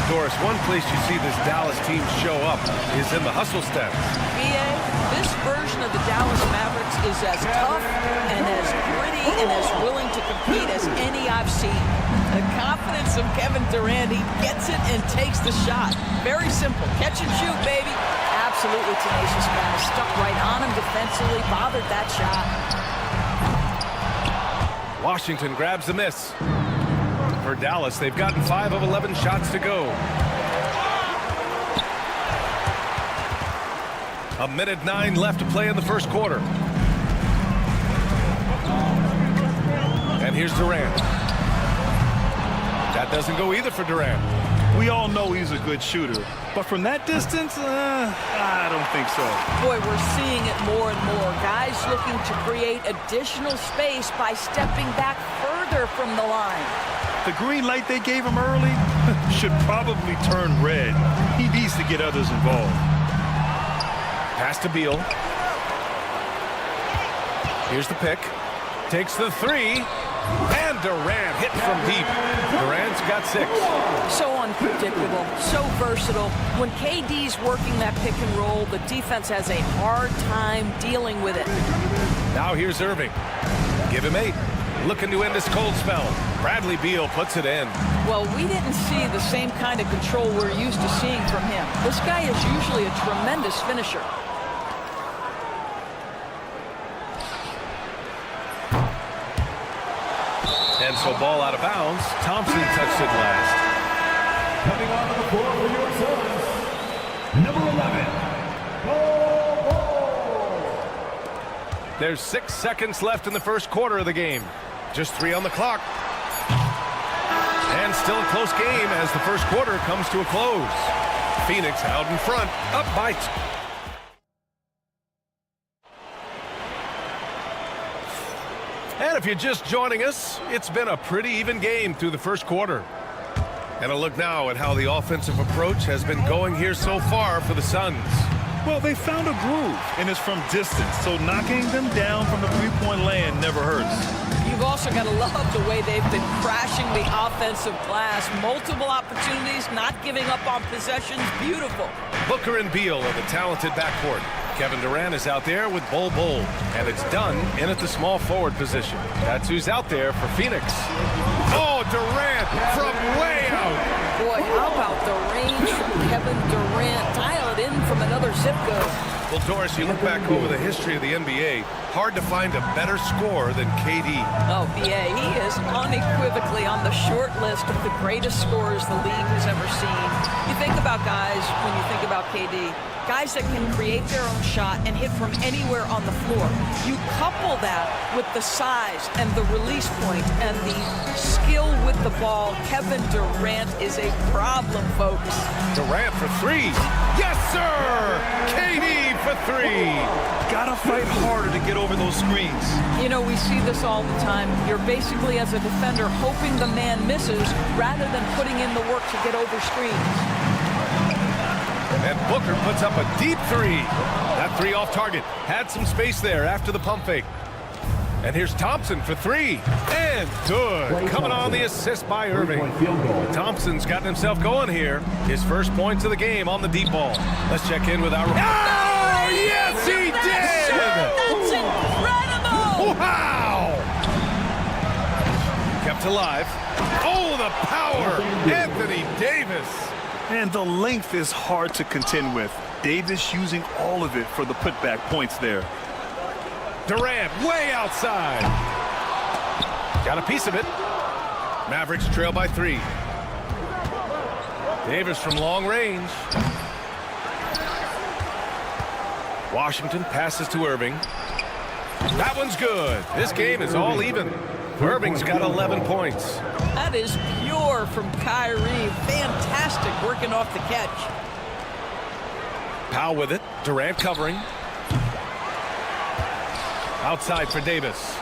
Doris, one place you see this Dallas team show up is in the hustle steps. BA, this version of the Dallas Mavericks is as tough and as gritty and as willing to compete as any I've seen. The confidence of Kevin Durant, he gets it and takes the shot. Very simple. Catch and shoot, baby. Absolutely tenacious guy. Stuck right on him defensively, bothered that shot. Washington grabs the miss. For Dallas, they've gotten 5 of 11 shots to go. A minute 9 left to play in the first quarter. And here's Durant. That doesn't go either for Durant. We all know he's a good shooter, but from that distance, I don't think so. Boy, we're seeing it more and more. Guys looking to create additional space by stepping back further from the line. The green light they gave him early should probably turn red. He needs to get others involved. Pass to Beal. Here's the pick. Takes the 3. And Durant hit from deep. Durant's got 6. So unpredictable, so versatile. When KD's working that pick and roll, the defense has a hard time dealing with it. Now here's Irving. Give him 8. looking to end this cold spell. Bradley Beal puts it in. Well, we didn't see the same kind of control we're used to seeing from him. This guy is usually a tremendous finisher. And so ball out of bounds. Thompson touched it last. Coming onto the floor for your Suns, number 11. There's 6 seconds left in the first quarter of the game. Just 3 on the clock. And still a close game as the first quarter comes to a close. Phoenix out in front, up by 2. And if you're just joining us, it's been a pretty even game through the first quarter. And a look now at how the offensive approach has been going here so far for the Suns. Well, they found a groove, and it's from distance, so knocking them down from the three-point land never hurts. You've also got to love the way they've been crashing the offensive glass. Multiple opportunities, not giving up on possessions. Beautiful. Booker and Beal are the talented backcourt. Kevin Durant is out there with Bol Bol, and it's done in at the small forward position. That's who's out there for Phoenix. Oh, Durant from way out. Boy, how about the range from Kevin Durant? Dial it in from another zip code. Well, Doris, you look back over the history of the NBA, hard to find a better scorer than KD. Oh, B.A., he is unequivocally on the short list of the greatest scorers the league has ever seen. You think about guys, when you think about KD, guys that can create their own shot and hit from anywhere on the floor. You couple that with the size and the release point and the skill with the ball. Kevin Durant is a problem, folks. Durant for 3. Yes, sir! KD for 3. Gotta fight harder to get over those screens. You know, we see this all the time. You're basically, as a defender, hoping the man misses rather than putting in the work to get over screens. And Booker puts up a deep 3. That 3 off target. Had some space there after the pump fake. And here's Thompson for 3. And good. Coming on the assist by Irving. Thompson's gotten himself going here. His first points of the game on the deep ball. Let's check in with our... Oh, yes, he did! That's incredible! Wow! Kept alive. Oh, the power! Anthony Davis! And the length is hard to contend with. Davis using all of it for the putback points there. Durant way outside. Got a piece of it. Mavericks trail by 3. Davis from long range. Washington passes to Irving. That one's good. This game is all even. Irving's got 11 points. That is pure from Kyrie. Fantastic working off the catch. Powell with it. Durant covering. Outside for Davis.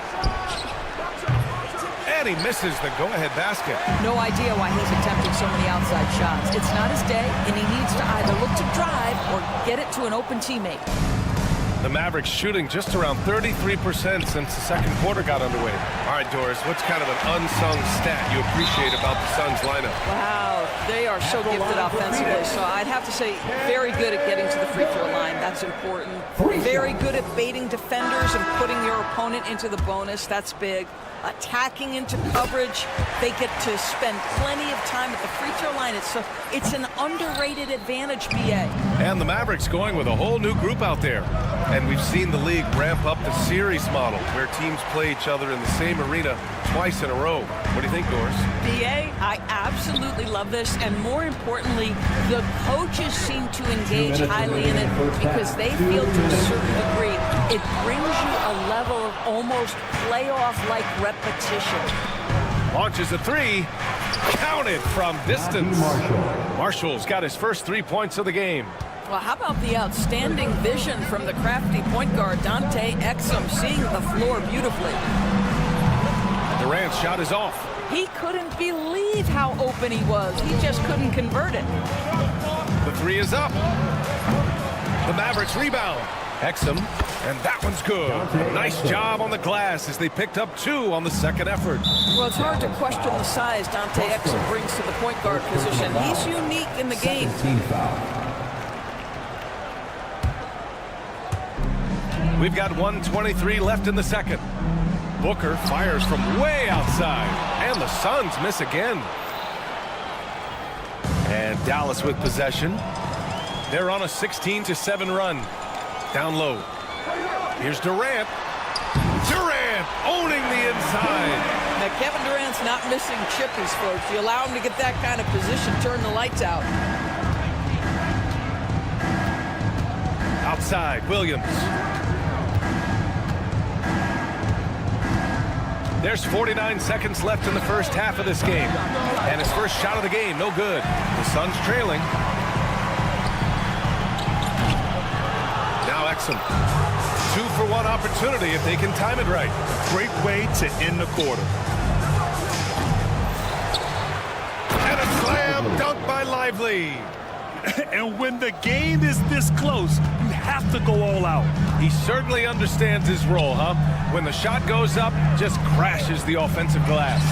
And he misses the go-ahead basket. No idea why he's attempting so many outside shots. It's not his day, and he needs to either look to drive or get it to an open teammate. The Mavericks shooting just around 33% since the second quarter got underway. All right, Doris, what's kind of an unsung stat you appreciate about the Suns lineup? Wow, they are so gifted offensively. So I'd have to say very good at getting to the free throw line. That's important. Very good at baiting defenders and putting your opponent into the bonus. That's big. Attacking into coverage. They get to spend plenty of time at the free throw line. It's an underrated advantage, B.A. And the Mavericks going with a whole new group out there. And we've seen the league ramp up the series model where teams play each other in the same arena twice in a row. What do you think, Doris? B.A., I absolutely love this. And more importantly, the coaches seem to engage highly in it because they feel to a certain degree it brings you a level of almost playoff-like repetition. Launches a 3. Counted from distance. Marshall's got his first 3 points of the game. Well, how about the outstanding vision from the crafty point guard, Dante Exum, seeing the floor beautifully. Durant's shot is off. He couldn't believe how open he was. He just couldn't convert it. The 3 is up. The Mavericks rebound. Exum, and that one's good. Nice job on the glass as they picked up 2 on the second effort. Well, it's hard to question the size Dante Exum brings to the point guard position. He's unique in the game. We've got 1:23 left in the second. Booker fires from way outside, and the Suns miss again. And Dallas with possession. They're on a 16-7 run. Down low. Here's Durant. Durant owning the inside. Now, Kevin Durant's not missing chippies, folks. You allow him to get that kind of position, turn the lights out. Outside, Williams. There's 49 seconds left in the first half of this game. And his first shot of the game, no good. The Suns trailing. Now Exum. 2-for-1 opportunity if they can time it right. Great way to end the quarter. And a slam dunk by Lively. And when the game is this close, you have to go all out. He certainly understands his role, huh? When the shot goes up, just crashes the offensive glass.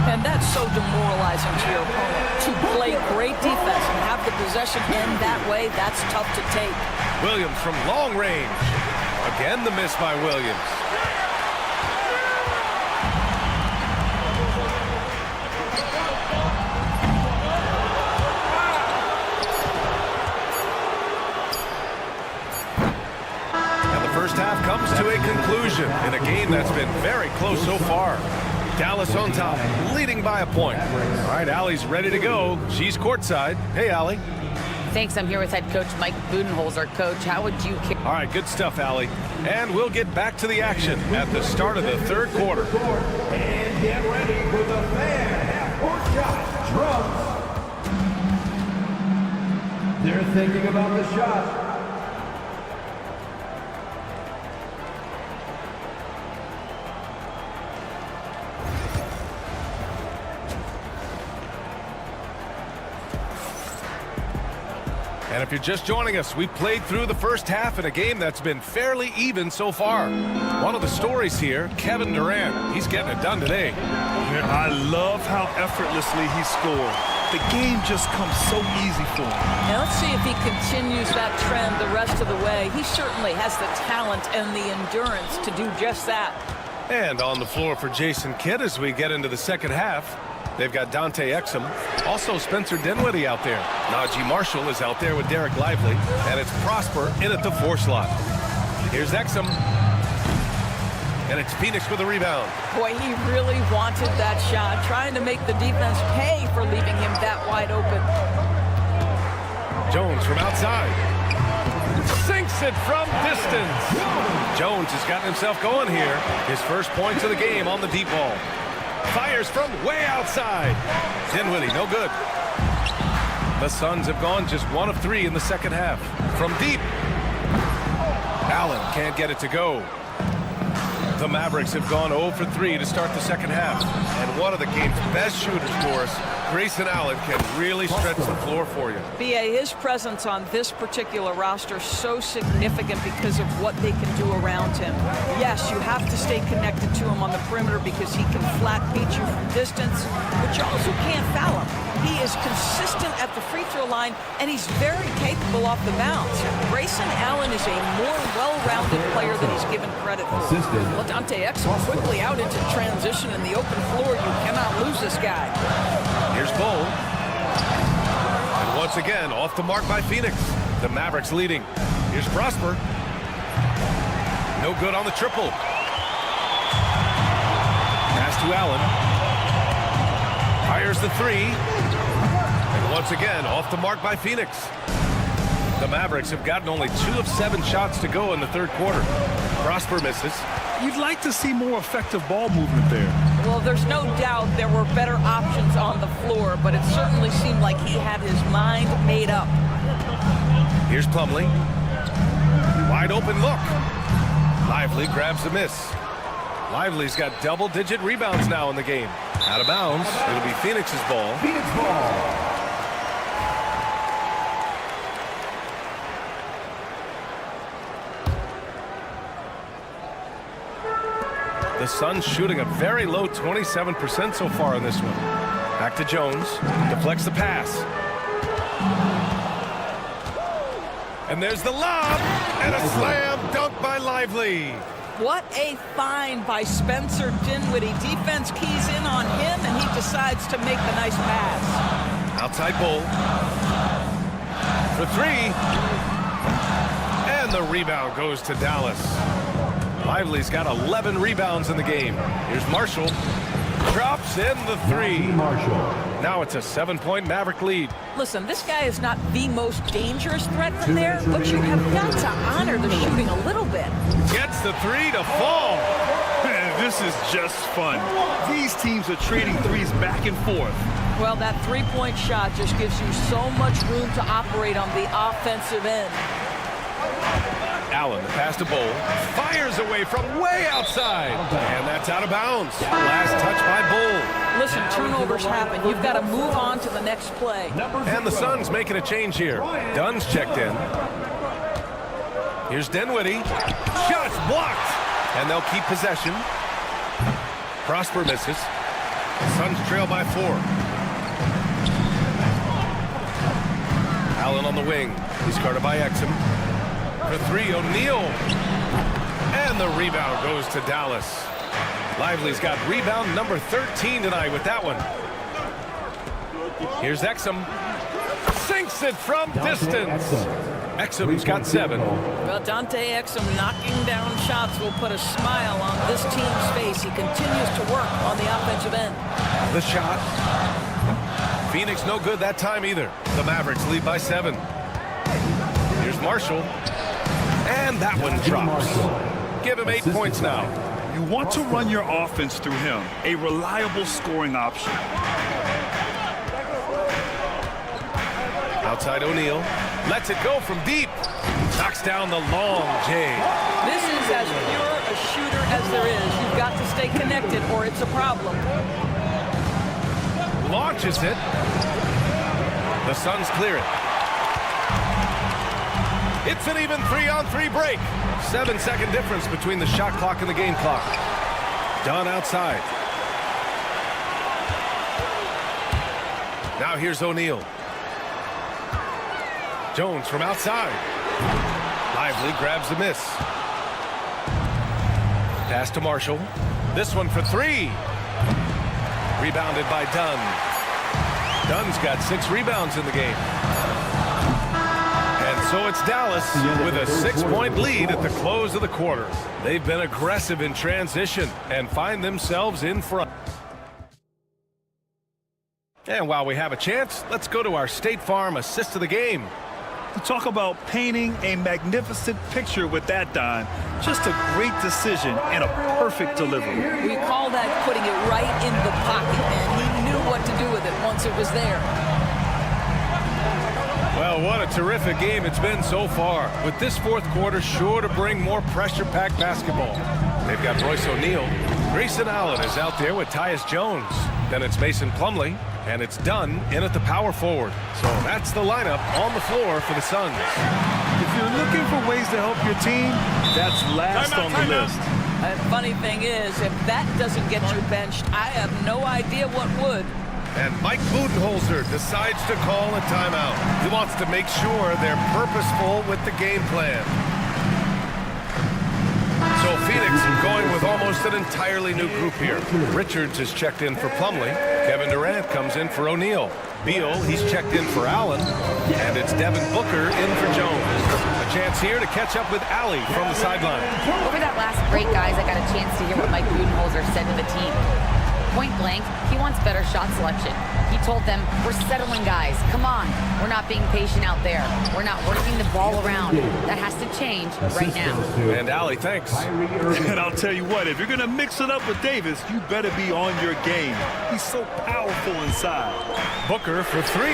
And that's so demoralizing to your opponent. To play great defense and have the possession end that way, that's tough to take. Williams from long range. Again, the miss by Williams. First half comes to a conclusion in a game that's been very close so far. Dallas on top, leading by a point. All right, Allie's ready to go. She's courtside. Hey, Allie. Thanks. I'm here with head coach Mike Budenholzer. Coach, how would you... All right, good stuff, Allie. And we'll get back to the action at the start of the third quarter. And get ready for the fan half-court shot. Drums. They're thinking about the shot. And if you're just joining us, we played through the first half in a game that's been fairly even so far. One of the stories here, Kevin Durant. He's getting it done today. Yeah, I love how effortlessly he scored. The game just comes so easy for him. Now let's see if he continues that trend the rest of the way. He certainly has the talent and the endurance to do just that. And on the floor for Jason Kidd as we get into the second half. They've got Dante Exum, also Spencer Dinwiddie out there. Najee Marshall is out there with Derek Lively, and it's Prosper in at the 4 slot. Here's Exum, and it's Phoenix with a rebound. Boy, he really wanted that shot, trying to make the defense pay for leaving him that wide open. Jones from outside. Sinks it from distance. Jones has gotten himself going here. His first points of the game on the deep ball. Fires from way outside. Dinwiddie, no good. The Suns have gone just 1 of 3 in the second half. From deep. Allen can't get it to go. The Mavericks have gone 0 for 3 to start the second half. And one of the game's best shooters for us, Grayson Allen, can really stretch the floor for you. B.A., his presence on this particular roster is so significant because of what they can do around him. Yes, you have to stay connected to him on the perimeter because he can flat beat you from distance, but you also can't foul him. He is consistent at the free throw line, and he's very capable off the bounce. Grayson Allen is a more well-rounded player than he's given credit for. Well, Dante Exum quickly out into transition in the open floor. You cannot lose this guy. Here's Bull. And once again, off the mark by Phoenix. The Mavericks leading. Here's Prosper. No good on the triple. Pass to Allen. Fires the 3. And once again, off the mark by Phoenix. The Mavericks have gotten only 2 of 7 shots to go in the third quarter. Prosper misses. You'd like to see more effective ball movement there. Well, there's no doubt there were better options on the floor, but it certainly seemed like he had his mind made up. Here's Plumlee. Wide open look. Lively grabs the miss. Lively's got double-digit rebounds now in the game. Out of bounds. It'll be Phoenix's ball. Phoenix ball. The Suns shooting a very low 27% so far in this one. Back to Jones. Deflects the pass. And there's the lob. And a slam dunk by Lively. What a find by Spencer Dinwiddie. Defense keys in on him, and he decides to make the nice pass. Outside Bull. For three. And the rebound goes to Dallas. Lively's got 11 rebounds in the game. Here's Marshall. Drops in the three. Now it's a 7-point Maverick lead. Listen, this guy is not the most dangerous threat from there, but you have got to honor the shooting a little bit. Gets the three to fall. Man, this is just fun. These teams are trading threes back and forth. Well, that three-point shot just gives you so much room to operate on the offensive end. Allen, the pass to Bull, fires away from way outside, and that's out of bounds. Last touch by Bull. Listen, turnovers happen. You've got to move on to the next play. And the Suns making a change here. Dunn's checked in. Here's Dinwiddie. Shots blocked, and they'll keep possession. Prosper misses. Suns trail by 4. Allen on the wing. He's guarded by Exum. For three, O'Neal. And the rebound goes to Dallas. Lively's got rebound number 13 tonight with that one. Here's Exum. Sinks it from distance. Exum's got 7. Well, Dante Exum knocking down shots will put a smile on this team's face. He continues to work on the offensive end. The shot. Phoenix no good that time either. The Mavericks lead by 7. Here's Marshall. And that one drops. Give him 8 points now. You want to run your offense through him, a reliable scoring option. Outside O'Neal. Lets it go from deep. Knocks down the long J. This is as pure a shooter as there is. You've got to stay connected or it's a problem. Launches it. The Suns clear it. It's an even 3-on-3 break. 7-second difference between the shot clock and the game clock. Dunn outside. Now here's O'Neal. Jones from outside. Lively grabs the miss. Pass to Marshall. This one for 3. Rebounded by Dunn. Dunn's got 6 rebounds in the game. And so it's Dallas with a 6-point lead at the close of the quarter. They've been aggressive in transition and find themselves in front. And while we have a chance, let's go to our State Farm assist of the game. You talk about painting a magnificent picture with that, Don. Just a great decision and a perfect delivery. We call that putting it right in the pocket, and he knew what to do with it once it was there. Well, what a terrific game it's been so far, with this fourth quarter sure to bring more pressure-packed basketball. They've got Royce O'Neal. Grayson Allen is out there with Tyus Jones. Then it's Mason Plumlee, and it's Dunn in at the power forward. So that's the lineup on the floor for the Suns. If you're looking for ways to help your team, that's last on the list. And funny thing is, if that doesn't get you benched, I have no idea what would. And Mike Budenholzer decides to call a timeout. He wants to make sure they're purposeful with the game plan. So Phoenix going with almost an entirely new group here. Richards is checked in for Plumlee. Kevin Durant comes in for O'Neal. Beal, he's checked in for Allen. And it's Devin Booker in for Jones. A chance here to catch up with Allie from the sideline. Over that last break, guys, I got a chance to hear what Mike Budenholzer said to the team. Point blank, he wants better shot selection. He told them, we're settling guys. Come on. We're not being patient out there. We're not working the ball around. That has to change right now. And Allie, thanks. And I'll tell you what, if you're going to mix it up with Davis, you better be on your game. He's so powerful inside. Booker for 3.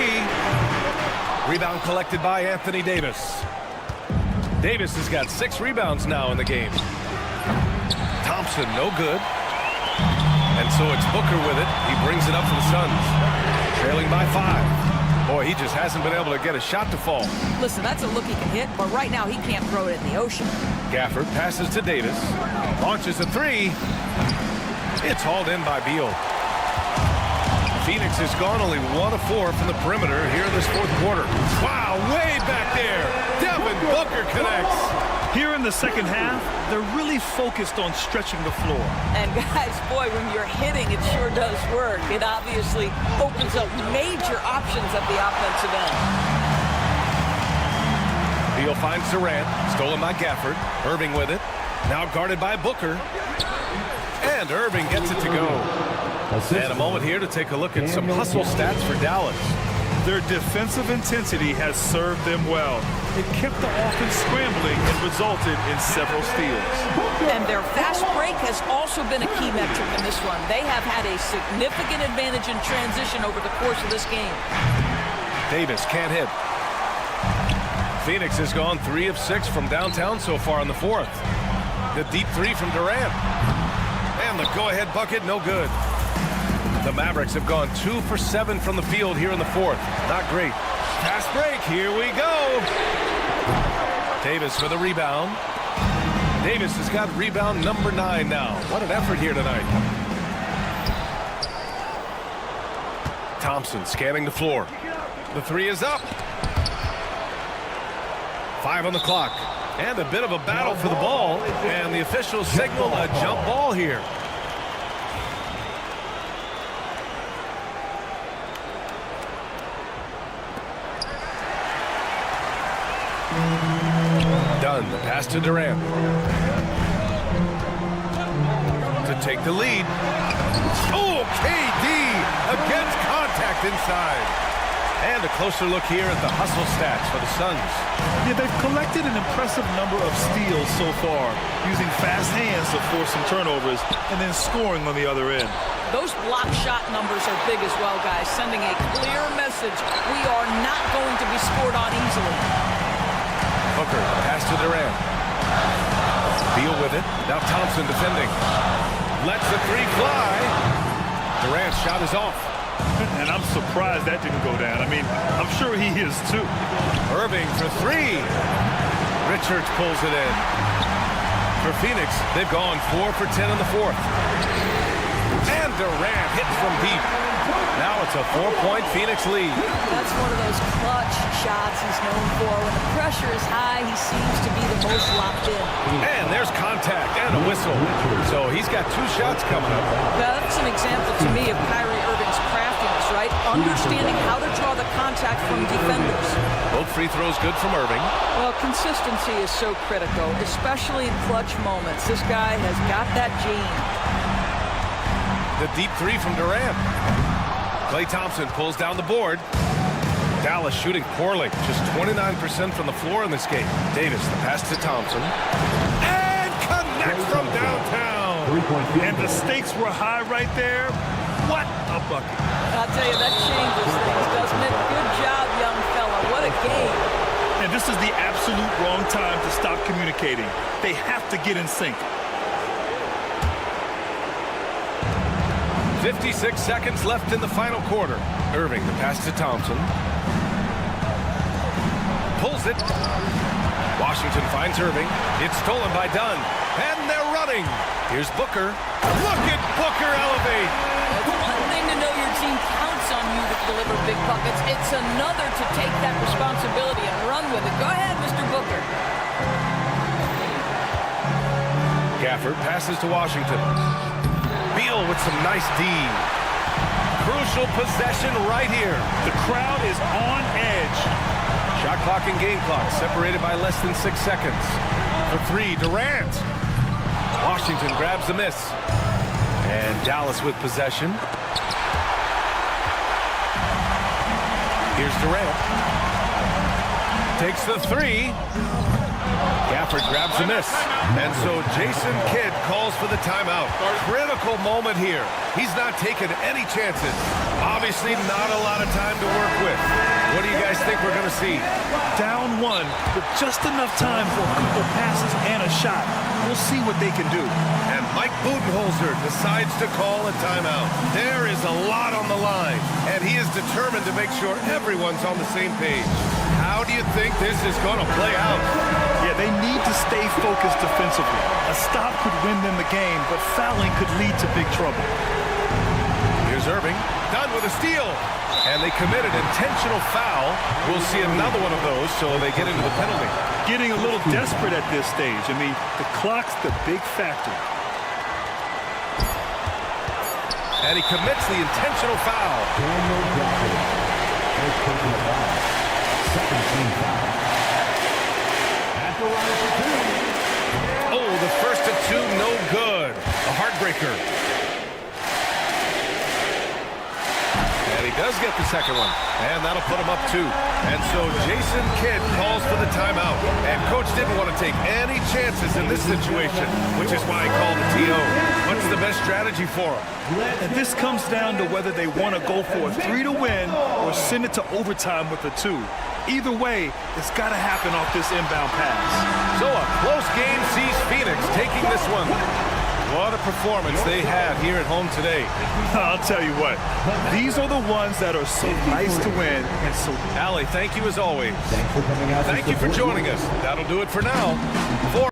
Rebound collected by Anthony Davis. Davis has got 6 rebounds now in the game. Thompson, no good. And so it's Booker with it. He brings it up for the Suns. Trailing by 5. Boy, he just hasn't been able to get a shot to fall. Listen, that's a look he can hit, but right now he can't throw it in the ocean. Gafford passes to Davis. Launches a 3. It's hauled in by Beal. Phoenix has gone only 1 of 4 from the perimeter here in this fourth quarter. Wow, way back there. Devin Booker connects. Here in the second half, they're really focused on stretching the floor. And guys, boy, when you're hitting, it sure does work. It obviously opens up major options at the offensive end. Beal finds Durant, stolen by Gafford. Irving with it, now guarded by Booker. And Irving gets it to go. And a moment here to take a look at some hustle stats for Dallas. Their defensive intensity has served them well. It kept the offense scrambling and resulted in several steals. And their fast break has also been a key metric in this one. They have had a significant advantage in transition over the course of this game. Davis can't hit. Phoenix has gone 3 of 6 from downtown so far in the fourth. The deep three from Durant. And the go-ahead bucket, no good. The Mavericks have gone 2 for 7 from the field here in the fourth. Not great. Fast break, here we go. Davis for the rebound. Davis has got rebound number 9 now. What an effort here tonight. Thompson scanning the floor. The three is up. 5 on the clock. And a bit of a battle for the ball. And the officials signal a jump ball here. Dunn, the pass to Durant. To take the lead. Oh, KD against contact inside. And a closer look here at the hustle stats for the Suns. Yeah, they've collected an impressive number of steals so far, using fast hands to force some turnovers and then scoring on the other end. Those block shot numbers are big as well, guys, sending a clear message. We are not going to be scored on easily. Booker, pass to Durant. Beal with it. Now Thompson defending. Lets the three fly. Durant's shot is off. And I'm surprised that didn't go down. I mean, I'm sure he is too. Irving for 3. Richards pulls it in. For Phoenix, they've gone 4 for 10 in the fourth. And Durant hits from deep. Now it's a 4-point Phoenix lead. That's one of those clutch shots he's known for. When the pressure is high, he seems to be the most locked in. And there's contact and a whistle. So he's got 2 shots coming up. Now, that's an example to me of Kyrie Irving's craftiness, right? Understanding how to draw the contact from defenders. Both free throws good from Irving. Well, consistency is so critical, especially in clutch moments. This guy has got that gene. The deep three from Durant. Klay Thompson pulls down the board. Dallas shooting poorly. Just 29% from the floor in this game. Davis, the pass to Thompson. And connects from downtown. And the stakes were high right there. What a bucket. I'll tell you, that changes things, doesn't it? Good job, young fella. What a game. And this is the absolute wrong time to stop communicating. They have to get in sync. 56 seconds left in the final quarter. Irving, the pass to Thompson. Pulls it. Washington finds Irving. It's stolen by Dunn. And they're running. Here's Booker. Look at Booker elevate. It's one thing to know your team counts on you to deliver big buckets. It's another to take that responsibility and run with it. Go ahead, Mr. Booker. Gafford passes to Washington. Beal with some nice D. Crucial possession right here. The crowd is on edge. Shot clock and game clock separated by less than 6 seconds. For 3, Durant. Washington grabs the miss. And Dallas with possession. Here's Durant. Takes the 3. Gafford grabs the miss. And so Jason Kidd calls for the timeout. Critical moment here. He's not taking any chances. Obviously not a lot of time to work with. What do you guys think we're going to see? Down 1 with just enough time for a couple passes and a shot. We'll see what they can do. And Mike Budenholzer decides to call a timeout. There is a lot on the line, and he is determined to make sure everyone's on the same page. How do you think this is going to play out? Yeah, they need to stay focused defensively. A stop could win them the game, but fouling could lead to big trouble. Here's Here's Irving, done with a steal. And they committed intentional foul. We'll see another one of those, so they get into the penalty. Getting a little desperate at this stage. I mean, the clock's the big factor. And he commits the intentional foul. Oh, the first of two, no good. A heartbreaker. And he does get the second one. And that'll put him up 2. And so Jason Kidd calls for the timeout. And Coach didn't want to take any chances in this situation, which is why he called a TO. What's the best strategy for him? And this comes down to whether they want to go for a 3 to win or send it to overtime with a 2. Either way, it's got to happen off this inbound pass. So a close game sees Phoenix taking this one. What a performance they had here at home today. I'll tell you what, these are the ones that are so nice to win. And so, Allie, thank you as always. Thank you for joining us. That'll do it for now. For